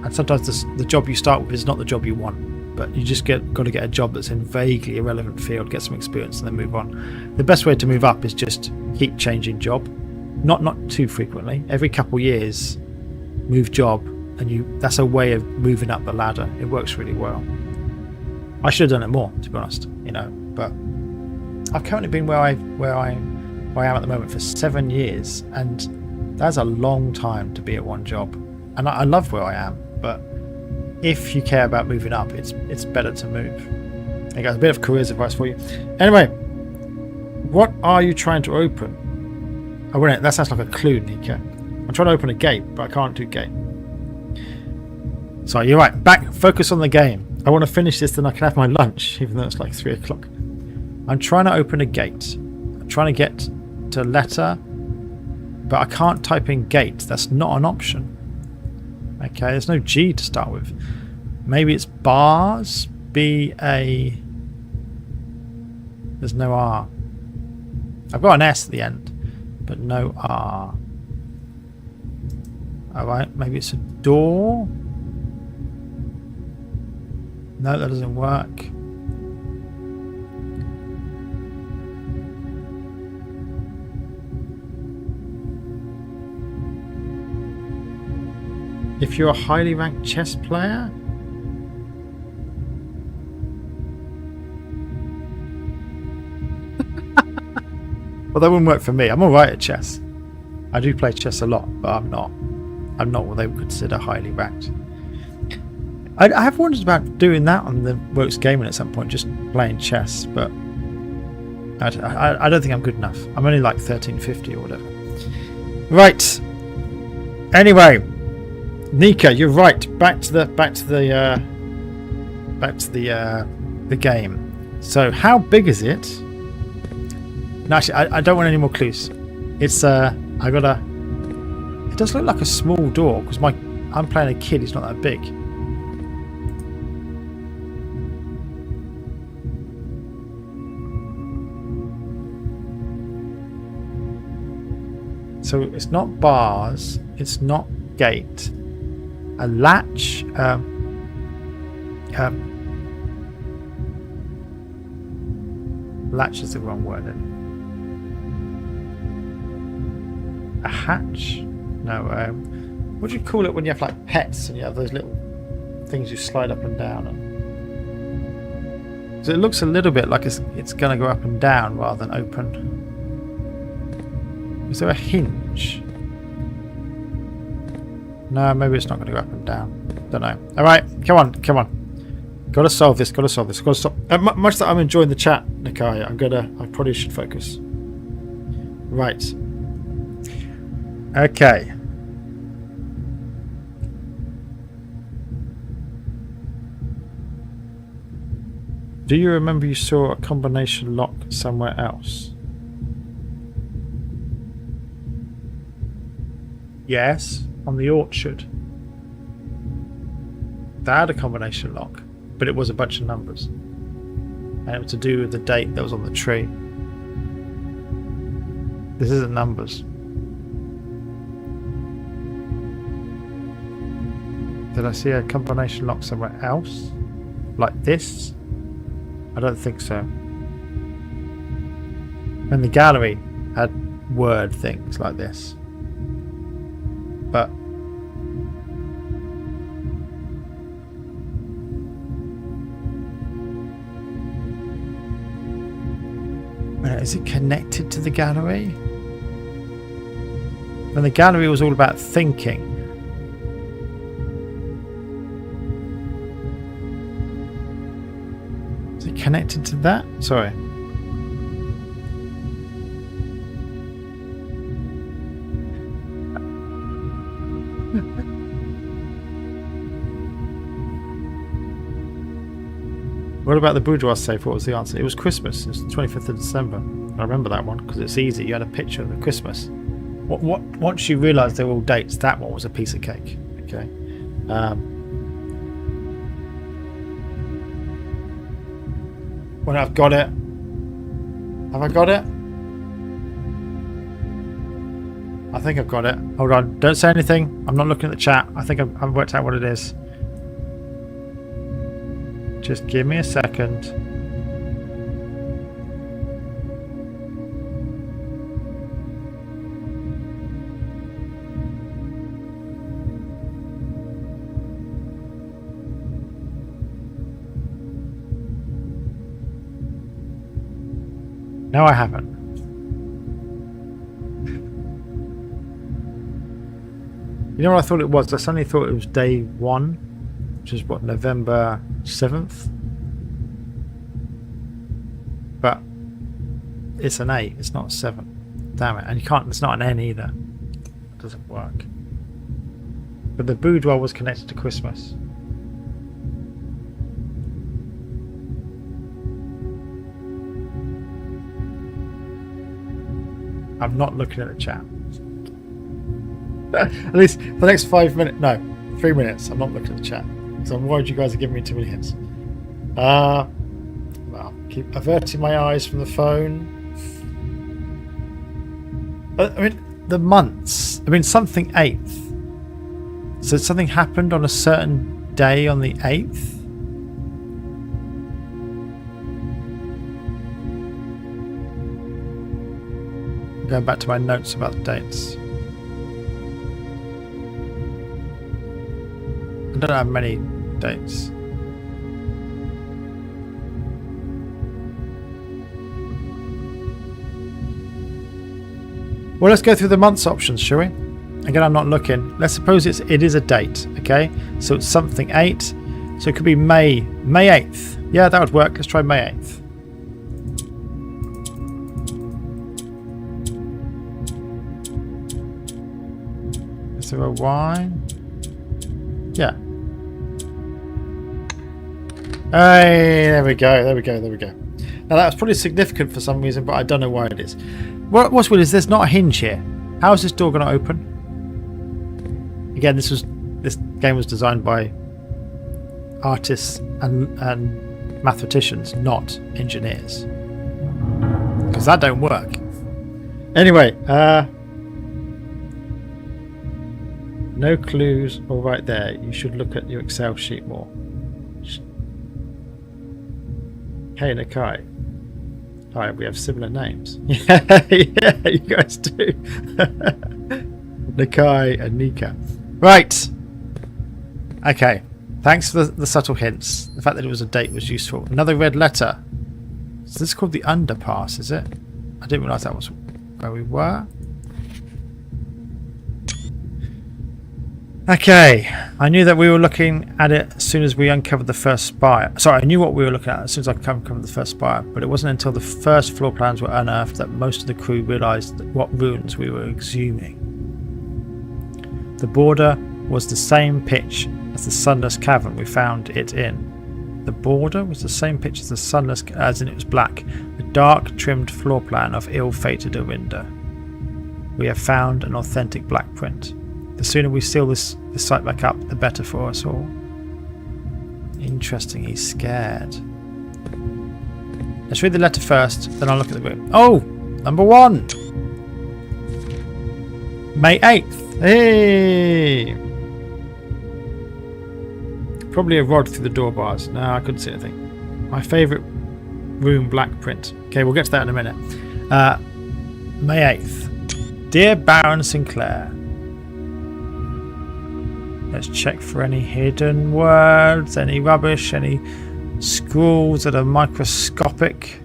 and sometimes the job you start with is not the job you want, but you just got to get a job that's in vaguely irrelevant field, get some experience, and then move on. The best way to move up is just keep changing job, not too frequently. Every couple of years, move job, and that's a way of moving up the ladder. It works really well. I should have done it more, to be honest, you know, but I've currently been where I am at the moment for 7 years, and that's a long time to be at one job. And I love where I am, but if you care about moving up, it's better to move. I got a bit of careers advice for you. Anyway, what are you trying to open? Oh, wait, that sounds like a clue, Nika. I'm trying to open a gate, but I can't do gate. So you're right. Back, focus on the game. I want to finish this, then I can have my lunch, even though it's like 3 o'clock. I'm trying to open a gate. I'm trying to get to letter, but I can't type in gate. That's not an option. Okay, there's no G to start with. Maybe it's bars. B-A. There's no R. I've got an S at the end, but no R. Alright, maybe it's a door. No, that doesn't work. If you're a highly ranked chess player? Well, that wouldn't work for me. I'm alright at chess. I do play chess a lot, but I'm not what they would consider highly ranked. I have wondered about doing that on the Works Gaming at some point, just playing chess, but I don't think I'm good enough. I'm only like 1350 or whatever. Right. Anyway, Nika, you're right. Back to the game. So, how big is it? No, actually, I don't want any more clues. It's I got a. It does look like a small door because I'm playing a kid. He's not that big. So it's not bars. It's not gate. A latch. Latch is the wrong word. A hatch? No. What do you call it when you have like pets and you have those little things you slide up and down? So it looks a little bit like it's going to go up and down rather than open. Is there a hinge? No, maybe it's not going to go up and down. Don't know. All right, come on. Got to solve this. Got to stop. Much that I'm enjoying the chat, Nikaya, I probably should focus. Right. Okay. Do you remember you saw a combination lock somewhere else? Yes, on the orchard. They had a combination lock, but it was a bunch of numbers. And it was to do with the date that was on the tree. This isn't numbers. Did I see a combination lock somewhere else? Like this? I don't think so. And the gallery had word things like this. But is it connected to the gallery? When the gallery was all about thinking. Is it connected to that? Sorry. What about the boudoir safe? What was the answer? It was Christmas. It was the 25th of December. I remember that one because it's easy. You had a picture of the Christmas. Once you realised they were all dates, that one was a piece of cake. Okay. Well, I've got it. Have I got it? I think I've got it. Hold on. Don't say anything. I'm not looking at the chat. I think I've worked out what it is. Just give me a second. No, I haven't. You know what I thought it was? I suddenly thought it was day 1, which is what, November 7th? But it's an 8, it's not 7. Damn it. And you can't, it's not an N either. It doesn't work. But the boudoir was connected to Christmas. I'm not looking at the chat. At least for the next 5 minutes, no, 3 minutes, I'm not looking at the chat. So I'm worried you guys are giving me too many hints. Well, keep averting my eyes from the phone. I mean, the months. I mean, something 8th. So something happened on a certain day on the 8th? Going back to my notes about the dates. I don't have many dates. Well, let's go through the months options, shall we? Again, I'm not looking. Let's suppose it is a date, okay? So it's something 8. So it could be May 8th. Yeah, that would work. Let's try May 8th. Is there a Y? Yeah. Hey, there we go. Now that was probably significant for some reason, but I don't know why it is. What's weird is there's not a hinge here. How is this door going to open? Again, this game was designed by artists and mathematicians, not engineers, because that don't work. Anyway, no clues. All right, there. You should look at your Excel sheet more. Hey, Nakai. Hi, we have similar names. Yeah, you guys do. Nakai and Nika. Right. Okay. Thanks for the subtle hints. The fact that it was a date was useful. Another red letter. So this is called the underpass, is it? I didn't realise that was where we were. Okay, I knew that we were looking at it as soon as we uncovered the first spire. Sorry, I knew what we were looking at as soon as I uncovered the first spire, but it wasn't until the first floor plans were unearthed that most of the crew realised what ruins we were exhuming. The border was the same pitch as the sunless cavern we found it in. The border was the same pitch as the sunless, as in it was black, a dark trimmed floor plan of ill-fated Orinda. We have found an authentic black print. The sooner we seal this site back up, the better for us all. Interesting, he's scared. Let's read the letter first, then I'll look at the room. Oh! Number 1! May 8th. Hey! Probably a rod through the door bars. No, I couldn't see anything. My favourite room black print. Okay, we'll get to that in a minute. May 8th. Dear Baron Sinclair. Let's check for any hidden words, any rubbish, any scrawls that are microscopic.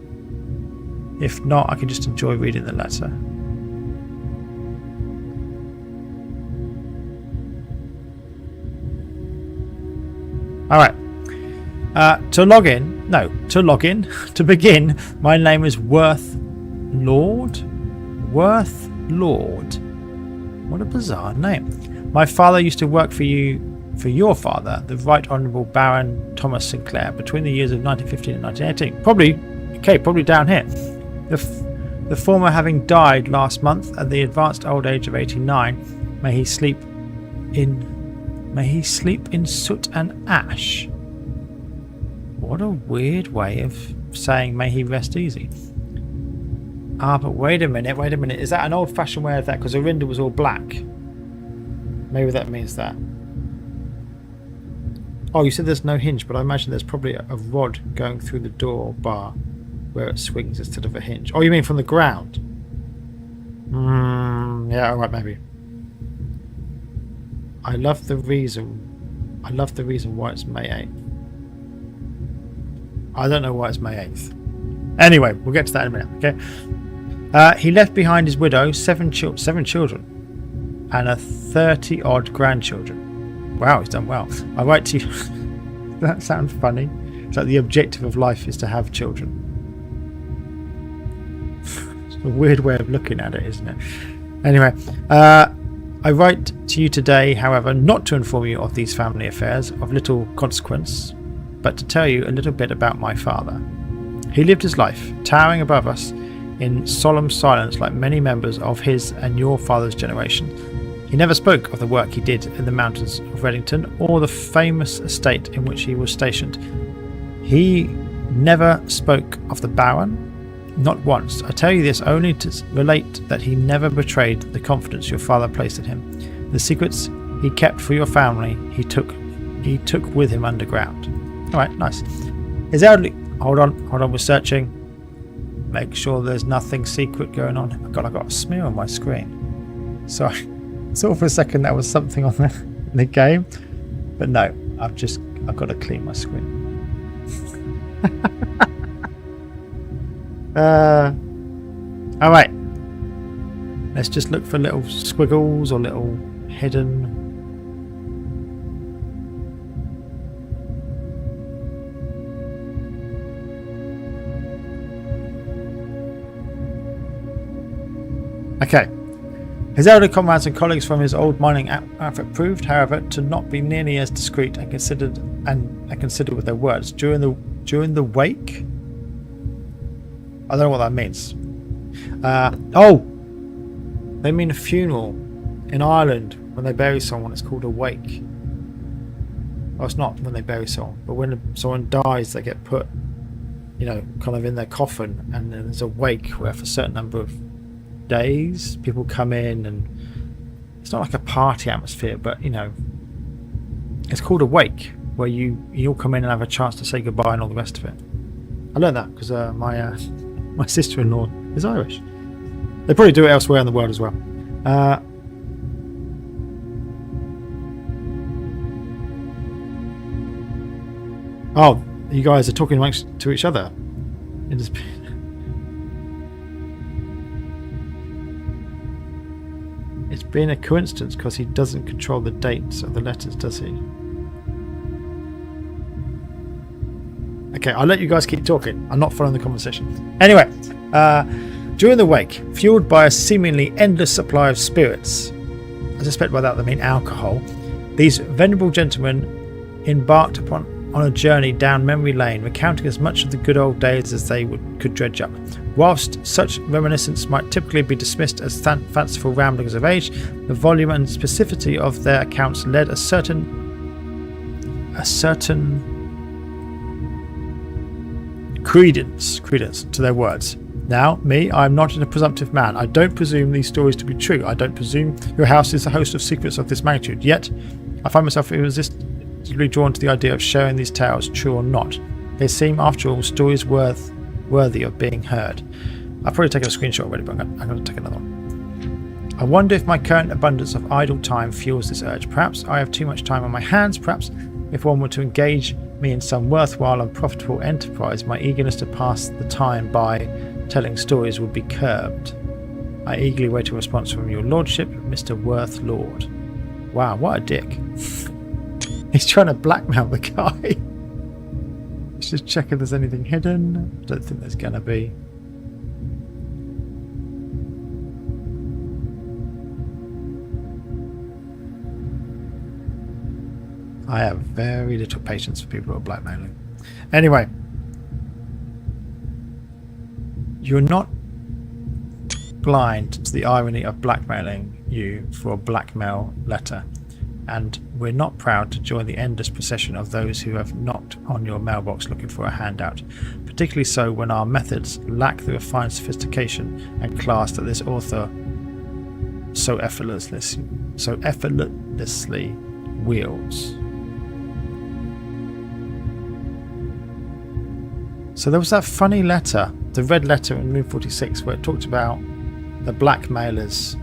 If not, I can just enjoy reading the letter. Alright. To begin, my name is Worth Lord? Worth Lord. What a bizarre name. My father used to work for your father, the Right Honourable Baron Thomas Sinclair, between the years of 1915 and 1918. Probably down here. The former having died last month at the advanced old age of 89. May he sleep in soot and ash. What a weird way of saying may he rest easy. Ah, but wait a minute. Is that an old-fashioned way of that? Because Orinda was all black. Maybe that means that. Oh, you said there's no hinge, but I imagine there's probably a rod going through the door bar where it swings instead of a hinge. Oh, you mean from the ground? Yeah, alright, maybe. I love the reason why it's May 8th. I don't know why it's May 8th. Anyway, we'll get to that in a minute. Okay. He left behind his widow, seven children, and a 30-odd grandchildren. Wow, he's done well. I write to you. That sounds funny. It's like the objective of life is to have children. It's a weird way of looking at it, isn't it? Anyway, I write to you today, however, not to inform you of these family affairs of little consequence, but to tell you a little bit about my father. He lived his life, towering above us in solemn silence like many members of his and your father's generation. He never spoke of the work he did in the mountains of Reddington or the famous estate in which he was stationed. He never spoke of the Baron, not once. I tell you this only to relate that he never betrayed the confidence your father placed in him. The secrets he kept for your family he took with him underground. Alright, nice. His elderly... Hold on, we're searching. Make sure there's nothing secret going on. Oh God, I got a smear on my screen. Sorry. Thought for a second that was something on the game. But no, I've got to clean my screen. Alright. Let's just look for little squiggles or little hidden... Okay. His elder comrades and colleagues from his old mining outfit proved, however, to not be nearly as discreet and considered with their words. During the wake? I don't know what that means. They mean a funeral in Ireland when they bury someone. It's called a wake. Well, it's not when they bury someone, but when someone dies, they get put, kind of in their coffin, and then there's a wake where for a certain number of days people come in, and it's not like a party atmosphere, but it's called a wake, where you all come in and have a chance to say goodbye and all the rest of it. I learned that because my sister-in-law is Irish. They probably do it elsewhere in the world as well. Oh, you guys are talking to each other. It's been a coincidence because he doesn't control the dates of the letters, does he? Okay, I'll let you guys keep talking. I'm not following the conversation. Anyway, during the wake, fueled by a seemingly endless supply of spirits, I suspect by that they mean alcohol, these venerable gentlemen embarked on a journey down memory lane, recounting as much of the good old days as they could dredge up. Whilst such reminiscence might typically be dismissed as fanciful ramblings of age, the volume and specificity of their accounts led a certain credence to their words. Now, I'm not a presumptive man. I don't presume these stories to be true. I don't presume your house is the host of secrets of this magnitude. Yet, I find myself irresistibly drawn to the idea of sharing these tales, true or not. They seem, after all, stories worthy of being heard. I've probably taken a screenshot already, but I'm going to take another one. I wonder if my current abundance of idle time fuels this urge. Perhaps I have too much time on my hands. Perhaps if one were to engage me in some worthwhile and profitable enterprise, my eagerness to pass the time by telling stories would be curbed. I eagerly wait a response from your lordship, Mr. Worth Lord. Wow, what a dick. He's trying to blackmail the guy. Let's just check if there's anything hidden. I don't think there's going to be. I have very little patience for people who are blackmailing. Anyway. You're not blind to the irony of blackmailing you for a blackmail letter. And we're not proud to join the endless procession of those who have knocked on your mailbox looking for a handout, particularly so when our methods lack the refined sophistication and class that this author so effortlessly wields. So there was that funny letter, the red letter in Room 46, where it talked about the blackmailers,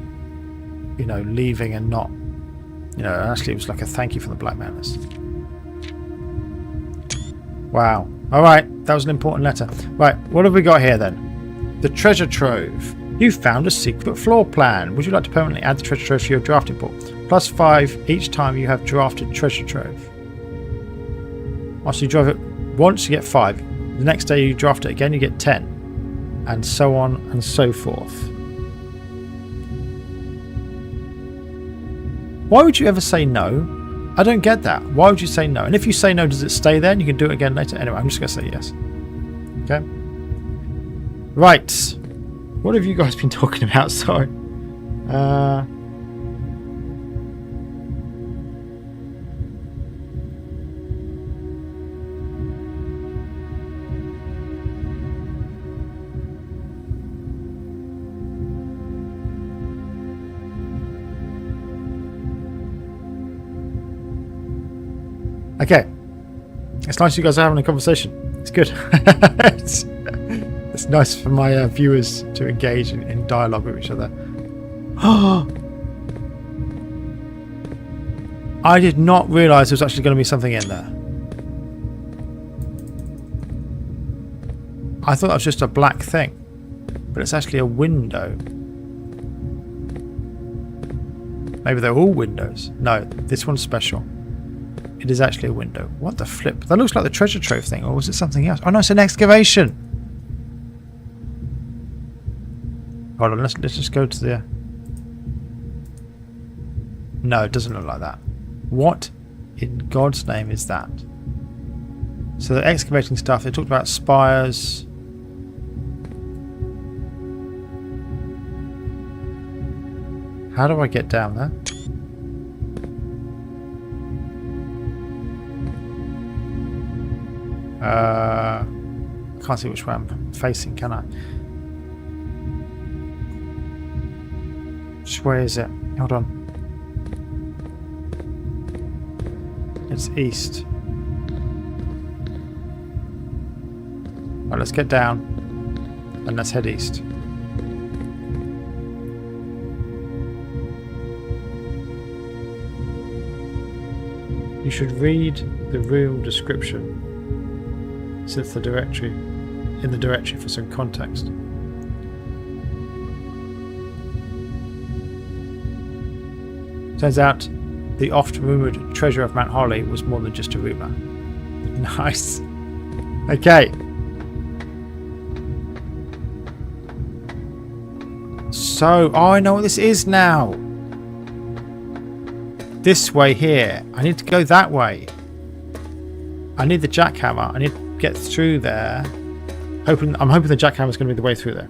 leaving and not. Actually it was like a thank you from the blackmailers. Wow. Alright, that was an important letter. Right, what have we got here then? The treasure trove. You found a secret floor plan. Would you like to permanently add the treasure trove to your drafting pool? +5 each time you have drafted treasure trove. After you drive it once, you get 5. The next day you draft it again, you get 10. And so on and so forth. Why would you ever say no? I don't get that. Why would you say no? And if you say no, does it stay there and you can do it again later? Anyway, I'm just going to say yes. Okay. Right. What have you guys been talking about? Sorry. Okay. It's nice you guys are having a conversation. It's good. It's nice for my viewers to engage in dialogue with each other. I did not realise there was actually going to be something in there. I thought that was just a black thing. But it's actually a window. Maybe they're all windows. No, this one's special. It is actually a window. What the flip? That looks like the treasure trove thing, or was it something else? Oh no, it's an excavation. Hold on, let's just go to the... No, it doesn't look like that. What in God's name is that? So they're excavating stuff. They talked about spires. How do I get down there? I can't see which way I'm facing, can I? Which way is it? Hold on. It's east. Right, let's get down and let's head east. You should read the room description since the directory in the directory for some context. Turns out the oft-rumoured treasure of Mount Holly was more than just a rumour. Nice. Okay. So, oh, I know what this is now. This way here. I need to go that way. I need the jackhammer. I need to get through there. I'm hoping the jackhammer is going to be the way through there.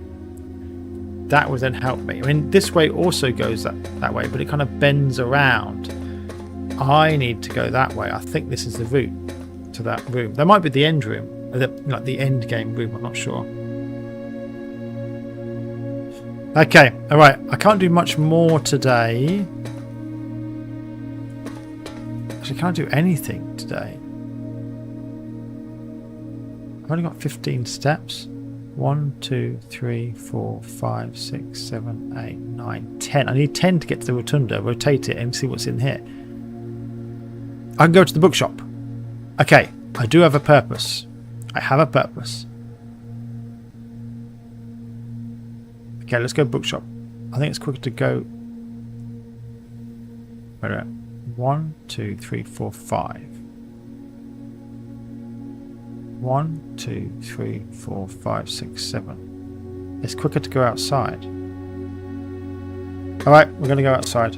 That would then help me. I mean, this way also goes that way, but it kind of bends around. I need to go that way. I think this is the route to that room. That might be the end room, like the end game room. I'm not sure. Okay, all right. I can't do much more today. Actually, can't do anything today. I've only got 15 steps. 1, 2, 3, 4, 5, 6, 7, 8, 9, 10. I need 10 to get to the rotunda, rotate it and see what's in here. I can go to the bookshop. Okay, I do have a purpose. I have a purpose. Okay, let's go bookshop. I think it's quicker to go... Wait a minute. 1, 2, 3, 4, 5. 1, 2, 3, 4, 5, 6, 7. It's quicker to go outside. Alright, we're going to go outside.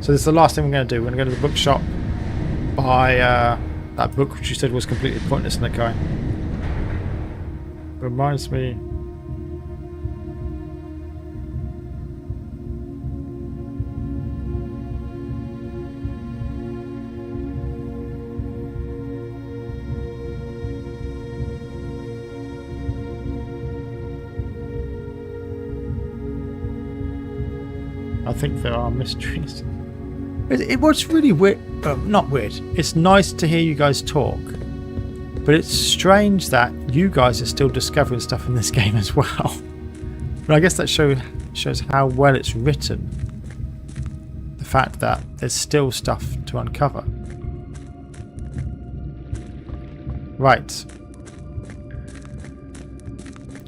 So this is the last thing we're going to do. We're going to go to the bookshop, buy that book which you said was completely pointless in the guy. Reminds me... I think there are mysteries. It was really weird. Not weird. It's nice to hear you guys talk. But it's strange that you guys are still discovering stuff in this game as well. But I guess that shows shows how well it's written. The fact that there's still stuff to uncover. Right.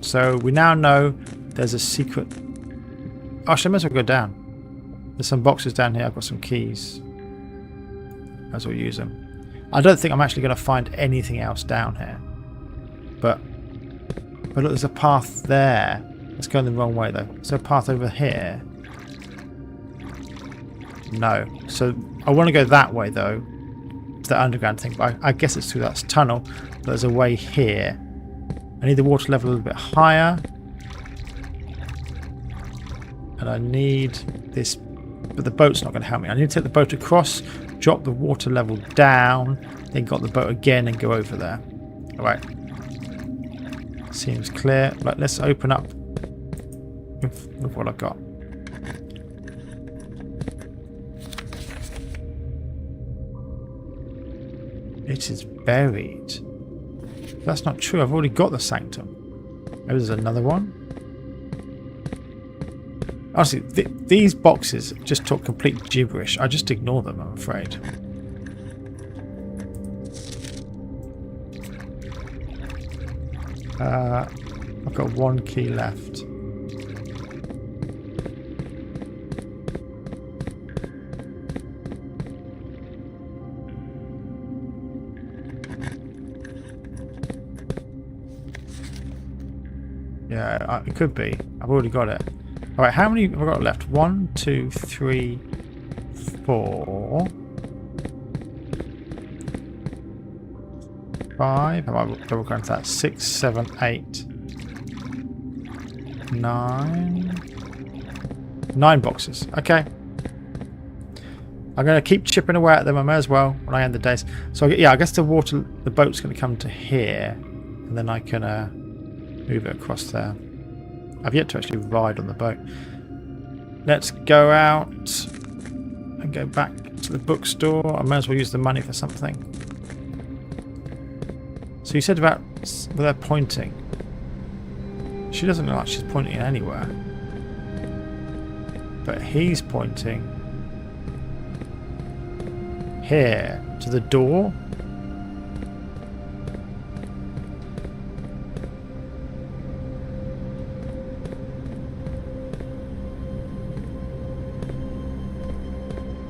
So we now know there's a secret. Actually, I might as well go down. There's some boxes down here. I've got some keys. Might as well use them. I don't think I'm actually going to find anything else down here. But look, there's a path there. It's going the wrong way though. Is there a path over here? No. So I want to go that way though. To the underground thing. But I guess it's through that tunnel. But there's a way here. I need the water level a little bit higher. And I need this. But the boat's not going to help me. I need to take the boat across. Drop the water level down. Then got the boat again and go over there. Alright. Seems clear. Right, let's open up with what I've got. It is buried. That's not true. I've already got the sanctum. Maybe there's another one. Honestly, these boxes just talk complete gibberish. I just ignore them, I'm afraid. I've got one key left. Yeah, it could be. I've already got it. Alright, how many have I got left? 1, 2, 3, 4, 5. How about double count that? 6, 7, 8, 9. 9 boxes. Okay. I'm going to keep chipping away at them. I may as well when I end the days. So yeah, I guess the boat's going to come to here, and then I can move it across there. I've yet to actually ride on the boat. Let's go out and go back to the bookstore. I may as well use the money for something. So you said about where they're pointing. She doesn't look like she's pointing anywhere. But he's pointing here to the door.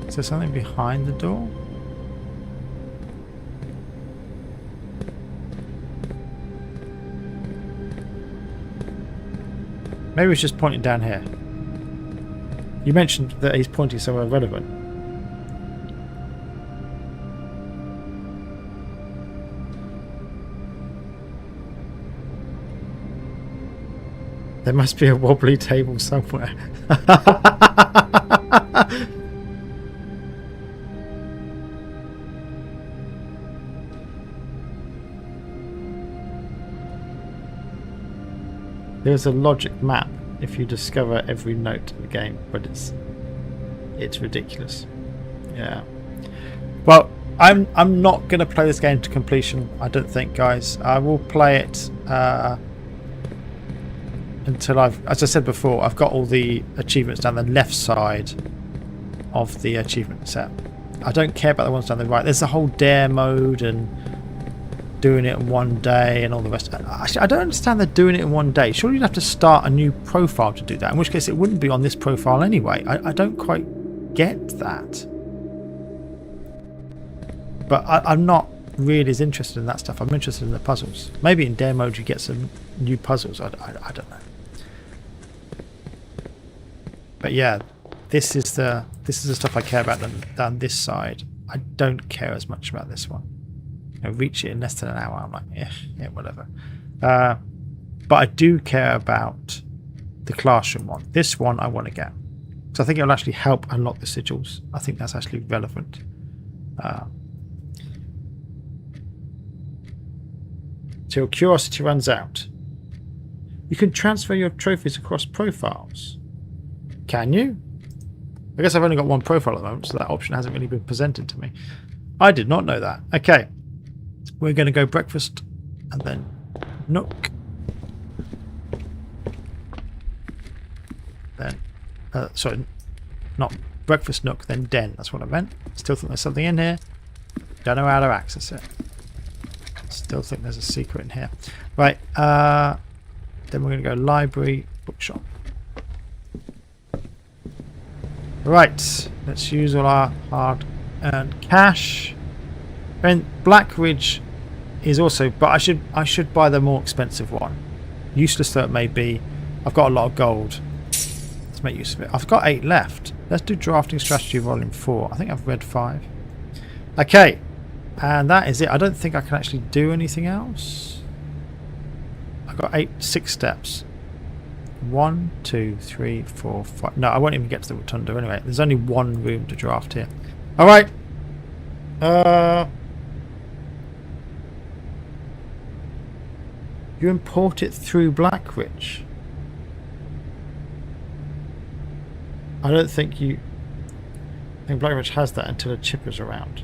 Is there something behind the door? Maybe he's just pointing down here. You mentioned that he's pointing somewhere relevant. There must be a wobbly table somewhere. There's a logic map if you discover every note in the game, but it's ridiculous. Yeah. Well, I'm not going to play this game to completion. I don't think, guys. I will play it until as I said before, I've got all the achievements down the left side of the achievement set. I don't care about the ones down the right. There's the whole dare mode and doing it in one day and all the rest. Actually, I don't understand they're doing it in one day. Surely you'd have to start a new profile to do that, in which case it wouldn't be on this profile anyway. I don't quite get that. But I'm not really as interested in that stuff. I'm interested in the puzzles. Maybe in dare mode you get some new puzzles. I don't know. But yeah, this is the stuff I care about than this side. I don't care as much about this one. Reach it in less than an hour. I'm like, yeah, whatever. But I do care about the classroom one. This one I want to get. So I think it'll actually help unlock the sigils. I think that's actually relevant. Till curiosity runs out. You can transfer your trophies across profiles. Can you? I guess I've only got one profile at the moment, so that option hasn't really been presented to me. I did not know that. Okay. We're going to go breakfast and then Nook. then. Sorry, not breakfast nook, then den. That's what I meant. Still think there's something in here. Don't know how to access it. Still think there's a secret in here. Right. Then we're going to go library, bookshop. Right. Let's use all our hard-earned cash. And Black Ridge is also, but I should buy the more expensive one. Useless though it may be. I've got a lot of gold. Let's make use of it. I've got 8 left. Let's do drafting strategy volume 4. I think I've read 5. Okay, and that is it. I don't think I can actually do anything else. I've got 6 steps. 1, 2, 3, 4, 5. No, I won't even get to the rotunda anyway. There's only 1 room to draft here. All right. You import it through Black Ridge. I don't think you... I think Black Ridge has that until a chip is around.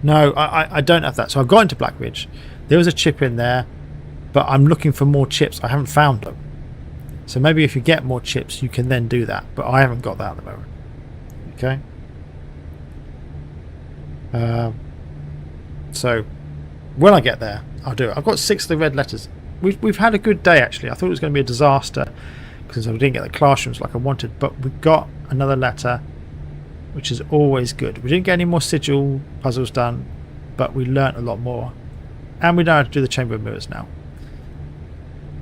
No, I don't have that. So I've got into Black Ridge. There was a chip in there, but I'm looking for more chips. I haven't found them. So maybe if you get more chips, you can then do that. But I haven't got that at the moment. Okay. So when I get there, I'll do it. I've got 6 of the red letters. We've had a good day, actually. I thought it was going to be a disaster because we didn't get the classrooms like I wanted, but we got another letter, which is always good. We didn't get any more sigil puzzles done, but we learnt a lot more, and we know how to do the chamber of mirrors now.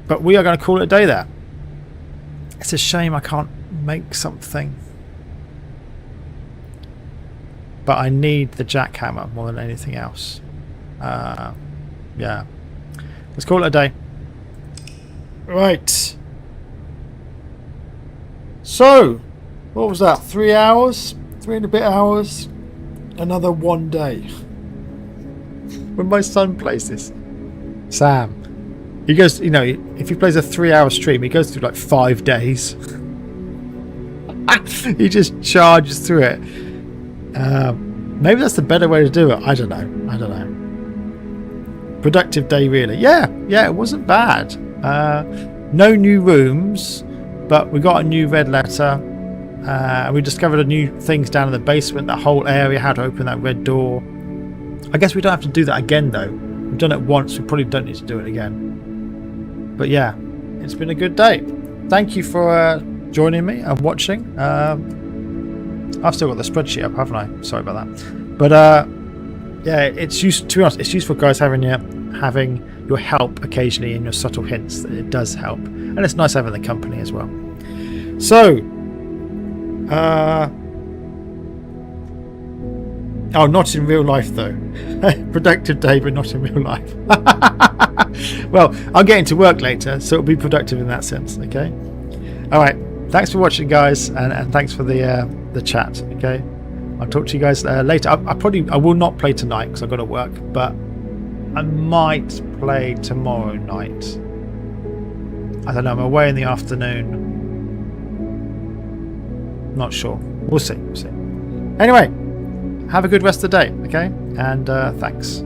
But we are going to call it a day there. It's a shame I can't make something, but I need the jackhammer more than anything else. Yeah, let's call it a day. Right. So, what was that? 3 hours? 3 and a bit hours? Another 1 day. When my son plays this, Sam, he goes, you know, if he plays a 3-hour stream, he goes through like 5 days. He just charges through it. Maybe that's the better way to do it. I don't know. Productive day, really. Yeah, it wasn't bad. No new rooms, but we got a new red letter. We discovered a new things down in the basement, that whole area, how to open that red door. I guess we don't have to do that again, though. We've done it once. We probably don't need to do it again. But yeah, it's been a good day. Thank you for joining me and watching. I've still got the spreadsheet up, haven't I? Sorry about that. But yeah, it's to be honest, it's useful, guys, having your help occasionally and your subtle hints. That it does help, and it's nice having the company as well. So, oh, not in real life though. Productive day, but not in real life. Well, I'm getting to work later, so it'll be productive in that sense. Okay. All right. Thanks for watching, guys, and thanks for the chat. Okay. I'll talk to you guys later. I will not play tonight because I've got to work, but I might play tomorrow night. I don't know. I'm away in the afternoon. Not sure. We'll see. Anyway, have a good rest of the day. Okay, and thanks.